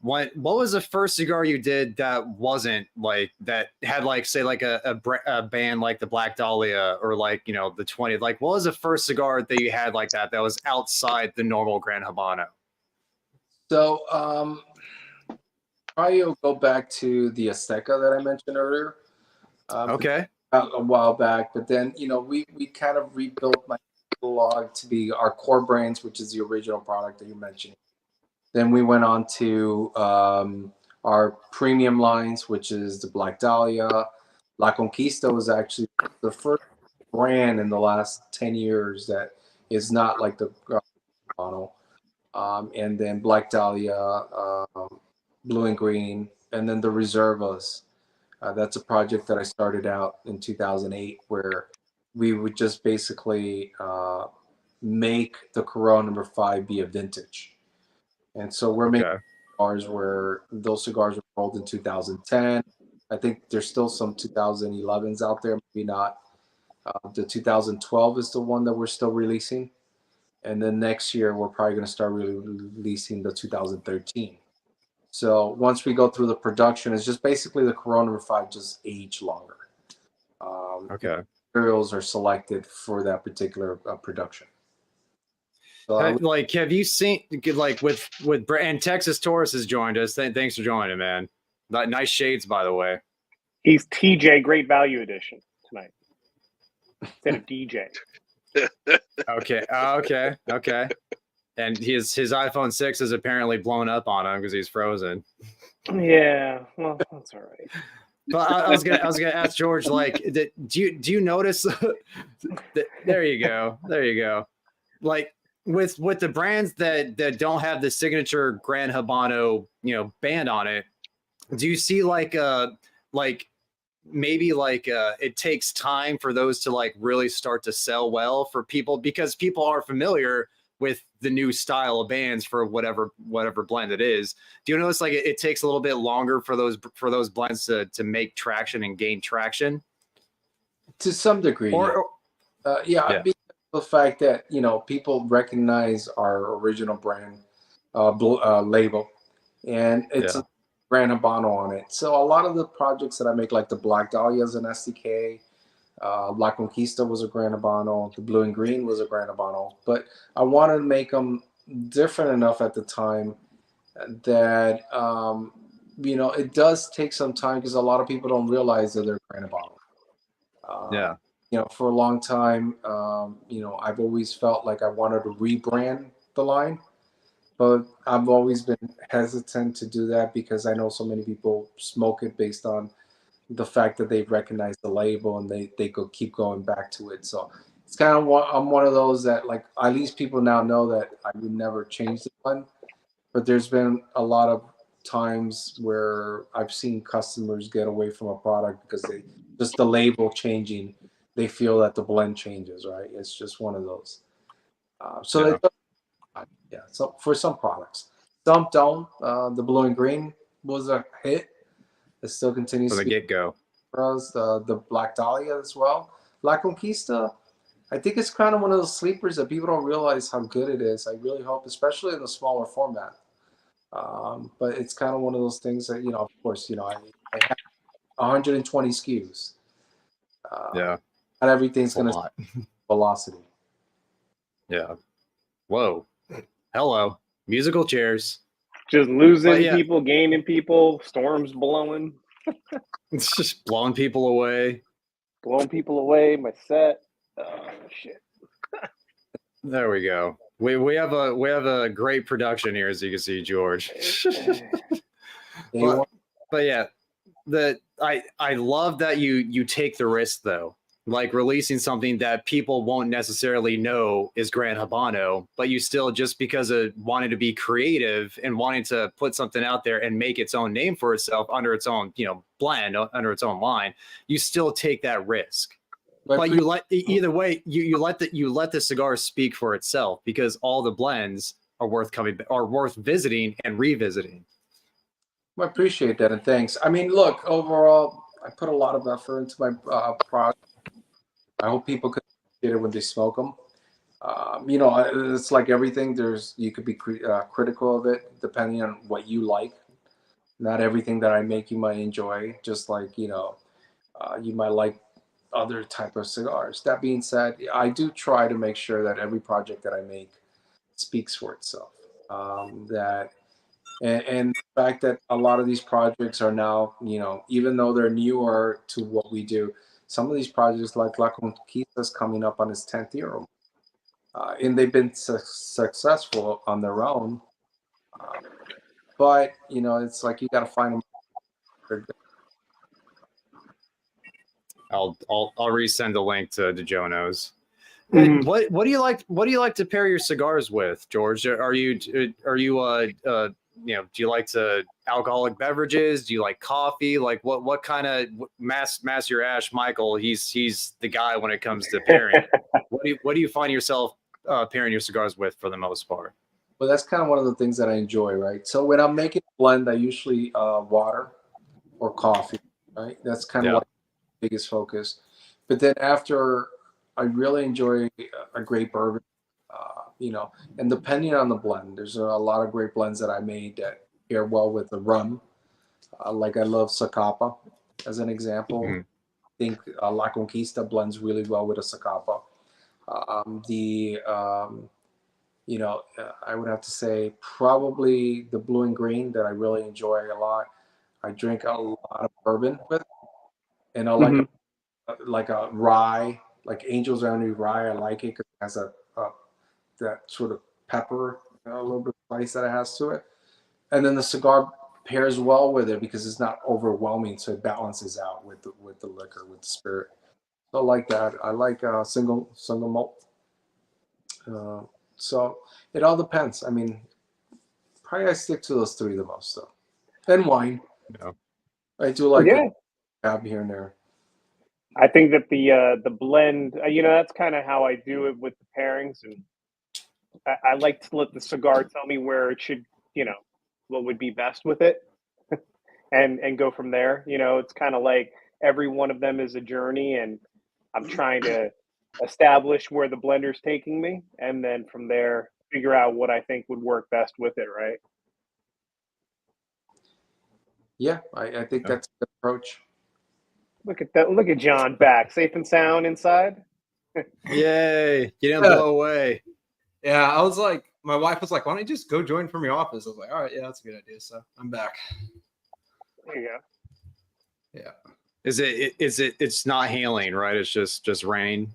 E: What was the first cigar you did that wasn't like that had like say like a band like the Black Dahlia or like the 20? Like what was the first cigar that you had like that was outside the normal Gran Habano?
D: So probably will go back to the Azteca that I mentioned earlier.
E: Okay.
D: A while back, but then we kind of rebuilt my log to be our core brands, which is the original product that you mentioned. Then we went on to our premium lines, which is the Black Dahlia. La Conquista was actually the first brand in the last 10 years that is not like the Habano. And then Black Dahlia, Blue and Green, and then the Reservas. That's a project that I started out in 2008 where we would just basically make the Corojo number 5 be a vintage. And so we're making cigars where those cigars were rolled in 2010. I think there's still some 2011s out there, maybe not. The 2012 is the one that we're still releasing. And then next year, we're probably going to start releasing the 2013. So once we go through the production, it's just basically the Corojo number 5 just age longer. Materials are selected for that particular production. So
E: have you seen like with and Texas Taurus has joined us? Thanks for joining, man. Nice shades, by the way.
C: He's TJ Great Value Edition tonight instead of DJ.
E: Okay. And his iPhone 6 is apparently blown up on him because he's frozen.
C: Yeah, well, that's all right.
E: But I was gonna ask George, like, do you notice? There you go. Like with the brands that don't have the signature Gran Habano, band on it, do you see maybe it takes time for those to like really start to sell well for people because people are familiar with the new style of bands for whatever blend it is. Do you notice like it takes a little bit longer for those blends to make traction and gain traction?
D: To some degree, yeah. I mean, the fact that people recognize our original brand label, and it's a Gran Habano on it. So a lot of the projects that I make, like the Black Dahlia as an SDK, La Conquista was a Gran Habano, the Blue and Green was a Gran Habano, but I wanted to make them different enough at the time that it does take some time because a lot of people don't realize that they're Gran Habano. For a long time, I've always felt like I wanted to rebrand the line, but I've always been hesitant to do that because I know so many people smoke it based on the fact that they recognize the label and they could keep going back to it. So it's kind of I'm one of those that like at least people now know that I would never change the blend. But there's been a lot of times where I've seen customers get away from a product because just the label changing, they feel that the blend changes, right? It's just one of those. So for some products, some don't. The Blue and Green was a hit. It still continues
E: from the get-go.
D: For us, the Black Dahlia as well. La Conquista, I think it's kind of one of those sleepers that people don't realize how good it is. I really hope, especially in the smaller format. But it's kind of one of those things that, of course, I have 120 SKUs. Not everything's going to velocity.
E: Yeah. Whoa. Hello. Musical chairs.
C: Just losing people, gaining people, storms blowing.
E: It's just blowing people away.
C: My set. Oh shit.
E: There we go. We have a great production here, as you can see, George. but yeah, I love that you take the risk though. Like releasing something that people won't necessarily know is Gran Habano, but you still, just because of wanting to be creative and wanting to put something out there and make its own name for itself under its own, blend, under its own line, you still take that risk. But you either way, you let the cigar speak for itself because all the blends are worth visiting and revisiting.
D: I appreciate that and thanks. I mean, look, overall, I put a lot of effort into my product. I hope people could appreciate it when they smoke them. It's like everything. You could be critical of it depending on what you like. Not everything that I make you might enjoy. Just like you might like other type of cigars. That being said, I do try to make sure that every project that I make speaks for itself. And the fact that a lot of these projects are now, even though they're newer to what we do, some of these projects like La Conquista is coming up on its 10th year, and they've been successful on their own. But it's like you got to find them.
E: I'll resend the link to Jono's.
C: Mm-hmm.
E: What do you like? What do you like to pair your cigars with, George? Are you do you like to alcoholic beverages? Do you like coffee? Like what kind of Master Your Ash Michael? He's the guy when it comes to pairing. What do you find yourself pairing your cigars with for the most part?
D: Well, that's kind of one of the things that I enjoy, right? So when I'm making a blend, I usually water or coffee, right? That's kind of like the biggest focus. But then after, I really enjoy a great bourbon, and depending on the blend, there's a lot of great blends that I made that pair well with the rum. Like I love Zacapa as an example.
E: Mm-hmm.
D: I think La Conquista blends really well with a Zacapa. I would have to say probably the Blue and Green that I really enjoy a lot. I drink a lot of bourbon with. and I like a rye, like Angel's Only rye. I like it because it has that sort of pepper, a little bit of spice that it has to it. And then the cigar pairs well with it because it's not overwhelming, so it balances out with the liquor, with the spirit. So I like that. I like single malt. So it all depends. I mean, probably I stick to those three the most, though. And wine.
E: Yeah.
D: I do like
C: Yeah.
D: cab here and there.
C: I think that the blend, that's kind of how I do it with the pairings, and I like to let the cigar tell me where it should, what would be best with it, and go from there. It's kind of like every one of them is a journey, and I'm trying to establish where the blender's taking me, and then from there figure out what I think would work best with it. Right?
D: Yeah, I think that's the approach.
C: Look at that! Look at John back, safe and sound inside.
E: Yay! You didn't blow away.
G: Yeah, I was like, my wife was like, "Why don't you just go join from your office?" I was like, "All right, yeah, that's a good idea." So I'm back.
C: There you
G: go. Yeah.
E: It's not hailing, right? It's just rain.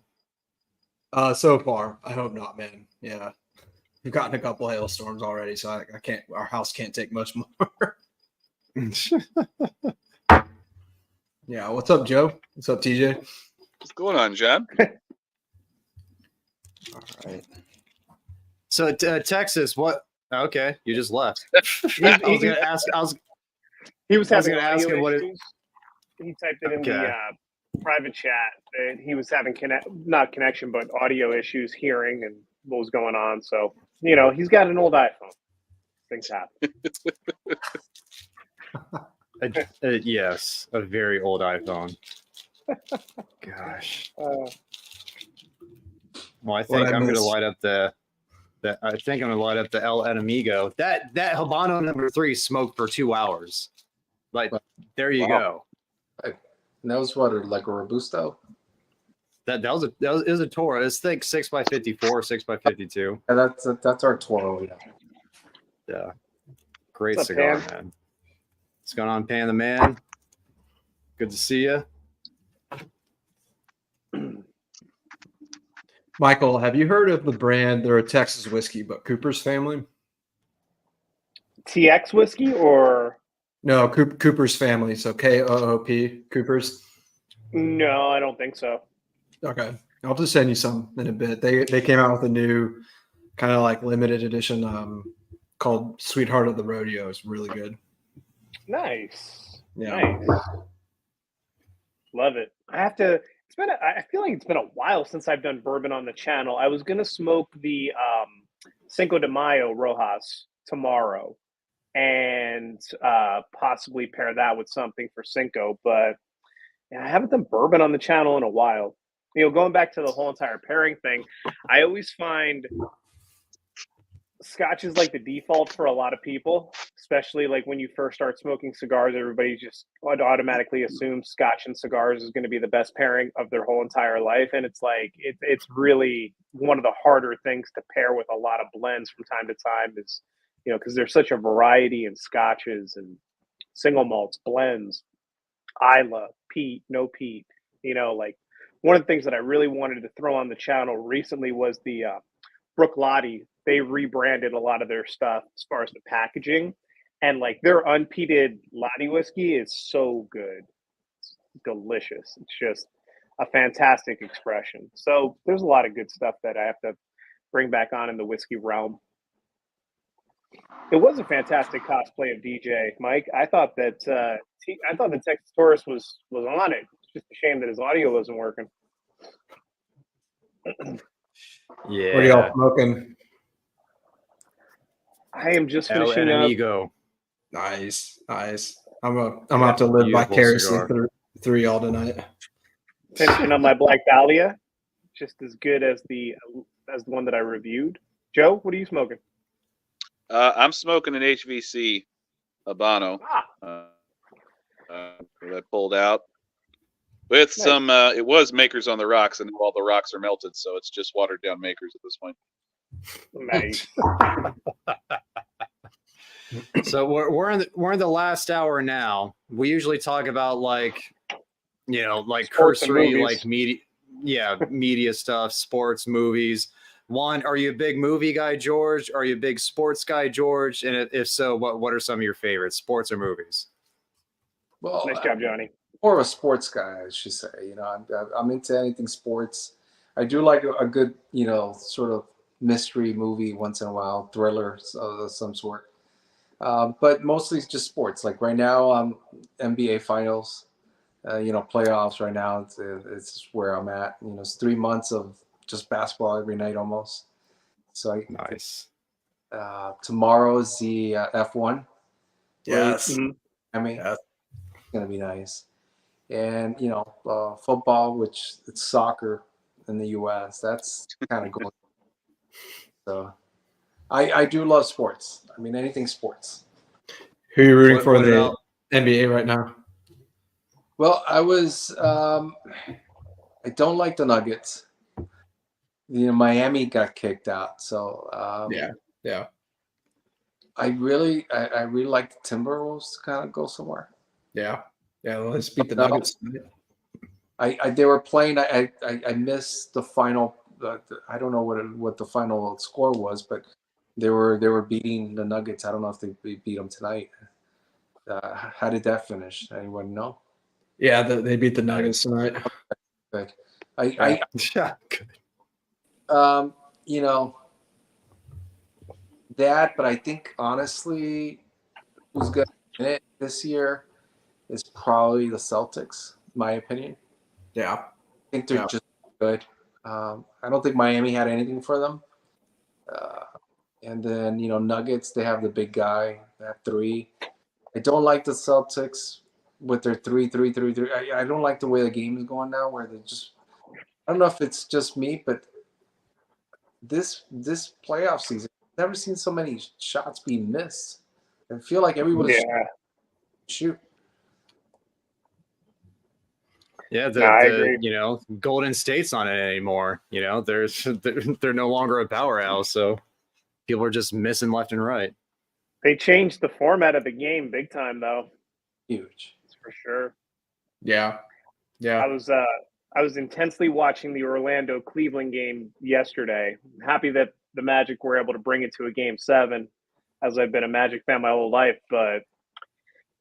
G: So far, I hope not, man. Yeah, we've gotten a couple hailstorms already, so I can't. Our house can't take much more. Yeah. What's up, Joe? What's up, TJ?
H: What's going on, John?
G: All right.
E: So Texas, what? Okay, you just left. I was gonna ask.
C: He was having
E: gonna ask him what it.
C: He typed it in the private chat that he was having not connection, but audio issues, hearing, and what was going on. So he's got an old iPhone. Things happen.
E: Yes, a very old iPhone. Gosh. Well, I think I'm going to light up the El Enemigo. That Habano number 3 smoked for 2 hours. Like, there you go.
D: And that was what, like a Robusto?
E: It was a Toro. It's thick 6x54, 6x52.
D: Yeah, that's our Toro.
E: Yeah. Great cigar, man. What's going on, Pan the Man? Good to see you.
G: Michael, have you heard of the brand? They're a Texas whiskey, but Cooper's Family?
C: TX whiskey or?
G: No, Cooper's Family. So Koop, Cooper's.
C: No, I don't think so.
G: Okay. I'll just send you some in a bit. They came out with a new kind of like limited edition called Sweetheart of the Rodeo. It's really good.
C: Nice.
G: Yeah.
C: Nice. Love it. I feel like it's been a while since I've done bourbon on the channel. I was going to smoke the Cinco de Mayo Rojas tomorrow and possibly pair that with something for Cinco, but I haven't done bourbon on the channel in a while. Going back to the whole entire pairing thing, I always find Scotch is like the default for a lot of people, especially like when you first start smoking cigars. Everybody just automatically assumes Scotch and cigars is going to be the best pairing of their whole entire life, and it's like it's really one of the harder things to pair with a lot of blends from time to time. Is because there's such a variety in Scotches and single malts, blends, Isla, peat, no peat. Like one of the things that I really wanted to throw on the channel recently was the Brook Lottie. They rebranded a lot of their stuff as far as the packaging, and like their unpeated Lottie whiskey is so good. It's delicious. It's just a fantastic expression. So there's a lot of good stuff that I have to bring back on in the whiskey realm. It was a fantastic cosplay of DJ, Mike. I thought that the Texas Taurus was on it. It's just a shame that his audio wasn't working.
E: Yeah.
G: What are y'all smoking?
C: I am just
E: El
C: finishing
E: Enemigo.
C: up.
G: Nice. I'm about to live vicariously through y'all tonight.
C: Finishing up my Black Dahlia, just as good as the one that I reviewed. Joe, what are you smoking?
H: I'm smoking an HVC Habano that I pulled out with some. It was Makers on the Rocks, and all the rocks are melted, so it's just watered down Makers at this point.
C: Nice.
E: So we're in the last hour now. We usually talk about like you know, like
C: Sports and
E: cursory,
C: movies.
E: like media stuff, sports, movies. One, are you a big movie guy, George? Are you a big sports guy, George? And if so, what are some of your favorites, sports or movies?
D: Well,
C: Nice job, Johnny.
D: More of a sports guy, I should say. You know, I'm into anything sports. I do like a good, you know, sort of mystery movie once in a while, thriller of some sort. But mostly it's just sports. Like right now, NBA Finals, you know, playoffs right now. It's where I'm at. You know, it's 3 months of just basketball every night almost. So
E: Nice.
D: Tomorrow is the F1
I: Yes.
D: race. I mean,
I: Yes.
D: it's gonna be nice. And you know, football, which it's soccer in the U.S. That's kind of going. So, I do love sports. I mean, anything sports.
G: Who are you rooting
E: What-
G: for
E: what
G: in the
E: about-
G: NBA right now?
D: Well, I don't like the Nuggets. You know, Miami got kicked out, so
G: Yeah.
D: I really like the Timberwolves to kind of go somewhere.
G: Yeah. Well, let's beat the
D: No.
G: Nuggets.
D: They were playing. I missed the final. I don't know what the final score was, but they were beating the Nuggets. I don't know if they beat them tonight. How did that finish? Anyone know?
G: Yeah, they beat the Nuggets tonight.
D: Good. You know that, but I think honestly, who's going to win it this year is probably the Celtics. In my opinion.
G: Yeah.
D: I think they're just good. I don't think Miami had anything for them. And then, you know, Nuggets, they have the big guy. They have 3. I don't like the Celtics with their 3-3-3-3. I don't like the way the game is going now, where they just. I don't know if it's just me, but this playoff season, I've never seen so many shots being missed. I feel like everybody's shoot.
E: Yeah,
C: I agree.
E: you know, Golden State's not it anymore. You know, they're no longer a powerhouse, so people are just missing left and right.
C: They changed the format of the game big time, though.
D: Huge.
C: That's for sure.
G: Yeah.
C: I was intensely watching the Orlando Cleveland game yesterday. I'm happy that the Magic were able to bring it to a game 7, as I've been a Magic fan my whole life. But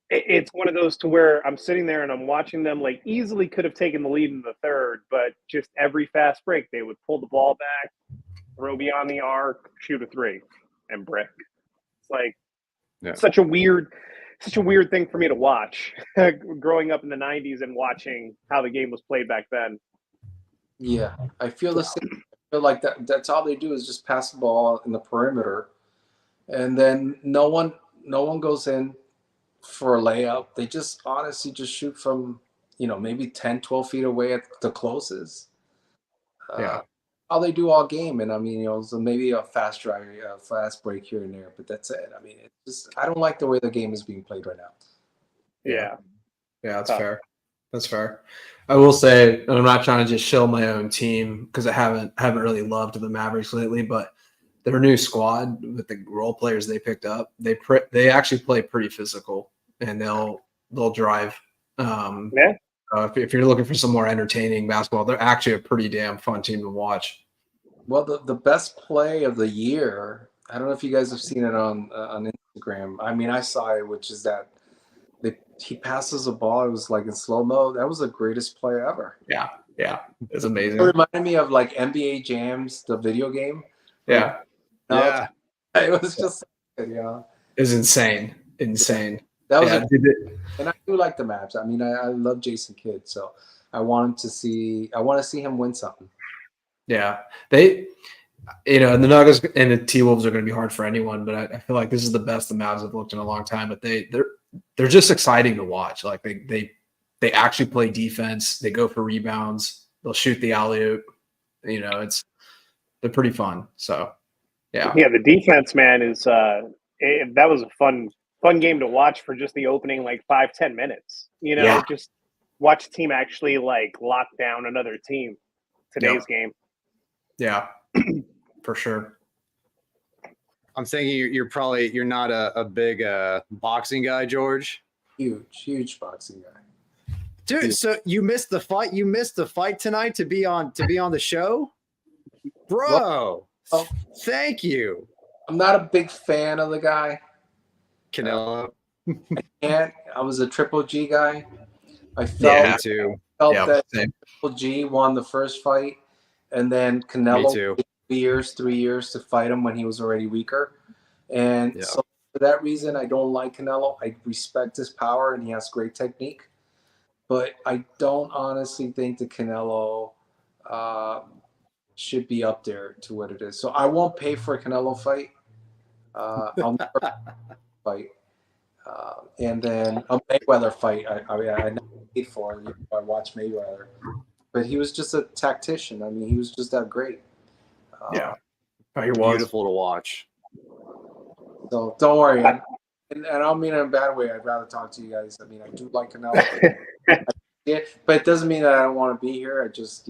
C: it's one of those to where I'm sitting there and I'm watching them, like, easily could have taken the lead in the third, but just every fast break they would pull the ball back, throw beyond the arc, shoot a 3, and brick. It's like such a weird thing for me to watch growing up in the 90s and watching how the game was played back then.
D: Yeah, I feel the same. I feel like that's all they do is just pass the ball in the perimeter, and then no one goes in for a layup. They just honestly just shoot from, you know, maybe 10, 12 feet away at the closest. All they do all game. And I mean, you know, so maybe a fast drive, a fast break here and there, but that's it. I mean, it's just, I don't like the way the game is being played right now.
C: Yeah,
G: that's fair. That's fair. I will say, and I'm not trying to just shill my own team because I haven't really loved the Mavericks lately, but their new squad with the role players they picked up, they actually play pretty physical and they'll drive. If you're looking for some more entertaining basketball, they're actually a pretty damn fun team to watch.
D: Well, the best play of the year, I don't know if you guys have seen it on Instagram. I mean, I saw it, which is that he passes the ball. It was like in slow-mo. That was the greatest play ever.
G: Yeah. It's amazing.
D: It reminded me of like NBA Jams, the video game.
G: Yeah.
D: It was just, you know.
G: It was insane.
D: That was and I do like the Mavs. I mean, I love Jason Kidd, so I want to see him win something.
G: Yeah, they, you know, and the Nuggets and the T-Wolves are going to be hard for anyone, but I feel like this is the best the Mavs have looked in a long time. But they're just exciting to watch. Like they actually play defense. They go for rebounds. They'll shoot the alley-oop. You know, they're pretty fun. So yeah,
C: the defense, man, is that was a fun game to watch for just the opening like 5-10 minutes. You know, just watch a team actually like lock down another team. Today's game.
G: Yeah, for sure.
E: I'm thinking you're not a big boxing guy, George.
D: Huge boxing guy.
E: Dude, so you missed the fight. You missed the fight tonight to be on the show, bro.
D: Well,
E: thank you,
D: I'm not a big fan of the guy.
E: Canelo.
D: I was a Triple G guy. I
E: Me too.
D: felt that Triple G won the first fight, and then Canelo took 3 years to fight him when he was already weaker. And so for that reason, I don't like Canelo. I respect his power, and he has great technique. But I don't honestly think the Canelo should be up there to what it is. So I won't pay for a Canelo fight. I'll never fight. And then a Mayweather fight. I never paid for it. I watched Mayweather. But he was just a tactician. I mean, he was just that great.
G: He was
E: beautiful to watch.
D: So don't worry. And I don't mean it in a bad way. I'd rather talk to you guys. I mean, I do like Canelo. But it doesn't mean that I don't want to be here. I just,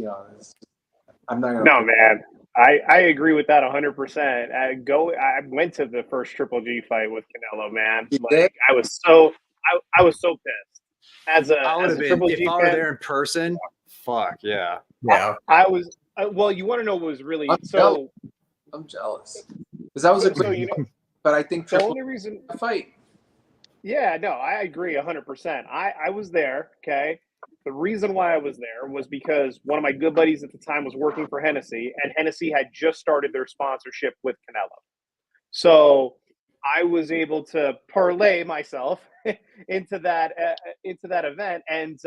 D: I'm not going to.
C: No, man. I agree with that 100%. I went to the first Triple G fight with Canelo, man. Like, I was so pissed. As a Triple G
E: if I were there in person, fuck yeah.
C: I was. Well, you want to know what was really
D: I'm jealous because that was a great. But I think
C: the only reason
D: fight.
C: Yeah, no, I agree 100%. I was there. Okay. The reason why I was there was because one of my good buddies at the time was working for Hennessy, and Hennessy had just started their sponsorship with Canelo. So I was able to parlay myself into that event. And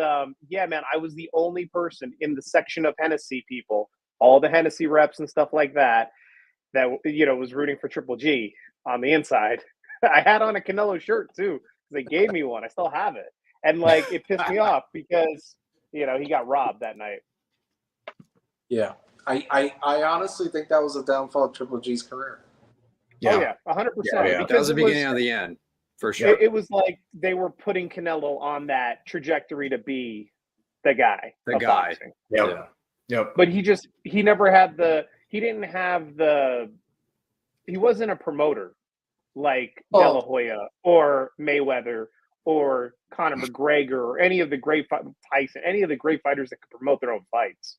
C: yeah, man, I was the only person in the section of Hennessy people, all the Hennessy reps and stuff like that was rooting for Triple G on the inside. I had on a Canelo shirt too, because they gave me one. I still have it. And like, it pissed me off because, he got robbed that night.
D: Yeah. I honestly think that was the downfall of Triple G's career.
C: Yeah. Oh, yeah, 100%.
E: Yeah. That was the beginning of the end, for sure.
C: It was like they were putting Canelo on that trajectory to be the guy. Boxing.
G: Yep.
C: But he never had he wasn't a promoter like De La Hoya or Mayweather or Conor McGregor or any of the great Tyson, any of the great fighters that could promote their own fights.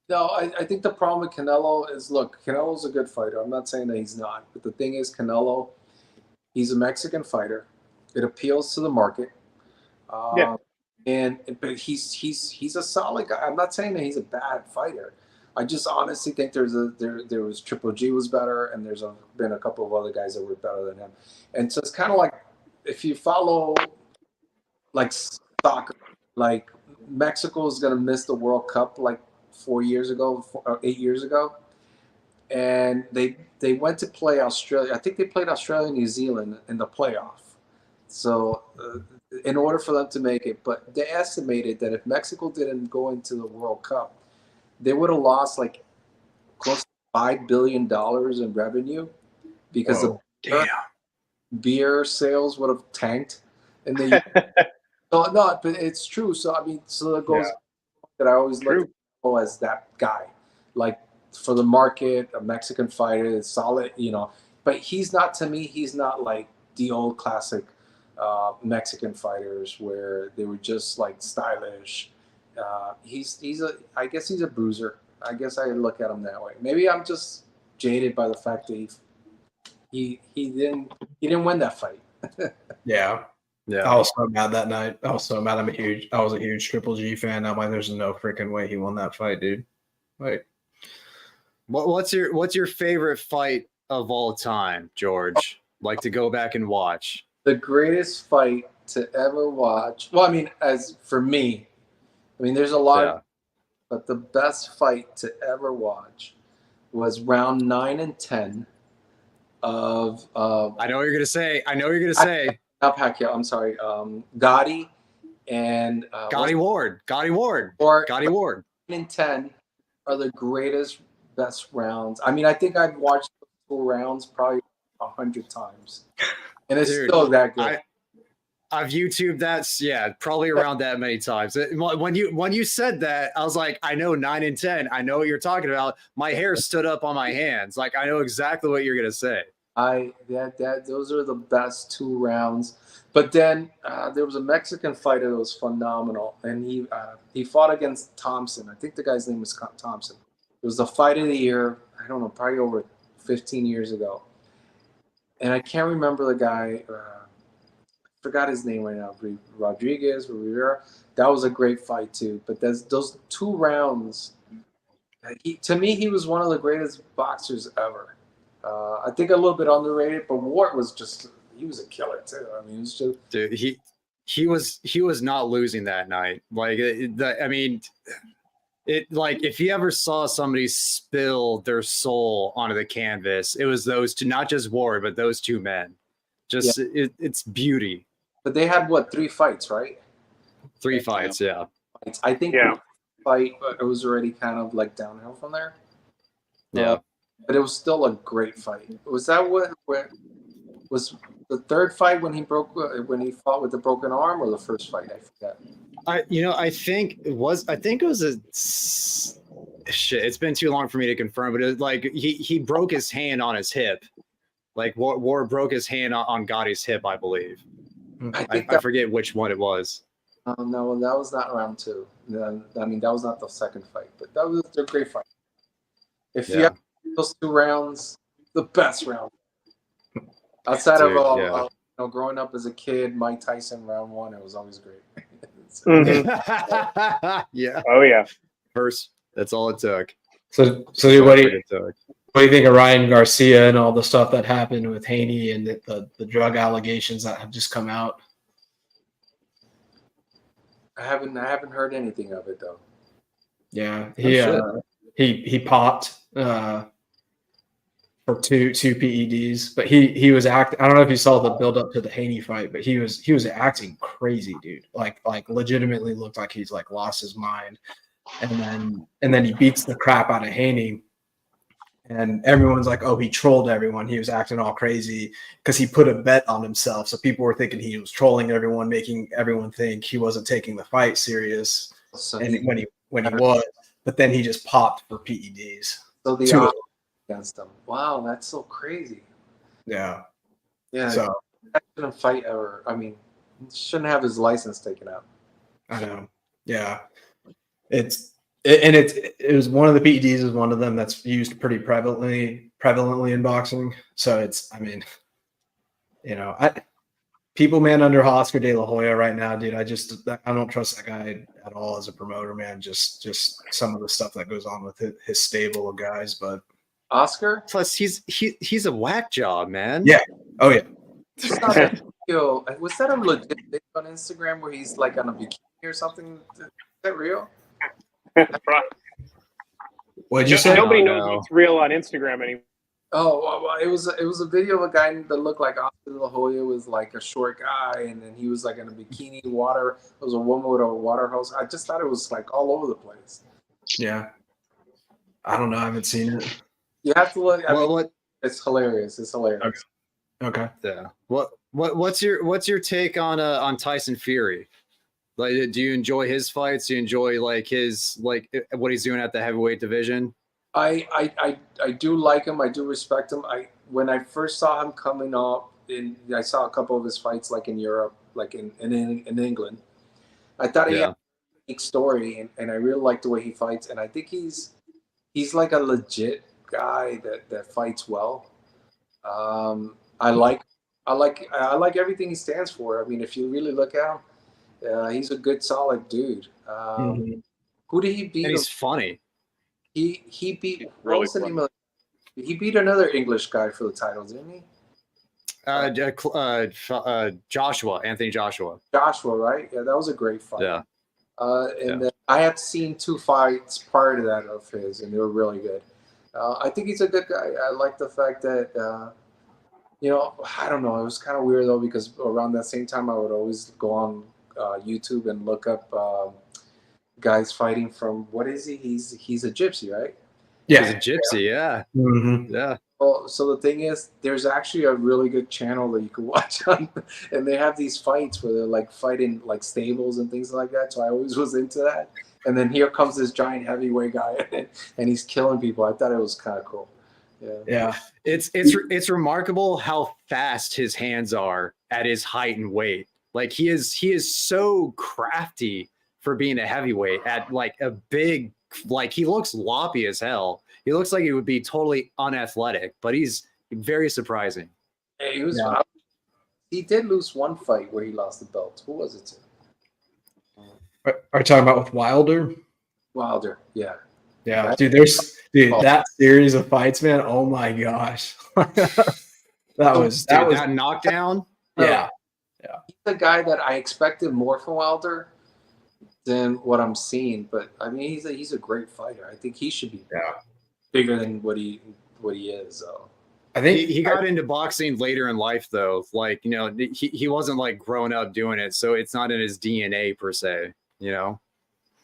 D: No, I think the problem with Canelo is, look, Canelo's a good fighter. I'm not saying that he's not. But the thing is, Canelo, he's a Mexican fighter. It appeals to the market. But he's a solid guy. I'm not saying that he's a bad fighter. I just honestly think there was Triple G was better, and there's been a couple of other guys that were better than him. And so it's kind of like, if you follow like soccer, like Mexico is going to miss the World Cup like 8 years ago, and they went to play Australia. I think they played Australia and New Zealand in the playoff. So in order for them to make it, but they estimated that if Mexico didn't go into the World Cup, they would have lost like close to $5 billion in revenue because beer sales would have tanked. And they but it's true. So I mean, so it goes that I always look at Canelo as that guy, like for the market, a Mexican fighter, it's solid, But he's not, to me, he's not like the old classic Mexican fighters where they were just like stylish. I guess he's a bruiser. I guess I look at him that way. Maybe I'm just jaded by the fact that he didn't win that fight.
G: Yeah. I was so mad that night. I was so mad. I was a huge Triple G fan. I'm like, there's no freaking way he won that fight, dude. Like,
E: what's your favorite fight of all time, George? Like to go back and watch?
D: The greatest fight to ever watch. Well, I mean, as for me, there's a lot, but the best fight to ever watch was round 9 and 10 of.
E: I know what you're gonna say.
D: Not Pacquiao. I'm sorry. Gotti and
E: Gotti Ward.
D: 9 and 10 are the greatest, best rounds. I mean, I think I've watched those 4 rounds probably 100 times, and it's still that good.
E: I've YouTubed that, probably around that many times. When you said that, I was like, I know 9 and 10. I know what you're talking about. My hair stood up on my hands. Like, I know exactly what you're gonna say.
D: Those are the best 2 rounds. But then there was a Mexican fighter that was phenomenal, and he fought against Thompson. I think the guy's name was Thompson. It was the fight of the year. I don't know, probably over 15 years ago. And I can't remember the guy. Forgot his name right now. Rodriguez, Rivera. That was a great fight too. But those 2 rounds. To me, he was one of the greatest boxers ever. I think a little bit underrated, but Ward was he was a killer too. I mean, it was just
E: dude. He was not losing that night. Like, I mean, it like if you ever saw somebody spill their soul onto the canvas, it was those two, not just Ward, but those 2 men. Just it's beauty.
D: But they had 3 fights, right?
E: 3 fights, yeah.
D: I think the fight it was already kind of like downhill from there.
E: Yeah.
D: But it was still a great fight. Was that what was the 3rd fight when he fought with the broken arm, or the first fight? I forget.
E: I think it was a shit. It's been too long for me to confirm, but it was like he broke his hand on his hip. Like Ward broke his hand on Gotti's hip, I believe. I forget which one it was.
D: No, that was not round 2. I mean, that was not the 2nd fight, but that was a great fight. If you have those 2 rounds, the best round. Outside of growing up as a kid, Mike Tyson round 1, it was always great.
E: Yeah.
C: Oh yeah.
E: First, that's all it took.
G: So what do you think of Ryan Garcia and all the stuff that happened with Haney and the drug allegations that have just come out?
D: I haven't heard anything of it though.
G: Yeah, he popped for two PEDs, but he was acting. I don't know if you saw the build up to the Haney fight, but he was acting crazy, dude. Like legitimately looked like he's like lost his mind, and then he beats the crap out of Haney. And everyone's like, oh, he trolled everyone. He was acting all crazy because he put a bet on himself. So people were thinking he was trolling everyone, making everyone think he wasn't taking the fight serious. And when he was, but then he just popped for PEDs.
D: So the odds against him. Wow, that's so crazy.
G: Yeah.
D: Yeah.
G: So
D: that shouldn't fight ever. I mean, shouldn't have his license taken out.
G: I know. Yeah. It was one of the PEDs is one of them that's used pretty prevalently in boxing. So it's, I mean, people, man, under Oscar De La Hoya right now, dude, I don't trust that guy at all as a promoter, man. Just some of the stuff that goes on with his stable of guys, but
D: Oscar.
E: Plus, he's a whack job, man.
G: Yeah. Oh yeah.
D: Was that a legit thing on Instagram where he's like on a bikini or something? Is that real?
G: What'd you say?
C: Nobody knows what's real on Instagram anymore.
D: Oh, well, it was a video of a guy that looked like Oscar De La Hoya was like a short guy, and then he was like in a bikini water. It was a woman with a water hose. I just thought it was like all over the place.
G: Yeah. I don't know. I haven't seen it.
D: You have to look. It's hilarious. It's hilarious.
G: Okay.
E: Yeah. What's your take on Tyson Fury? Like, do you enjoy his fights? Do you enjoy like his what he's doing at the heavyweight division?
D: I do like him. I do respect him. When I first saw him coming up, I saw a couple of his fights like in Europe, like in England. I thought he had a unique story, and I really like the way he fights. And I think he's like a legit guy that fights well. I like everything he stands for. I mean, if you really look at him. He's a good, solid dude. Who did he beat?
E: And he's funny.
D: He beat. What was the name of? He beat another English guy for the title, didn't he?
E: Joshua, Anthony Joshua.
D: Joshua, right? Yeah, that was a great fight.
E: Yeah.
D: Then I had seen 2 fights prior to that of his, and they were really good. I think he's a good guy. I like the fact that. I don't know. It was kind of weird though because around that same time I would always go on YouTube and look up guys fighting from what is he? He's a gypsy, right?
E: Yeah, he's a gypsy. Yeah.
G: Mm-hmm.
E: Yeah.
D: Well, so the thing is, there's actually a really good channel that you can watch on, and they have these fights where they're like fighting like stables and things like that. So I always was into that. And then here comes this giant heavyweight guy, and he's killing people. I thought it was kind of cool.
G: Yeah.
E: It's remarkable how fast his hands are at his height and weight. Like he is so crafty for being a heavyweight at like a big, like he looks loppy as hell. He looks like he would be totally unathletic, but he's very surprising.
D: Yeah, he did lose one fight where he lost the belt. Who was it to?
G: Are you talking about with Wilder?
D: Wilder, yeah.
G: Yeah, dude, that series of fights, man. Oh my gosh. that was
E: that knockdown.
G: Yeah.
D: He's the guy that I expected more from Wilder than what I'm seeing, but I mean he's a great fighter. I think he should be bigger than what he is though.
E: I think he got into boxing later in life though. Like, you know, he wasn't like growing up doing it, so it's not in his DNA per se, you know.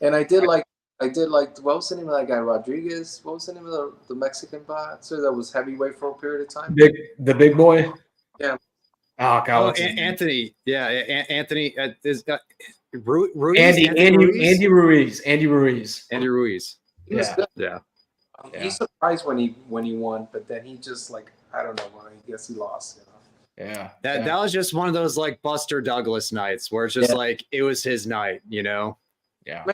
D: And I did like what was the name of that guy, Rodriguez? What was the name of the Mexican boxer that was heavyweight for a period of time?
G: The big boy.
D: Yeah.
G: Oh God.
E: Anthony. Yeah, Anthony is Ruiz.
G: Andy Ruiz.
E: Andy Ruiz.
D: He was good.
E: Yeah.
D: He's surprised when he won, but then he just like I don't know why. I guess he lost. You know?
E: Yeah. That was just one of those like Buster Douglas nights where it's just like it was his night, you know.
G: Yeah.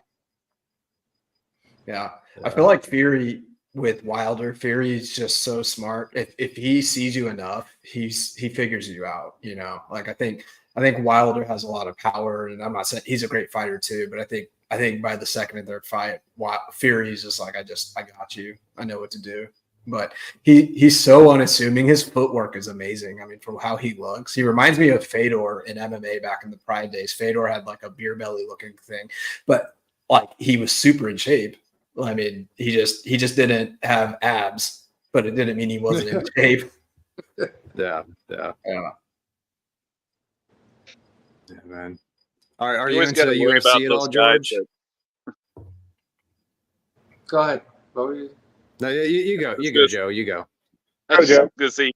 G: Yeah. I feel like Fury with Wilder, Fury is just so smart. If he sees you enough, he figures you out, you know. Like I think Wilder has a lot of power, and I'm not saying he's a great fighter too, but I think by the second and third fight, Fury's just like I got you. I know what to do. But he's so unassuming. His footwork is amazing. I mean, from how he looks, he reminds me of Fedor in MMA back in the Pride days. Fedor had like a beer belly looking thing, but like he was super in shape. I mean, he just didn't have abs, but it didn't mean he wasn't in shape.
E: Yeah, man. Are you into the UFC at all, George?
D: Go ahead. What were you?
E: No, you go, Joe. You go.
H: I was just gonna say,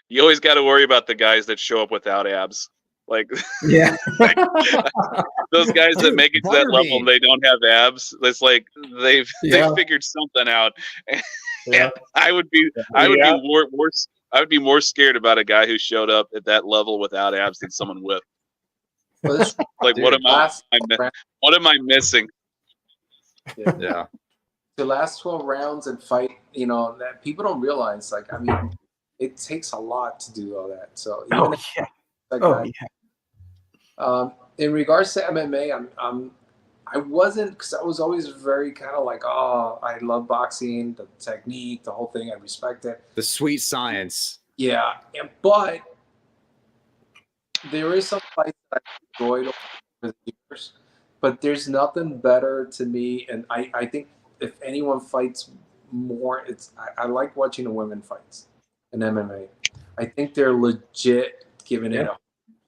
H: you always got to worry about the guys that show up without abs. Like,
G: yeah,
H: like, those guys that make it to that level and they don't have abs. It's like they've figured something out. And I would be more scared about a guy who showed up at that level without abs than someone with. Like, what am I missing?
E: Yeah.
D: The last 12 rounds and fight, you know, that people don't realize. Like, I mean, it takes a lot to do all that. So in regards to MMA, I wasn't, because I was always very kind of like, oh, I love boxing, the technique, the whole thing. I respect it.
E: The sweet science.
D: Yeah, but there is some fights that I enjoyed over the years, but there's nothing better to me, and I think if anyone fights more, I like watching the women fights in MMA. I think they're legit giving it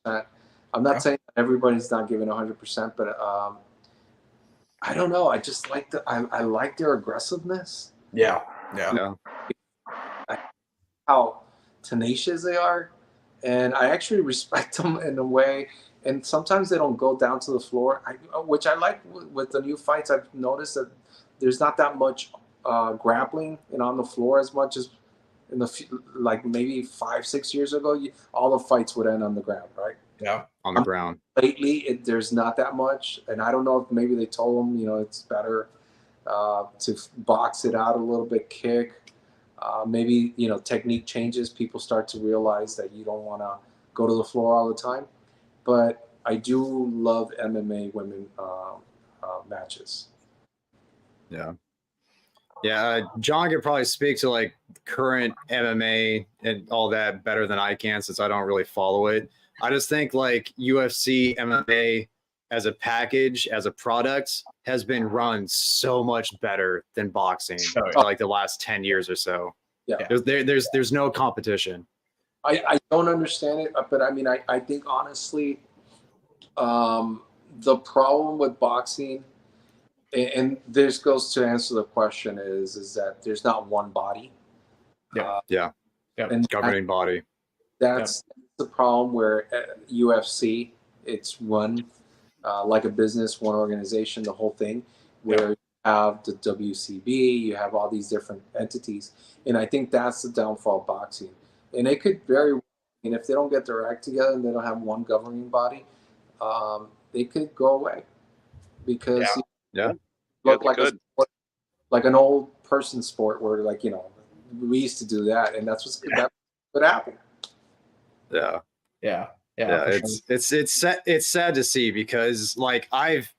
D: 100%. I'm not saying everybody's not giving 100%, but I don't know. I just like I like their aggressiveness.
G: Yeah.
D: How tenacious they are, and I actually respect them in a way. And sometimes they don't go down to the floor, which I like with the new fights. I've noticed that there's not that much grappling and on the floor as much as in like maybe 5-6 years ago. All the fights would end on the ground, right?
G: Yeah,
E: on the ground.
D: Lately, there's not that much, and I don't know if maybe they told them, you know, it's better to box it out a little bit, kick. Maybe, you know, technique changes. People start to realize that you don't want to go to the floor all the time. But I do love MMA women matches.
E: Yeah. John could probably speak to like current MMA and all that better than I can, since I don't really follow it. I just think like UFC MMA as a package, as a product, has been run so much better than boxing like the last 10 years or so.
D: Yeah.
E: There's no competition.
D: I don't understand it, but I mean, I think honestly, the problem with boxing, and this goes to answer the question, is that there's not one body.
E: And governing body.
D: That's the problem where UFC, it's run like a business, one organization, the whole thing, where you have the WCB, you have all these different entities, and I think that's the downfall of boxing. And it could very, and if they don't get their act together and they don't have one governing body, they could go away because
E: Yeah.
D: look
H: they
D: like
H: could.
D: like an old person sport where we used to do that, and that would happen.
E: Yeah.
G: Yeah.
E: Yeah,
G: for sure.
E: it's sad to see because I've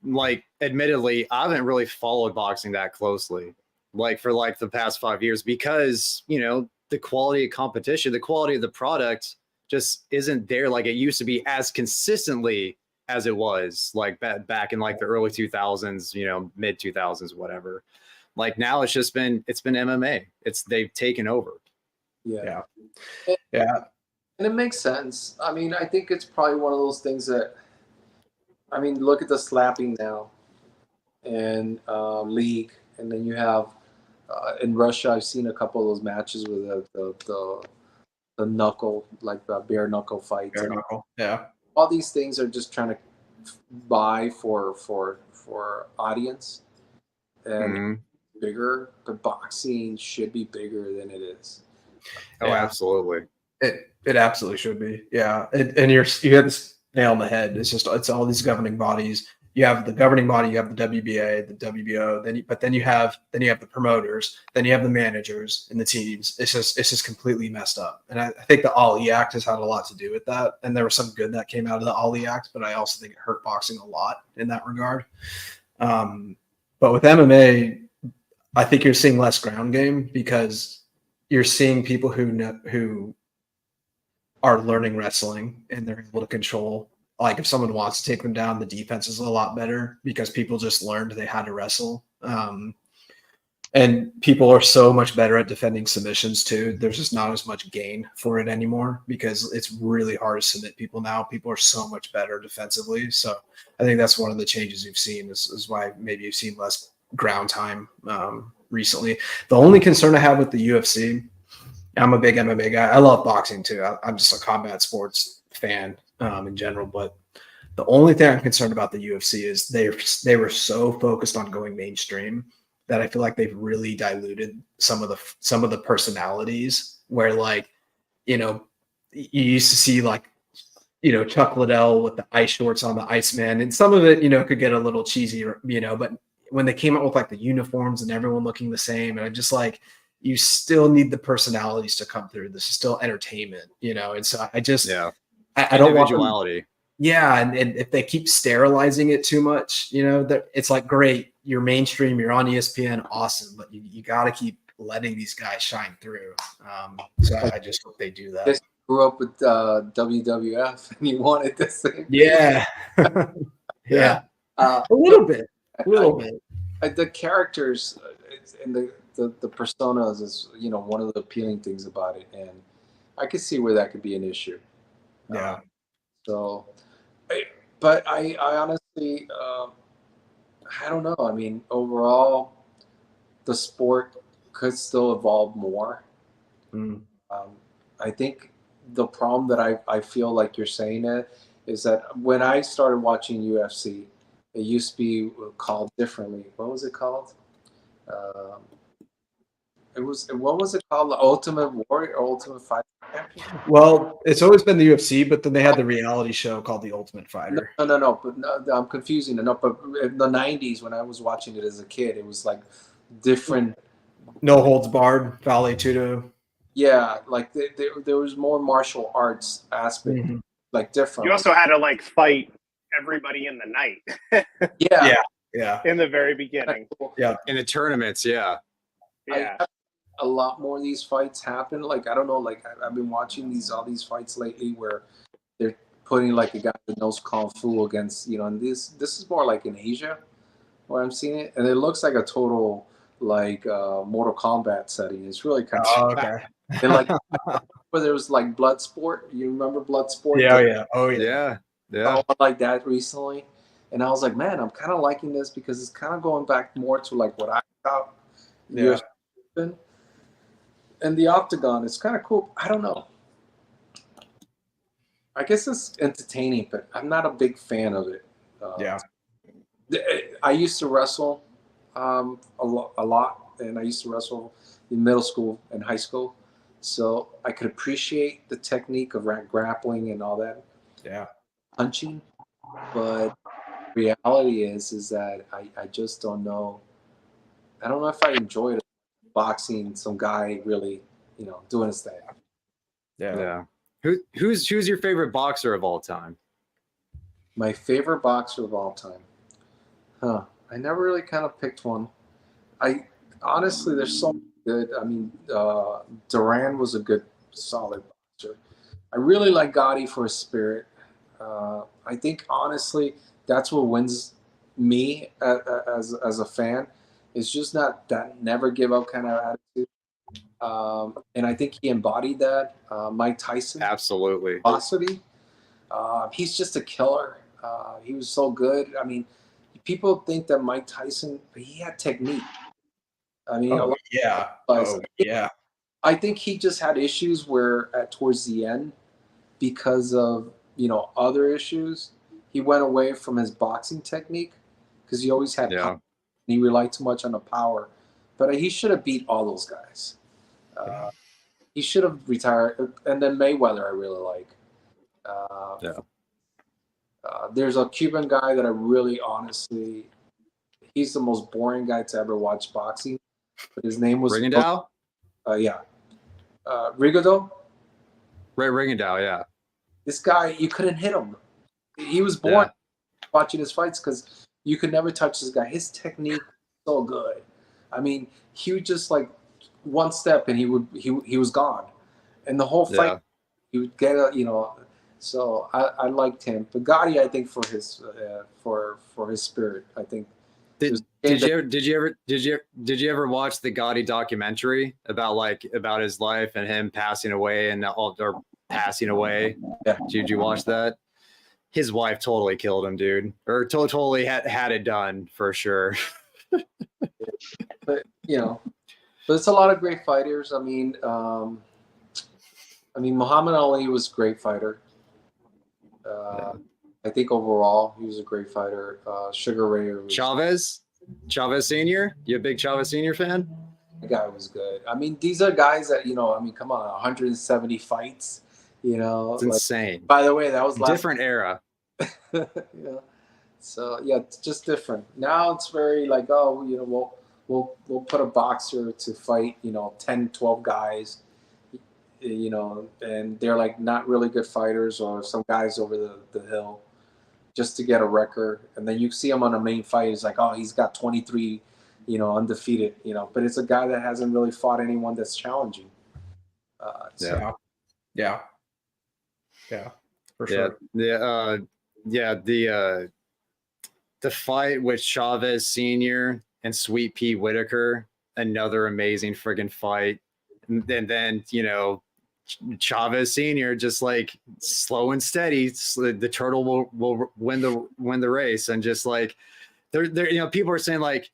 E: admittedly I haven't really followed boxing that closely for the past 5 years because the quality of competition, the quality of the product just isn't there like it used to be as consistently as it was back in the early 2000s, mid 2000s, whatever. Now it's been MMA. They've taken over.
D: Yeah.
G: Yeah.
D: And it makes sense. I mean, I think it's probably one of those things that, I mean, look at the slapping now and league, and then you have in Russia. I've seen a couple of those matches with the knuckle, bare knuckle fights.
G: Bare knuckle. Yeah.
D: All these things are just trying to buy for audience and bigger. But boxing should be bigger than it is.
E: Oh, absolutely.
G: It absolutely should be. Yeah. And you hit this nail on the head. It's all these governing bodies. You have the governing body, you have the WBA, the WBO, then you have the promoters, then you have the managers and the teams. It's just completely messed up. And I think the Ali Act has had a lot to do with that. And there was some good that came out of the Ali Act, but I also think it hurt boxing a lot in that regard. But with MMA, I think you're seeing less ground game because you're seeing people who are learning wrestling and they're able to control. Like if someone wants to take them down, the defense is a lot better because people just learned they had to wrestle. And people are so much better at defending submissions too. There's just not as much gain for it anymore because it's really hard to submit people now. People are so much better defensively. So I think that's one of the changes you've seen is why maybe you've seen less ground time recently. The only concern I have with the UFC, I'm a big MMA guy. I love boxing too. I'm just a combat sports fan in general, but the only thing I'm concerned about the UFC is they were so focused on going mainstream that I feel like they've really diluted some of the personalities where you used to see Chuck Liddell with the ice shorts on the Iceman, and some of it could get a little cheesy, but when they came out with the uniforms and everyone looking the same, and I'm just you still need the personalities to come through. This is still entertainment, and so I just I don't want individuality. And if they keep sterilizing it too much, it's great, you're mainstream, you're on ESPN, awesome, but you got to keep letting these guys shine through. So I just hope they do that.
D: I grew up with WWF, and you wanted the same.
G: Yeah, yeah, a little bit.
D: The characters and the personas is one of the appealing things about it, and I could see where that could be an issue.
G: Yeah.
D: But I honestly, I don't know. I mean, overall, the sport could still evolve more. I think the problem that I feel like you're saying it is that when I started watching UFC, it used to be called differently. What was it called? What was it called? The Ultimate Warrior, Ultimate Fighter?
G: Well, it's always been the UFC, but then they had the reality show called The Ultimate Fighter.
D: No. But no, I'm confusing it. No, but in the 90s, when I was watching it as a kid, it was different.
G: No holds barred, Vale Tudo.
D: Yeah, there was more martial arts aspect, different.
C: You also had to fight everybody in the night.
G: Yeah.
C: In the very beginning.
G: Yeah.
E: In the tournaments, yeah.
D: A lot more of these fights happen. I don't know. I've been watching all these fights lately where they're putting a guy that knows kung fu against and this is more in Asia where I'm seeing it, and it looks like a total Mortal Kombat setting. It's really kind of
G: okay.
D: And where there was Bloodsport. You remember Bloodsport?
G: Yeah.
D: Like that recently, and I was like, man, I'm kind of liking this because it's kind of going back more to what I thought.
G: Yeah.
D: And the Octagon, it's kind of cool. I don't know. I guess it's entertaining, but I'm not a big fan of it. I used to wrestle. a lot, and I used to wrestle in middle school and high school, so I could appreciate the technique of grappling and all that.
I: Yeah.
D: Punching, but reality is that I just don't know. I don't know if I enjoyed boxing some guy really, doing his thing.
I: Yeah.
E: Who's your favorite boxer of all time?
D: My favorite boxer of all time. I never really kind of picked one. I honestly, there's so good. I mean, Duran was a good, solid boxer. I really like Gotti for his spirit. I think honestly, that's what wins me as a fan. It's just not that never give up kind of attitude. And I think he embodied that. Mike Tyson,
E: Absolutely.
D: velocity. He's just a killer. He was so good. I mean, people think that Mike Tyson, he had technique. I mean, I think he just had issues where towards the end, because of other issues, he went away from his boxing technique because he always had power. He relied too much on the power, but he should have beat all those guys. He should have retired. And then Mayweather, I really like. There's a Cuban guy that I really honestly, he's the most boring guy to ever watch boxing, but his name was
E: Rigondeaux.
D: Rigo.
E: Ray Rigondeaux, yeah.
D: This guy, you couldn't hit him. He was boring watching his fights because you could never touch this guy. His technique was so good. I mean, he would just like one step and he was gone, and the whole fight he would get So I liked him. But Gotti, I think for his spirit, I think.
E: Did you ever watch the Gotti documentary about his life and him passing away or passing away?
D: Yeah.
E: Did you watch that? His wife totally killed him, dude. Or totally had it done for sure.
D: But it's a lot of great fighters. I mean, Muhammad Ali was a great fighter. I think overall he was a great fighter. Sugar Ray
E: Chavez Senior. You a big Chavez Senior fan?
D: The guy was good. I mean, these are guys that come on, 170 fights.
E: It's insane.
D: By the way, that was
E: different era.
D: So yeah, it's just different. Now it's very like, we'll put a boxer to fight 10, 12 guys. And they're like not really good fighters, or some guys over the hill just to get a record. And then you see him on a main fight. It's like, he's got 23, undefeated, but it's a guy that hasn't really fought anyone that's challenging.
I: Yeah, for sure.
E: The fight with Chavez Senior and Sweet Pea Whitaker, another amazing friggin' fight. And then Chavez Senior just like slow and steady, the turtle will win the race. And just like there people are saying like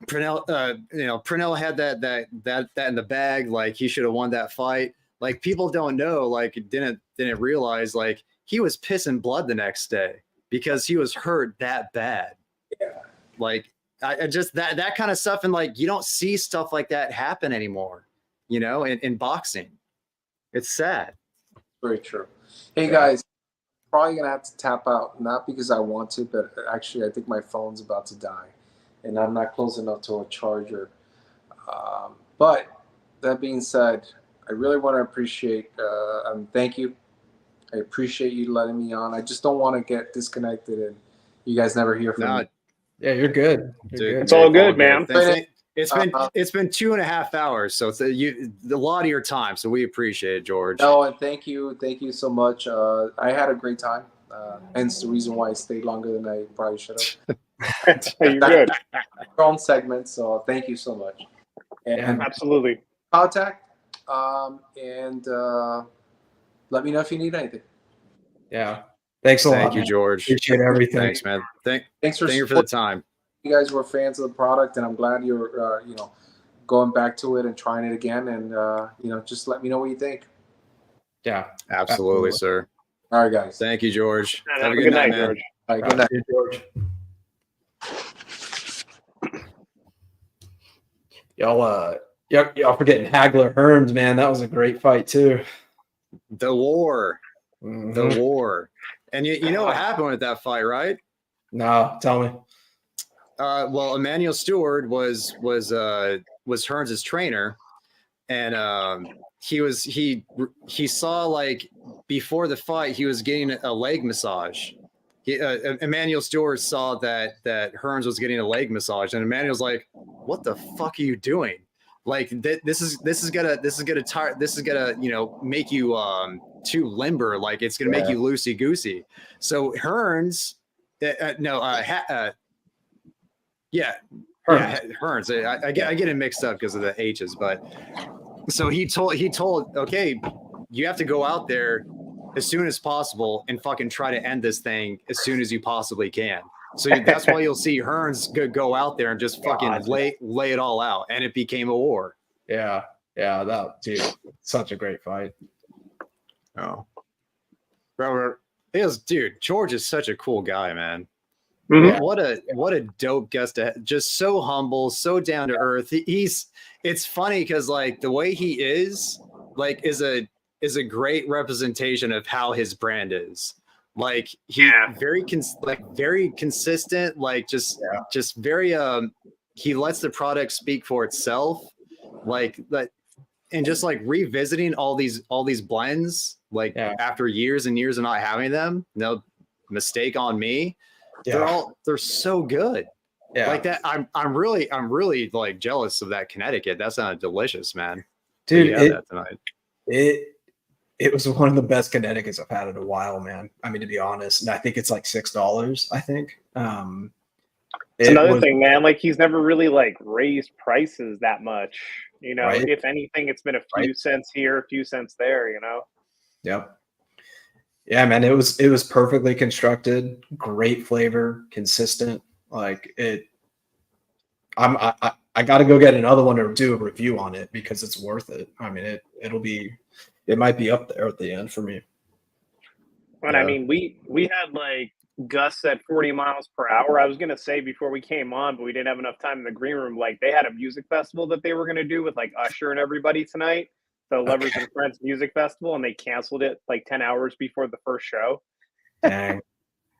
E: Pernell had that in the bag, like he should have won that fight. Like people don't know, like didn't realize like he was pissing blood the next day because he was hurt that bad. Like I just that kind of stuff, and like you don't see stuff like that happen anymore, in boxing. It's sad.
D: Very true. Hey guys, probably gonna have to tap out, not because I want to, but actually I think my phone's about to die and I'm not close enough to a charger. But that being said, I really want to appreciate thank you. I appreciate you letting me on. I just don't want to get disconnected and you guys never hear from me.
I: Yeah, you're good.
C: It's all good, man.
E: It's been 2.5 hours, so it's a lot of your time. So we appreciate it, George.
D: No, and thank you so much. I had a great time. Hence the reason why I stayed longer than I probably should have.
C: You're good.
D: Your own segment, so thank you so much. And
C: absolutely.
D: Contact and let me know if you need anything.
I: Yeah. Thanks a lot.
E: Thank you, George.
I: Appreciate everything.
E: Thanks, man.
D: Thanks for
E: the time.
D: You guys were fans of the product, and I'm glad you're going back to it and trying it again. And just let me know what you think.
I: Yeah,
E: absolutely, sir.
D: All right, guys.
E: Thank you, George.
C: Have a good night,
E: man.
C: George.
D: All right, good night,
I: George. Y'all forgetting Hagler Hearns, man. That was a great fight too.
E: The war.
I: Mhm.
E: The war. And you know what happened with that fight, right?
I: No, tell me.
E: Well, Emmanuel Stewart was Hearns' trainer, and he saw, like, before the fight he was getting a leg massage. Emmanuel Stewart saw that Hearns was getting a leg massage, and Emmanuel's like, "What the fuck are you doing? Like, this is gonna make you too limber. Like, it's gonna make you loosey goosey." So Hearns, Hearns. I get it mixed up because of the H's, but so he told, okay, you have to go out there as soon as possible and fucking try to end this thing as soon as you possibly can. So that's why you'll see Hearns go out there and just fucking lay it all out, and it became a war.
I: Yeah, that dude, such a great fight.
E: Oh, Robert, dude, George is such a cool guy, man.
C: Mm-hmm.
E: What a dope guest to have. Just so humble, so down to earth. It's funny because, like, the way he is, like, is a great representation of how his brand is. Like, very consistent, like, just very he lets the product speak for itself, like that. And just, like, revisiting all these blends, like, after years and years of not having them, no mistake on me. They're so good. Yeah. Like that. I'm really like jealous of that Connecticut. That sounded delicious, man.
I: Dude,
E: that tonight.
I: It was one of the best Connecticut's I've had in a while, man. I mean, to be honest, and I think it's like $6, I think.
C: It's another thing, man. Like, he's never really, like, raised prices that much. You know,
I: Right.
C: If anything, it's been a few cents here, a few cents there, you know?
I: Yep. Yeah, man, it was perfectly constructed, great flavor, consistent. Like, it. I got to go get another one to do a review on it because it's worth it. I mean, it might be up there at the end for me.
C: But I mean, we had, like, gusts at 40 miles per hour. I was gonna say before we came on, but we didn't have enough time in the green room. Like, they had a music festival that they were gonna do with, like, Usher and everybody tonight. The Lovers and Friends Music Festival, and they canceled it like 10 hours before the first show.
I: Dang.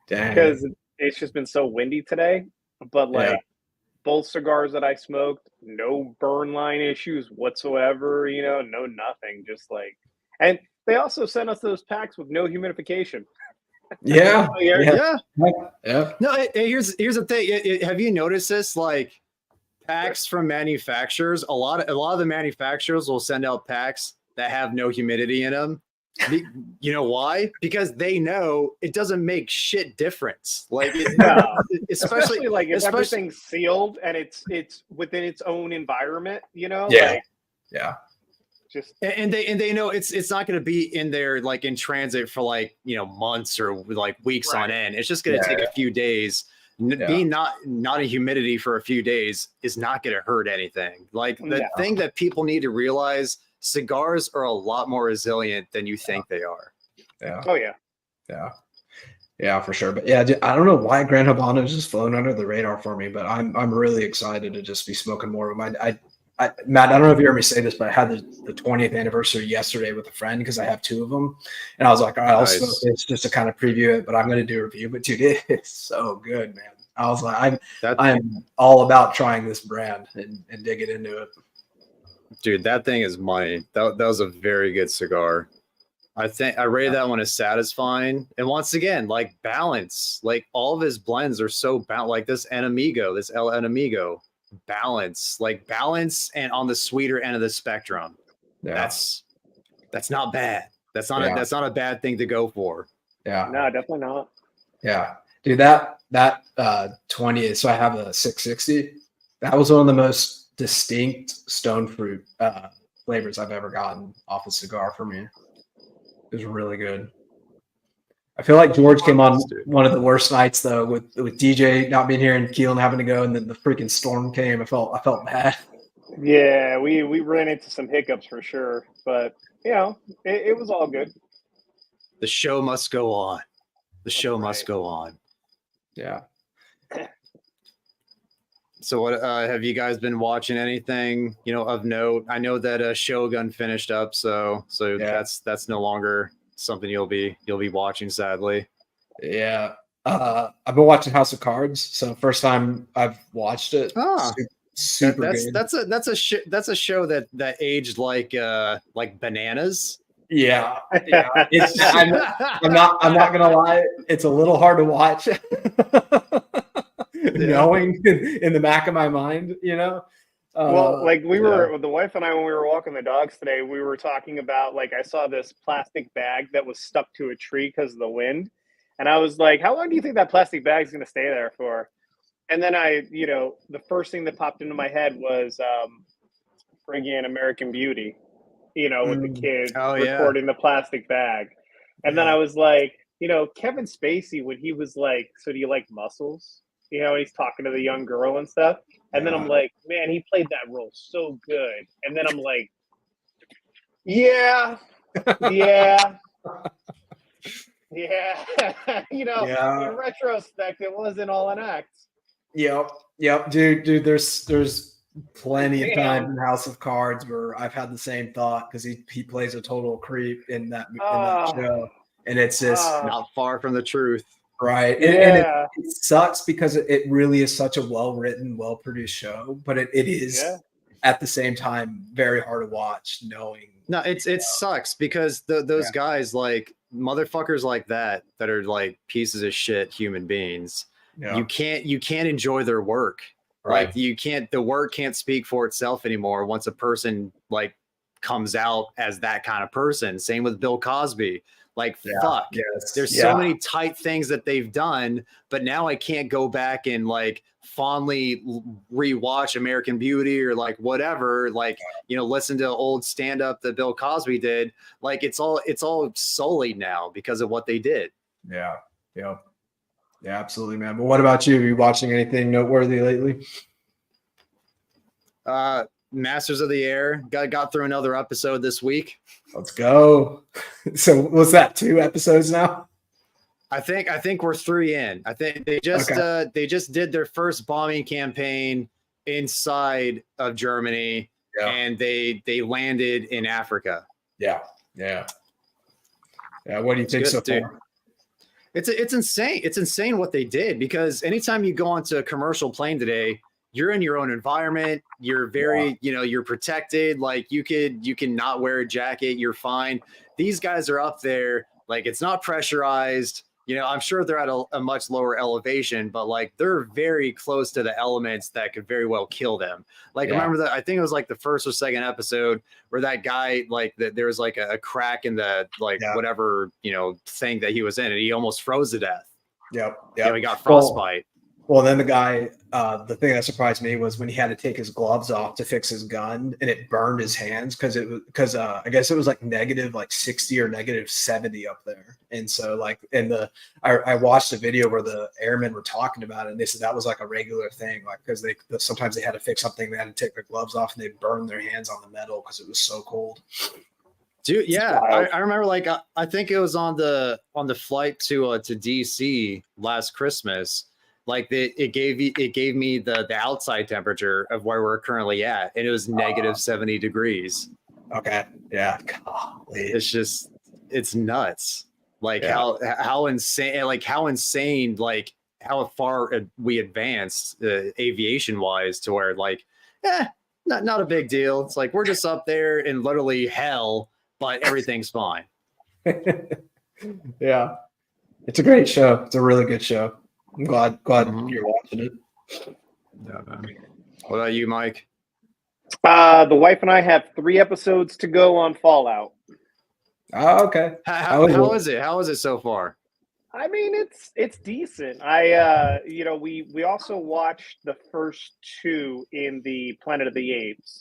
C: Because it's just been so windy today. But, like, both cigars that I smoked, no burn line issues whatsoever, you know, no nothing. Just like, and they also sent us those packs with no humidification.
I: Yeah.
E: No, here's the thing. Have you noticed this? Like, packs from manufacturers, a lot of the manufacturers will send out packs that have no humidity in them. You know why? Because they know it doesn't make shit difference. Like, especially like if everything's sealed and it's within its own environment, you know? Just and they know it's not going to be in there, like, in transit for, like, you know, months or like weeks on end. It's just going to take a few days. Being not a humidity for a few days is not going to hurt anything. Like, the thing that people need to realize, cigars are a lot more resilient than you think they are.
I: Yeah.
C: Oh yeah.
I: Yeah, for sure. But yeah, I don't know why Gran Habano is just flown under the radar for me, but I'm really excited to just be smoking more of them. Matt, I don't know if you heard me say this, but I had the 20th anniversary yesterday with a friend because I have two of them. And I was like, all right, I'll smoke this just to kind of preview it, but I'm going to do a review. But dude, it's so good, man. I was like, I'm all about trying this brand and digging into it.
E: Dude, that thing is money. That was a very good cigar. I think I rated that one as satisfying. And once again, like, balance. Like, all of his blends are so balanced. Like this Enemigo, this El Enemigo. Balance and on the sweeter end of the spectrum. That's not bad. That's not a bad thing to go for.
I: Yeah.
C: No, definitely not.
I: Yeah. Dude, that 20, so I have a 660. That was one of the most distinct stone fruit flavors I've ever gotten off a cigar for me. It was really good. I feel like George came on one of the worst nights though, with DJ not being here and Keelan having to go, and then the freaking storm came. I felt bad.
C: Yeah, we ran into some hiccups for sure, but you know, it was all good.
E: The show must go on. The show must go on.
I: Yeah.
E: So what have you guys been watching anything, of note? I know that Shogun finished up, so
I: Yeah.
E: that's no longer something you'll be watching, sadly.
I: Yeah. I've been watching House of Cards, so first time I've watched it.
E: Ah,
I: Super
E: that's
I: good.
E: that's a show that aged like bananas.
I: Yeah, yeah. It's I'm not gonna lie, it's a little hard to watch. Knowing in the back of my mind,
C: Well, like we
I: yeah.
C: were, the wife and I, when we were walking the dogs today, we were talking about, like, I saw this plastic bag that was stuck to a tree because of the wind. And I was like, how long do you think that plastic bag is going to stay there for? And then the first thing that popped into my head was friggin' American Beauty, with the kid
E: Oh, yeah.
C: recording the plastic bag. And then I was like, Kevin Spacey, when he was like, so do you like muscles? He's talking to the young girl and stuff. And then I'm like, man, he played that role so good. And then I'm like, yeah. In retrospect, it wasn't all an act.
I: Yep, dude. There's plenty of times in House of Cards where I've had the same thought because he plays a total creep in that show, and it's just
E: not far from the truth.
I: Right. And it sucks because it really is such a well-written, well-produced show, but it is at the same time very hard to watch knowing.
E: No, it sucks because those guys, like motherfuckers like that are like pieces of shit human beings.
I: Yeah.
E: You can't enjoy their work.
I: Right.
E: Like the work can't speak for itself anymore once a person like comes out as that kind of person. Same with Bill Cosby. Like, fuck, there's so many tight things that they've done, but now I can't go back and like fondly rewatch American Beauty or like whatever, like, listen to old stand-up that Bill Cosby did. Like it's all sullied now because of what they did.
I: Yeah. Absolutely, man. But what about you? Are you watching anything noteworthy lately?
E: Masters of the Air got through another episode this week.
I: Let's go. So was that 2 episodes now?
E: I think we're 3 in. I think they just did their first bombing campaign inside of Germany, and they landed in Africa.
I: Yeah. What do you think so far?
E: It's insane. It's insane what they did, because anytime you go onto a commercial plane today, you're in your own environment. You're very, you're protected. Like you can not wear a jacket. You're fine. These guys are up there. Like it's not pressurized. I'm sure they're at a much lower elevation, but like they're very close to the elements that could very well kill them. Like remember that? I think it was like the first or second episode where that guy, like there was like a crack in the whatever, thing that he was in, and he almost froze to death.
I: Yep.
E: He got frostbite.
I: Well, then the guy, the thing that surprised me was when he had to take his gloves off to fix his gun, and it burned his hands because I guess it was like negative like 60 or negative 70 up there. And so like I watched a video where the airmen were talking about it, and they said that was like a regular thing, like because sometimes they had to fix something, they had to take their gloves off, and they burned their hands on the metal because it was so cold.
E: Dude, yeah, I remember. Like, I think it was on the flight to DC last Christmas. Like it gave me the outside temperature of where we're currently at, and it was negative 70 degrees.
I: Okay, yeah,
E: it's nuts. Like how insane, like how far we advanced aviation wise to where like, not a big deal. It's like we're just up there in literally hell, but everything's fine.
I: Yeah, it's a great show. It's a really good show. I'm glad you're watching it.
E: Yeah, man. What about you, Mike?
C: The wife and I have 3 episodes to go on Fallout.
I: Oh, okay.
E: How is it? How is it so far?
C: I mean, it's decent. We also watched the first 2 in the Planet of the Apes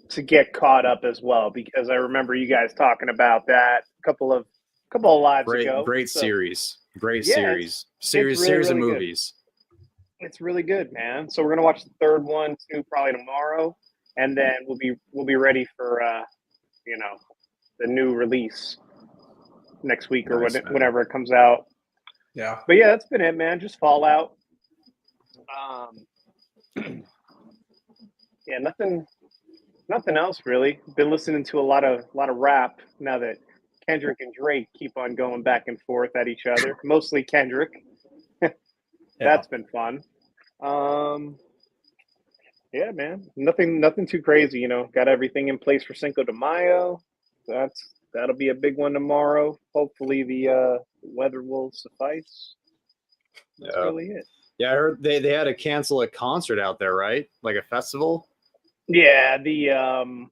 C: to get caught up as well, because I remember you guys talking about that a couple of lives ago.
E: Great series. Great
C: series.
E: Series
C: really
E: of movies.
C: Good. It's really good, man. So we're gonna watch the 3rd one too, probably tomorrow, and then we'll be ready for the new release next week or whenever it comes out.
I: Yeah.
C: But yeah, that's been it, man. Just Fallout. Yeah, nothing else really. Been listening to a lot of rap now that Kendrick and Drake keep on going back and forth at each other. Mostly Kendrick. That's been fun. Yeah, man. Nothing too crazy, you know. Got everything in place for Cinco de Mayo. That'll be a big one tomorrow. Hopefully the weather will suffice. That's really it.
E: Yeah, I heard they had to cancel a concert out there, right? Like a festival?
C: Yeah, the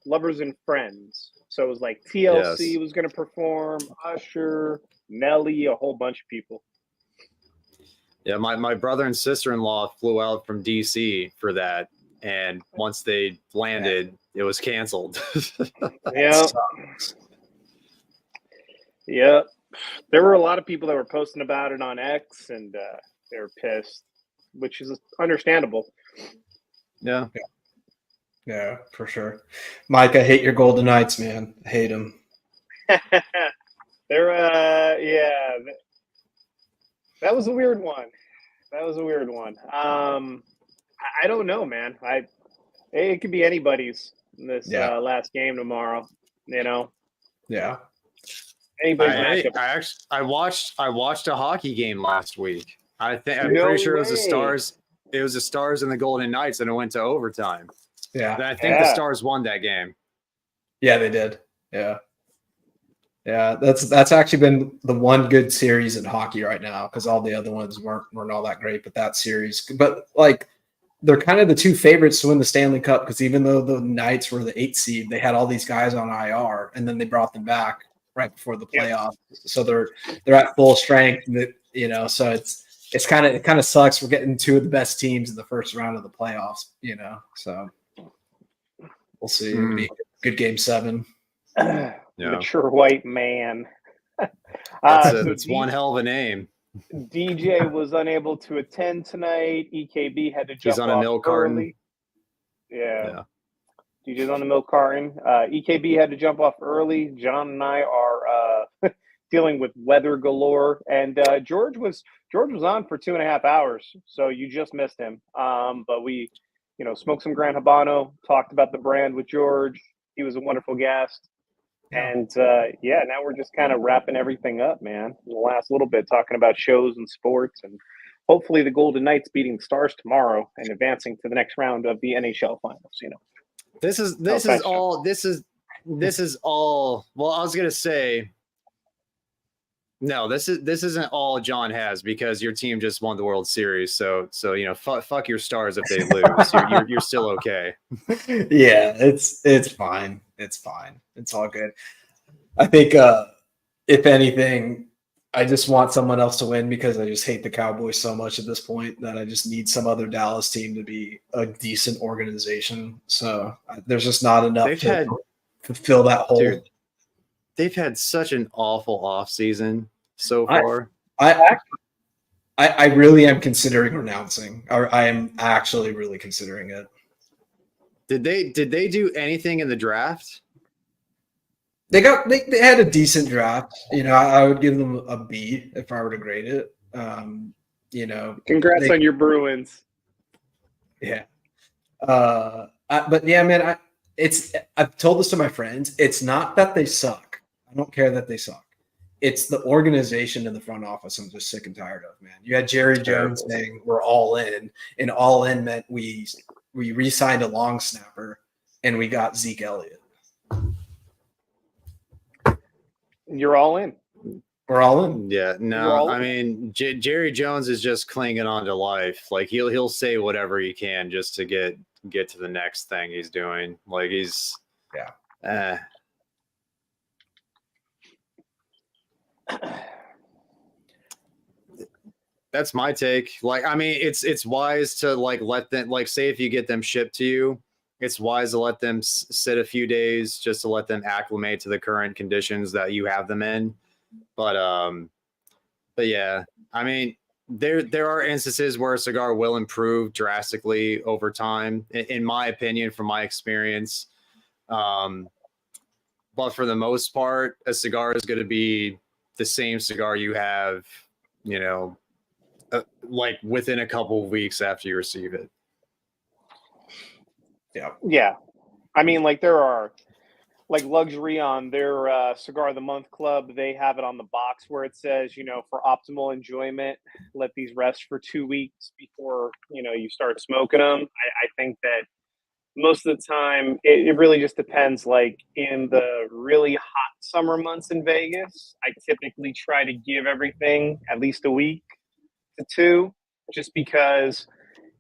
C: Lovers and Friends. So it was like TLC was going to perform, Usher, Nelly, a whole bunch of people.
E: Yeah, my brother and sister-in-law flew out from DC for that, and once they landed, it was canceled.
C: Yeah. Yeah. There were a lot of people that were posting about it on X, and they were pissed, which is understandable.
E: Yeah.
I: Yeah, for sure. Mike, I hate your Golden Knights, man. I hate them.
C: They're yeah. That was a weird one. I don't know, man. It could be anybody's in this last game tomorrow. You know.
I: Yeah.
C: Anybody's matchup.
E: I watched a hockey game last week. I'm pretty sure it was the Stars. It was the Stars and the Golden Knights, and it went to overtime.
I: Yeah.
E: And I think the Stars won that game.
I: Yeah, they did. Yeah. Yeah, that's actually been the one good series in hockey right now, because all the other ones weren't all that great. But that series, but like, they're kind of the two favorites to win the Stanley Cup, because even though the Knights were the 8th seed, they had all these guys on IR, and then they brought them back right before the playoffs. So they're at full strength, you know. So it kind of sucks. We're getting two of the best teams in the first round of the playoffs, you know. So we'll see. It'll be a good game 7.
C: Mature white man.
E: It's one hell of a name.
C: DJ was unable to attend tonight. EKB had to jump
E: He's on
C: off
E: a milk carton.
C: Yeah. DJ's on the milk carton. EKB had to jump off early. John and I are dealing with weather galore. And George was on for 2.5 hours, so you just missed him. But we, smoked some Gran Habano, talked about the brand with George. He was a wonderful guest. And now we're just kind of wrapping everything up, man. The last little bit talking about shows and sports, and hopefully the Golden Knights beating the Stars tomorrow and advancing to the next round of the NHL Finals.
E: This is all. Well, I was gonna say, no, this isn't all John has, because your team just won the World Series. So fuck your Stars if they lose. you're still okay.
I: Yeah, it's fine. It's fine. It's all good. I think if anything, I just want someone else to win, because I just hate the Cowboys so much at this point that I just need some other Dallas team to be a decent organization. So there's just not enough to fill that hole.
E: Dude, they've had such an awful offseason so far.
I: I really am considering renouncing. I am actually really considering it.
E: Did they do anything in the draft?
I: They had a decent draft. I would give them a B if I were to grade it.
C: Congrats on your Bruins.
I: Yeah. But yeah, man, I've told this to my friends. It's not that they suck. I don't care that they suck. It's the organization in the front office I'm just sick and tired of, man. You had Jerry Jones saying we're all in, and all in meant we re-signed a long snapper and we got Zeke Elliott.
C: You're all in.
I: We're all in.
E: Yeah, no, I mean, Jerry Jones is just clinging on to life. Like he'll say whatever he can just to get to the next thing he's doing. Like he's That's my take. Like, I mean, it's wise to let them, say if you get them shipped to you, it's wise to let them sit a few days just to let them acclimate to the current conditions that you have them in. But yeah, I mean, there are instances where a cigar will improve drastically over time, in my opinion, from my experience. But for the most part, a cigar is going to be the same cigar you have, within a couple of weeks after you receive it.
C: Yeah. I mean, like there are like luxury on their cigar of the month club. They have it on the box where it says, for optimal enjoyment, let these rest for 2 weeks before, you start smoking them. I think that most of the time it really just depends. Like in the really hot summer months in Vegas, I typically try to give everything at least a week to two, just because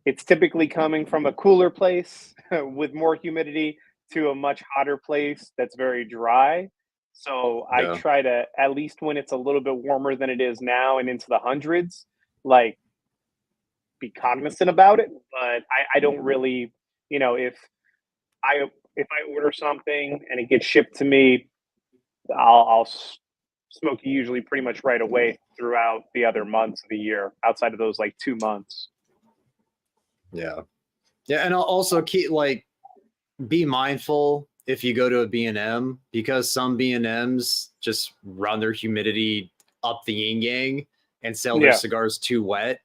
C: it's typically coming from a cooler place with more humidity to a much hotter place that's very dry. So I
E: Yeah.
C: try to, at least when it's a little bit warmer than it is now and into the hundreds, like be cognizant about it. But I don't really, if I order something and it gets shipped to me, I'll smoke it usually pretty much right away throughout the other months of the year, outside of those like 2 months.
E: Yeah. Yeah. And I'll also be mindful if you go to a B&M, because some B&Ms just run their humidity up the yin yang and sell their cigars too wet.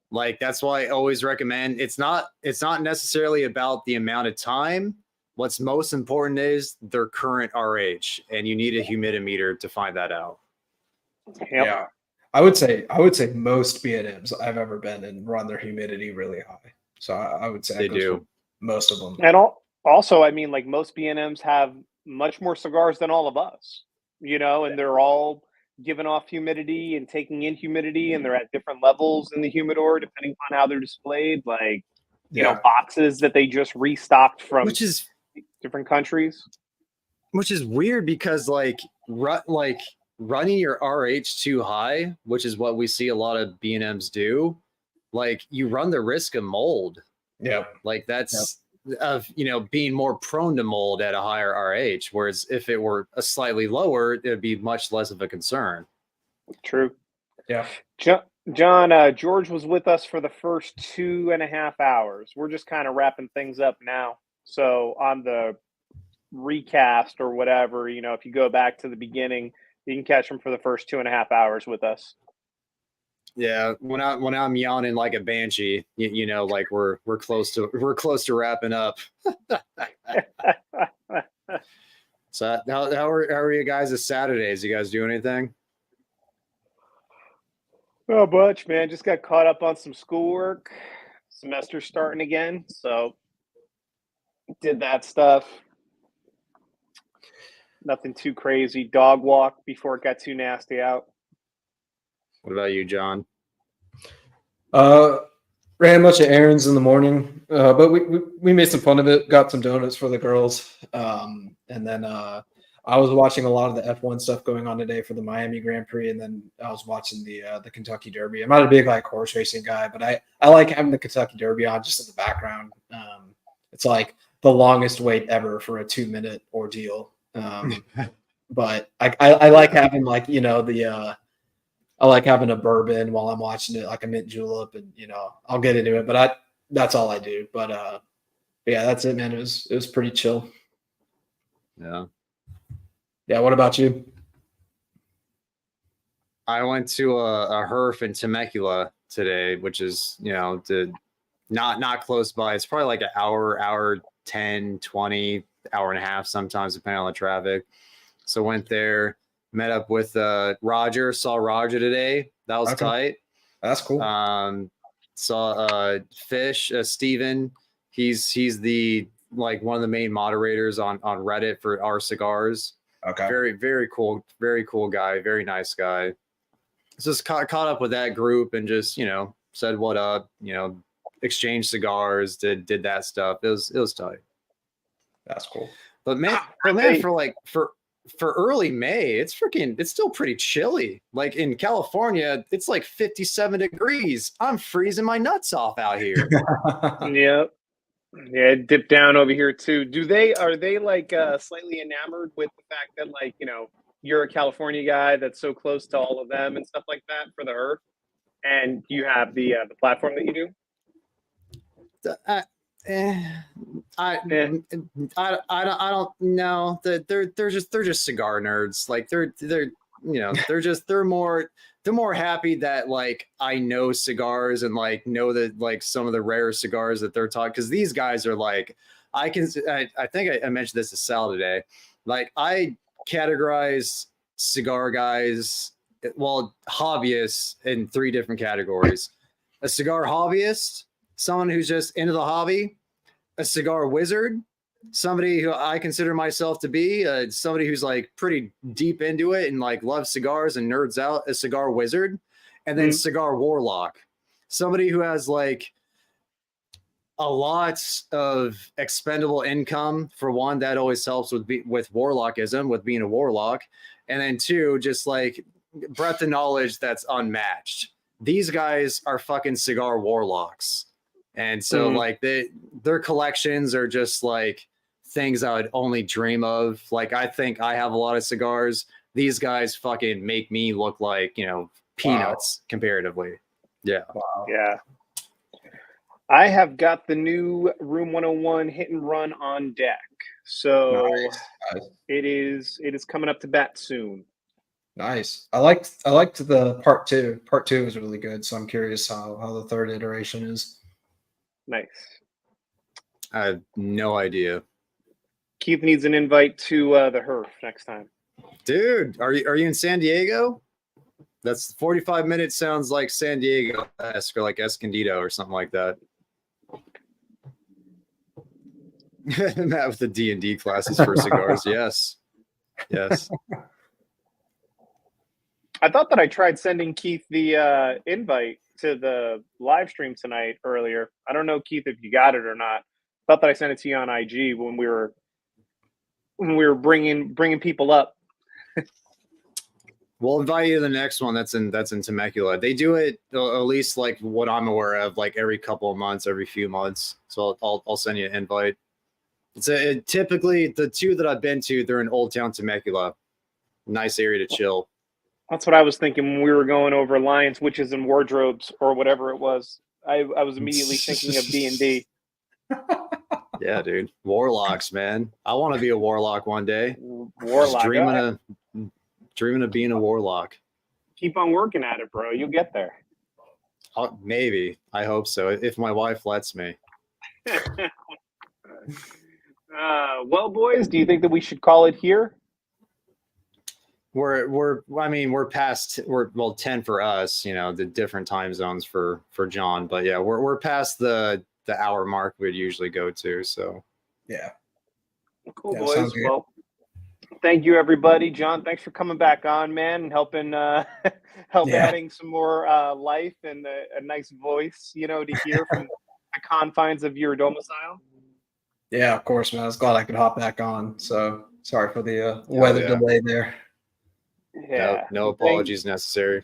E: Like that's why I always recommend it's not necessarily about the amount of time. What's most important is their current RH, and you need a humidimeter to find that out.
C: Yep.
I: Yeah. I would say most B&Ms I've ever been in run their humidity really high. So I would say
E: They do.
I: most of them.
C: And also, I mean, like most B&Ms have much more cigars than all of us, and they're all giving off humidity and taking in humidity, and they're at different levels in the humidor depending on how they're displayed. Like, boxes that they just restocked from
E: which is
C: different countries.
E: Which is weird because running your RH too high, which is what we see a lot of B&Ms do, like you run the risk of mold.
I: Yeah.
E: Like that's of being more prone to mold at a higher RH, whereas if it were a slightly lower, it would be much less of a concern.
C: True.
I: Yeah.
C: John, George was with us for the first 2.5 hours. We're just kind of wrapping things up now. So on the recast or whatever, if you go back to the beginning, you can catch him for the first 2.5 hours with us.
E: Yeah, when I'm yawning like a banshee, like we're close to wrapping up. So how are you guys this Saturdays? You guys do anything?
C: Oh, much, man. Just got caught up on some schoolwork. Semester's starting again, so did that stuff. Nothing too crazy. Dog walk before it got too nasty out.
E: What about you, John?
I: Ran a bunch of errands in the morning, but we made some fun of it. Got some donuts for the girls, and then I was watching a lot of the F1 stuff going on today for the Miami Grand Prix, and then I was watching the Kentucky Derby. I'm not a big horse racing guy, but I like having the Kentucky Derby on just in the background. It's like the longest wait ever for a 2-minute ordeal. But I like having I like having a bourbon while I'm watching it, like a mint julep, and I'll get into it. But that's all I do. But yeah, that's it, man. It was pretty chill.
E: Yeah.
I: Yeah. What about you?
E: I went to a HERF in Temecula today, which is not close by. It's probably like an hour 10, 20, hour and a half sometimes, depending on the traffic. So went there, met up with Roger, saw Roger today. That was tight.
I: That's cool.
E: Saw Fish, Steven. He's the one of the main moderators on Reddit for our cigars.
I: Okay.
E: Very, very cool guy, very nice guy. Just caught up with that group and just, said what up, exchanged cigars, did that stuff. It was tight.
I: That's cool.
E: But man, for early May, it's still pretty chilly. Like in California, it's like 57 degrees. I'm freezing my nuts off out here.
C: Yep. Yeah, it dipped down over here too. Are they slightly enamored with the fact that you're a California guy that's so close to all of them and stuff like that for the HERF, and you have the platform that you do?
E: I don't know. They're just cigar nerds. Like they're more happy that I know cigars and know that some of the rare cigars that they're talking, because these guys are I think I mentioned this to Sal today. Like I categorize cigar guys, well, hobbyists in 3 different categories: a cigar hobbyist, someone who's just into the hobby; a cigar wizard, somebody who I consider myself to be, somebody who's like pretty deep into it and like loves cigars and nerds out, a cigar wizard; and then cigar warlock, somebody who has like a lot of expendable income. For one, that always helps with warlockism, with being a warlock. And then 2, just like breadth of knowledge that's unmatched. These guys are fucking cigar warlocks. And so like their collections are just like things I would only dream of. Like I think I have a lot of cigars. These guys fucking make me look like, peanuts comparatively. Yeah.
I: Wow.
C: Yeah. I have got the new Room 101 hit and run on deck. So
I: Nice.
C: it is coming up to bat soon.
I: Nice. I liked the part 2. Part 2 was really good. So I'm curious how the 3rd iteration is.
C: Nice.
E: I have no idea.
C: Keith needs an invite to the Herf next time.
E: Dude, are you in San Diego? That's 45 minutes. Sounds like San Diego-esque or like Escondido or something like that. Matt with the D&D classes for cigars. Yes.
C: I thought that I tried sending Keith the invite to the live stream tonight earlier. I don't know, Keith, if you got it or not. Thought that I sent it to you on IG when we were bringing people up.
E: We'll invite you to the next one. That's in Temecula. They do it at least like what I'm aware of, like every couple of months, every few months. So I'll send you an invite. It's typically the 2 that I've been to, they're in Old Town Temecula. Nice area to chill.
C: That's what I was thinking when we were going over Lions, Witches, and Wardrobes or whatever it was. I was immediately thinking of D&D.
E: Yeah, dude. Warlocks, man. I want to be a warlock one day.
C: Warlock.
E: Dreaming of being a warlock.
C: Keep on working at it, bro. You'll get there.
E: Maybe. I hope so. If my wife lets me.
C: Well, boys, do you think that we should call it here?
E: We're 10 for us, the different time zones for John, but yeah, we're past the hour mark we'd usually go to. So
I: yeah.
C: Cool, boys. Well, thank you, everybody. John, thanks for coming back on, man, and helping adding some more life and a nice voice, to hear from the confines of your domicile.
I: Yeah, of course, man. I was glad I could hop back on. So sorry for the weather delay there.
C: Yeah.
E: No apologies necessary.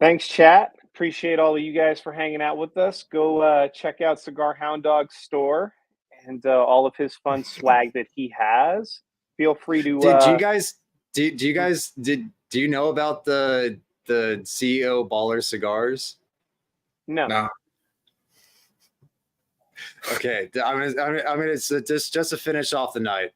C: Thanks, chat. Appreciate all of you guys for hanging out with us. Go check out Cigar Hound Dog's store and all of his fun swag that he has. Feel free to.
E: Do you know about the CEO Baller cigars?
C: No.
E: Okay, I mean, it's just to finish off the night.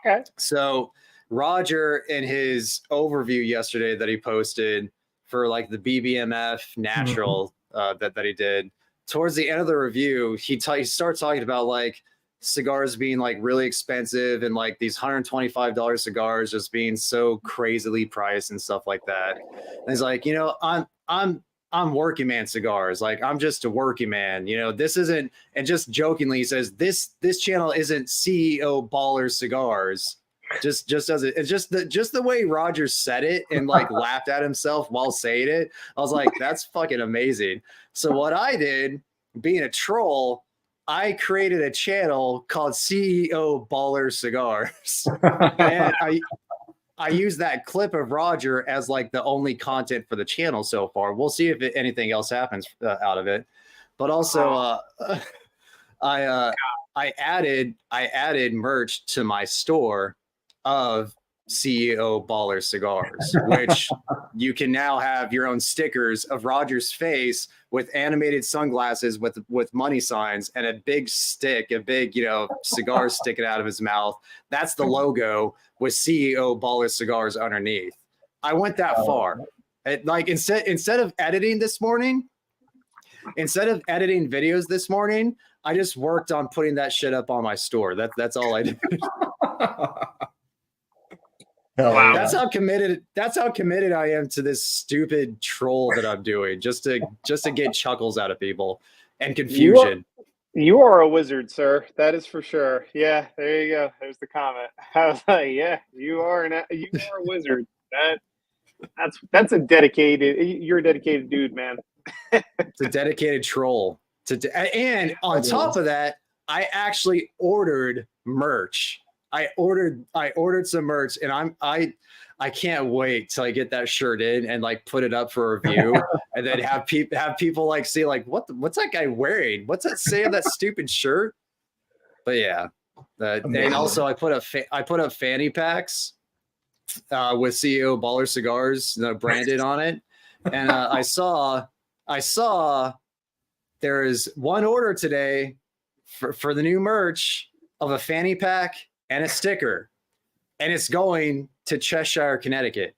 C: Okay.
E: So Roger, in his overview yesterday that he posted for like the BBMF natural that he did, towards the end of the review, he starts talking about like cigars being like really expensive and like these $125 cigars just being so crazily priced and stuff like that. And he's like, I'm working man cigars. Like I'm just a working man, this isn't, and just jokingly he says, this channel isn't CEO Baller Cigars. Just as it's just the way Roger said it and like laughed at himself while saying it. I was like, that's fucking amazing. So what I did, being a troll, I created a channel called CEO Baller Cigars. And I use that clip of Roger as like the only content for the channel so far. We'll see if anything else happens out of it. But also, I added merch to my store of CEO Baller Cigars, which you can now have your own stickers of Roger's face with animated sunglasses with money signs and a big stick, a big, cigar sticking out of his mouth. That's the logo with CEO Baller Cigars underneath. I went that far. Instead of editing videos this morning, just worked on putting that shit up on my store. That's all I did.
C: Wow.
E: That's how committed I am to this stupid troll that I'm doing, just to get chuckles out of people and confusion.
C: You are a wizard, sir. That is for sure. Yeah, there you go. There's the comment. I was like, yeah, you are a wizard. That's a dedicated. You're a dedicated dude, man.
E: It's a dedicated troll. And on top of that, I actually ordered merch. I ordered some merch, and I can't wait till I get that shirt in and like put it up for review, and then have people like see like what's that guy wearing? What's that say on that stupid shirt? But yeah, and also I put up fanny packs with CEO Baller Cigars branded on it, and I saw there is one order today for the new merch of a fanny pack and a sticker, and it's going to Cheshire, Connecticut.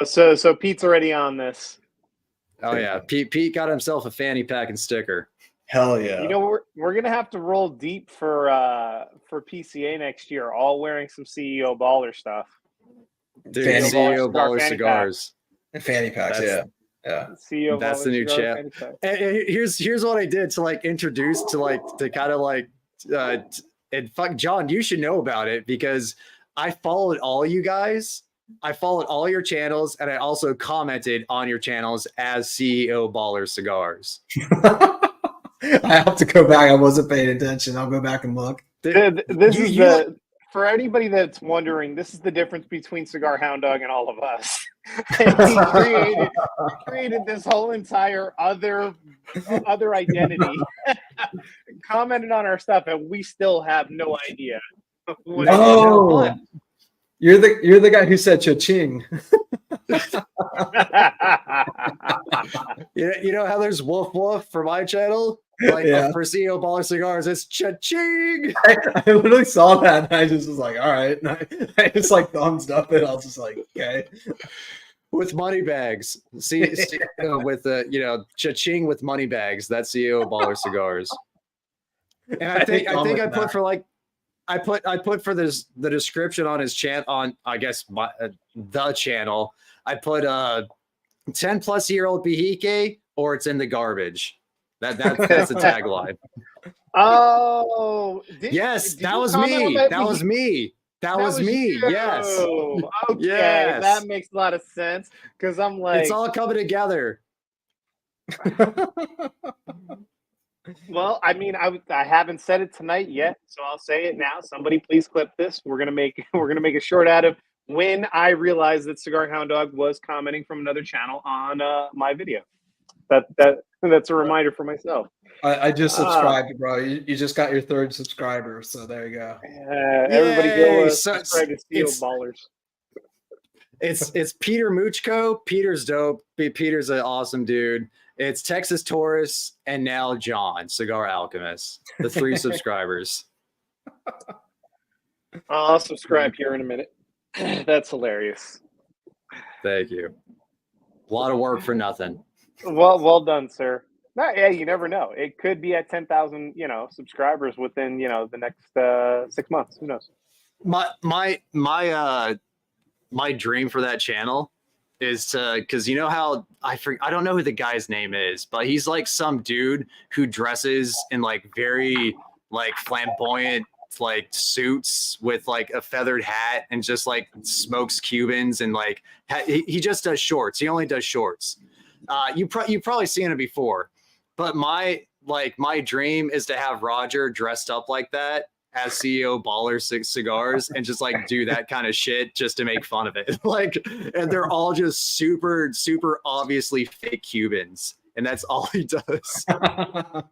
C: So Pete's already on this.
E: Oh yeah, Pete got himself a fanny pack and sticker.
I: Hell yeah!
C: You know, we're gonna have to roll deep for PCA next year, all wearing some CEO Baller stuff.
E: Dude, CEO Baller Cigars
I: and fanny packs. Yeah.
C: CEO
E: that's
C: Baller
E: the new
C: Cigar
E: chat. And here's what I did to like introduce to kind of like and fuck John, you should know about it because I followed all you guys. I followed all your channels, and I also commented on your channels as CEO Baller Cigars.
I: I have to go back. I wasn't paying attention. I'll go back and look.
C: For anybody that's wondering, this is the difference between Cigar Hound Dog and all of us. He created this whole entire other identity, commented on our stuff, and we still have no idea.
I: Oh, you're the guy who said cha-ching.
E: You know how there's woof woof for my channel? Like for CEO Baller Cigars, it's cha-ching.
I: I literally saw that and I just was like, all right. And I just like thumbs up it. I was just like, okay.
E: With money bags. With cha-ching with money bags. That's CEO Baller Cigars. And I think I put for like I put for the description on his channel on I guess the channel. I put 10-plus-year-old Bihike or it's in the garbage. That's the tagline.
C: Oh,
E: that was me. That was me. Yes.
C: Okay,
E: yes.
C: That makes a lot of sense because I'm like,
E: it's all coming together.
C: Well, I mean, I haven't said it tonight yet, so I'll say it now. Somebody please clip this. We're gonna make a short out of when I realized that Cigar Hound Dog was commenting from another channel on my video. That's a reminder for myself.
I: I just subscribed, bro. You just got your 3rd subscriber, so there you go.
C: Everybody go subscribe to Steel Ballers.
E: It's Peter Muchko. Peter's dope. Peter's an awesome dude. It's Texas Taurus and now John, Cigar Alchemist. The 3 subscribers.
C: I'll subscribe here in a minute. That's hilarious.
E: Thank you. A lot of work for nothing.
C: Well done, sir. Yeah, you never know. It could be at 10,000, subscribers within, the next 6 months. Who knows?
E: My dream for that channel is to, because you know how I don't know who the guy's name is, but he's like some dude who dresses in like very like flamboyant like suits with like a feathered hat and just like smokes Cubans and like he just does shorts. He only does shorts. You've probably seen it before, but my dream is to have Roger dressed up like that as CEO Baller Cigars and just like do that kind of shit just to make fun of it. Like, and they're all just super, super obviously fake Cubans. And that's all he does.
I: Got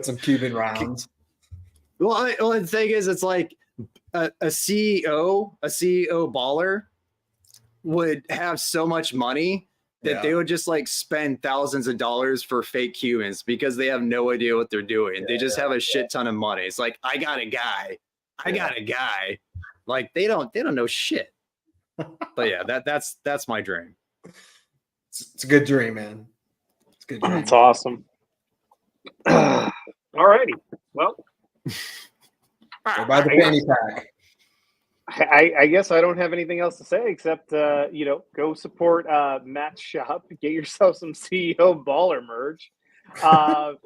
I: some Cuban rounds.
E: Well, the thing is, it's like a CEO baller would have so much money that they would just like spend thousands of dollars for fake Cubans because they have no idea what they're doing. They just have a shit ton of money. It's like, I got a guy. Like they don't know shit. But yeah, that's my dream.
I: It's a good dream, man. It's a good dream.
C: It's awesome. All righty. Well,
I: Go buy the fanny pack.
C: I guess I don't have anything else to say except go support Matt's shop. Get yourself some CEO baller merch. For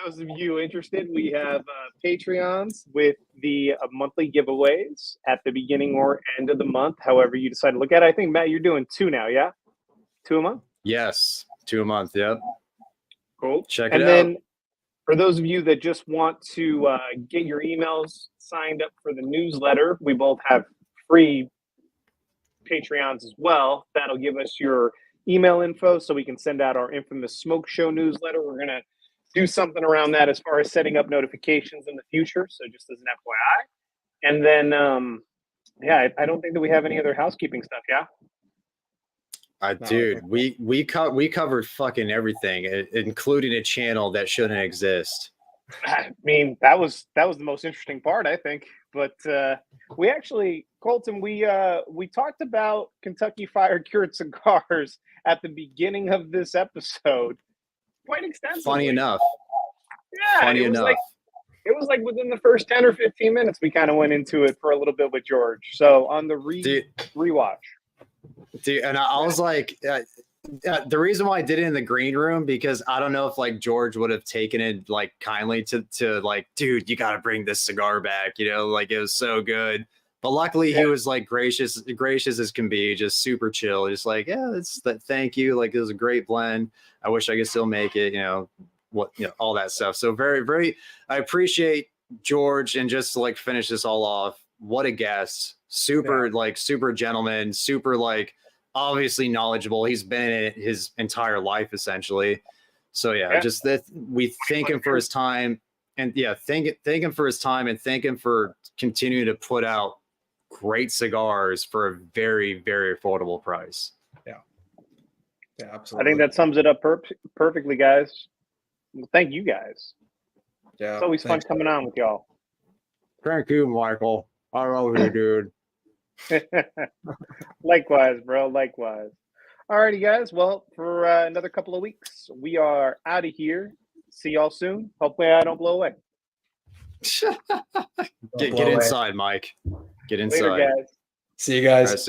C: those of you interested, we have Patreons with the monthly giveaways at the beginning or end of the month, however you decide to look at it. I think, Matt, you're doing 2 now, yeah? 2 a month?
E: Yes, 2 a month. Yep.
C: Cool.
E: Check it
C: and
E: out.
C: then for those of you that just want to get your emails signed up for the newsletter, we both have free Patreons as well. That'll give us your email info so we can send out our infamous Smoke Show newsletter. We're going to do something around that as far as setting up notifications in the future. So just as an FYI. And then, I don't think that we have any other housekeeping stuff. Yeah.
E: Dude, we covered fucking everything, including a channel that shouldn't exist.
C: I mean, that was the most interesting part, I think. But we actually, Colton, we talked about Kentucky Fire Cured cigars at the beginning of this episode, quite extensively.
E: Funny enough.
C: Yeah,
E: Funny
C: it was
E: enough.
C: it was like within the first 10 or 15 minutes, we kind of went into it for a little bit with George. So on the rewatch.
E: Dude, and I was like, the reason why I did it in the green room, because I don't know if like George would have taken it like kindly to like, dude, you got to bring this cigar back, like it was so good. But luckily he was like gracious as can be, just super chill, just like, thank you, like it was a great blend. I wish I could still make it, all that stuff. So very, very, I appreciate George, and just to like finish this all off, what a guest. Super gentleman, super like obviously knowledgeable. He's been in it his entire life essentially. So just that we thank him for his time, and thank him for his time, and thank him for continuing to put out great cigars for a very, very affordable price.
I: Yeah, absolutely.
C: I think that sums it up perfectly, guys. Well, thank you guys.
I: Yeah,
C: it's always fun coming on with y'all.
E: Thank you, Michael. I love you, dude.
C: Likewise, bro. Likewise. Alrighty, guys. Well, for another couple of weeks, we are out of here. See y'all soon. Hopefully, I don't blow away.
E: Get inside, Mike. Get inside.
C: Later, guys.
I: See you guys.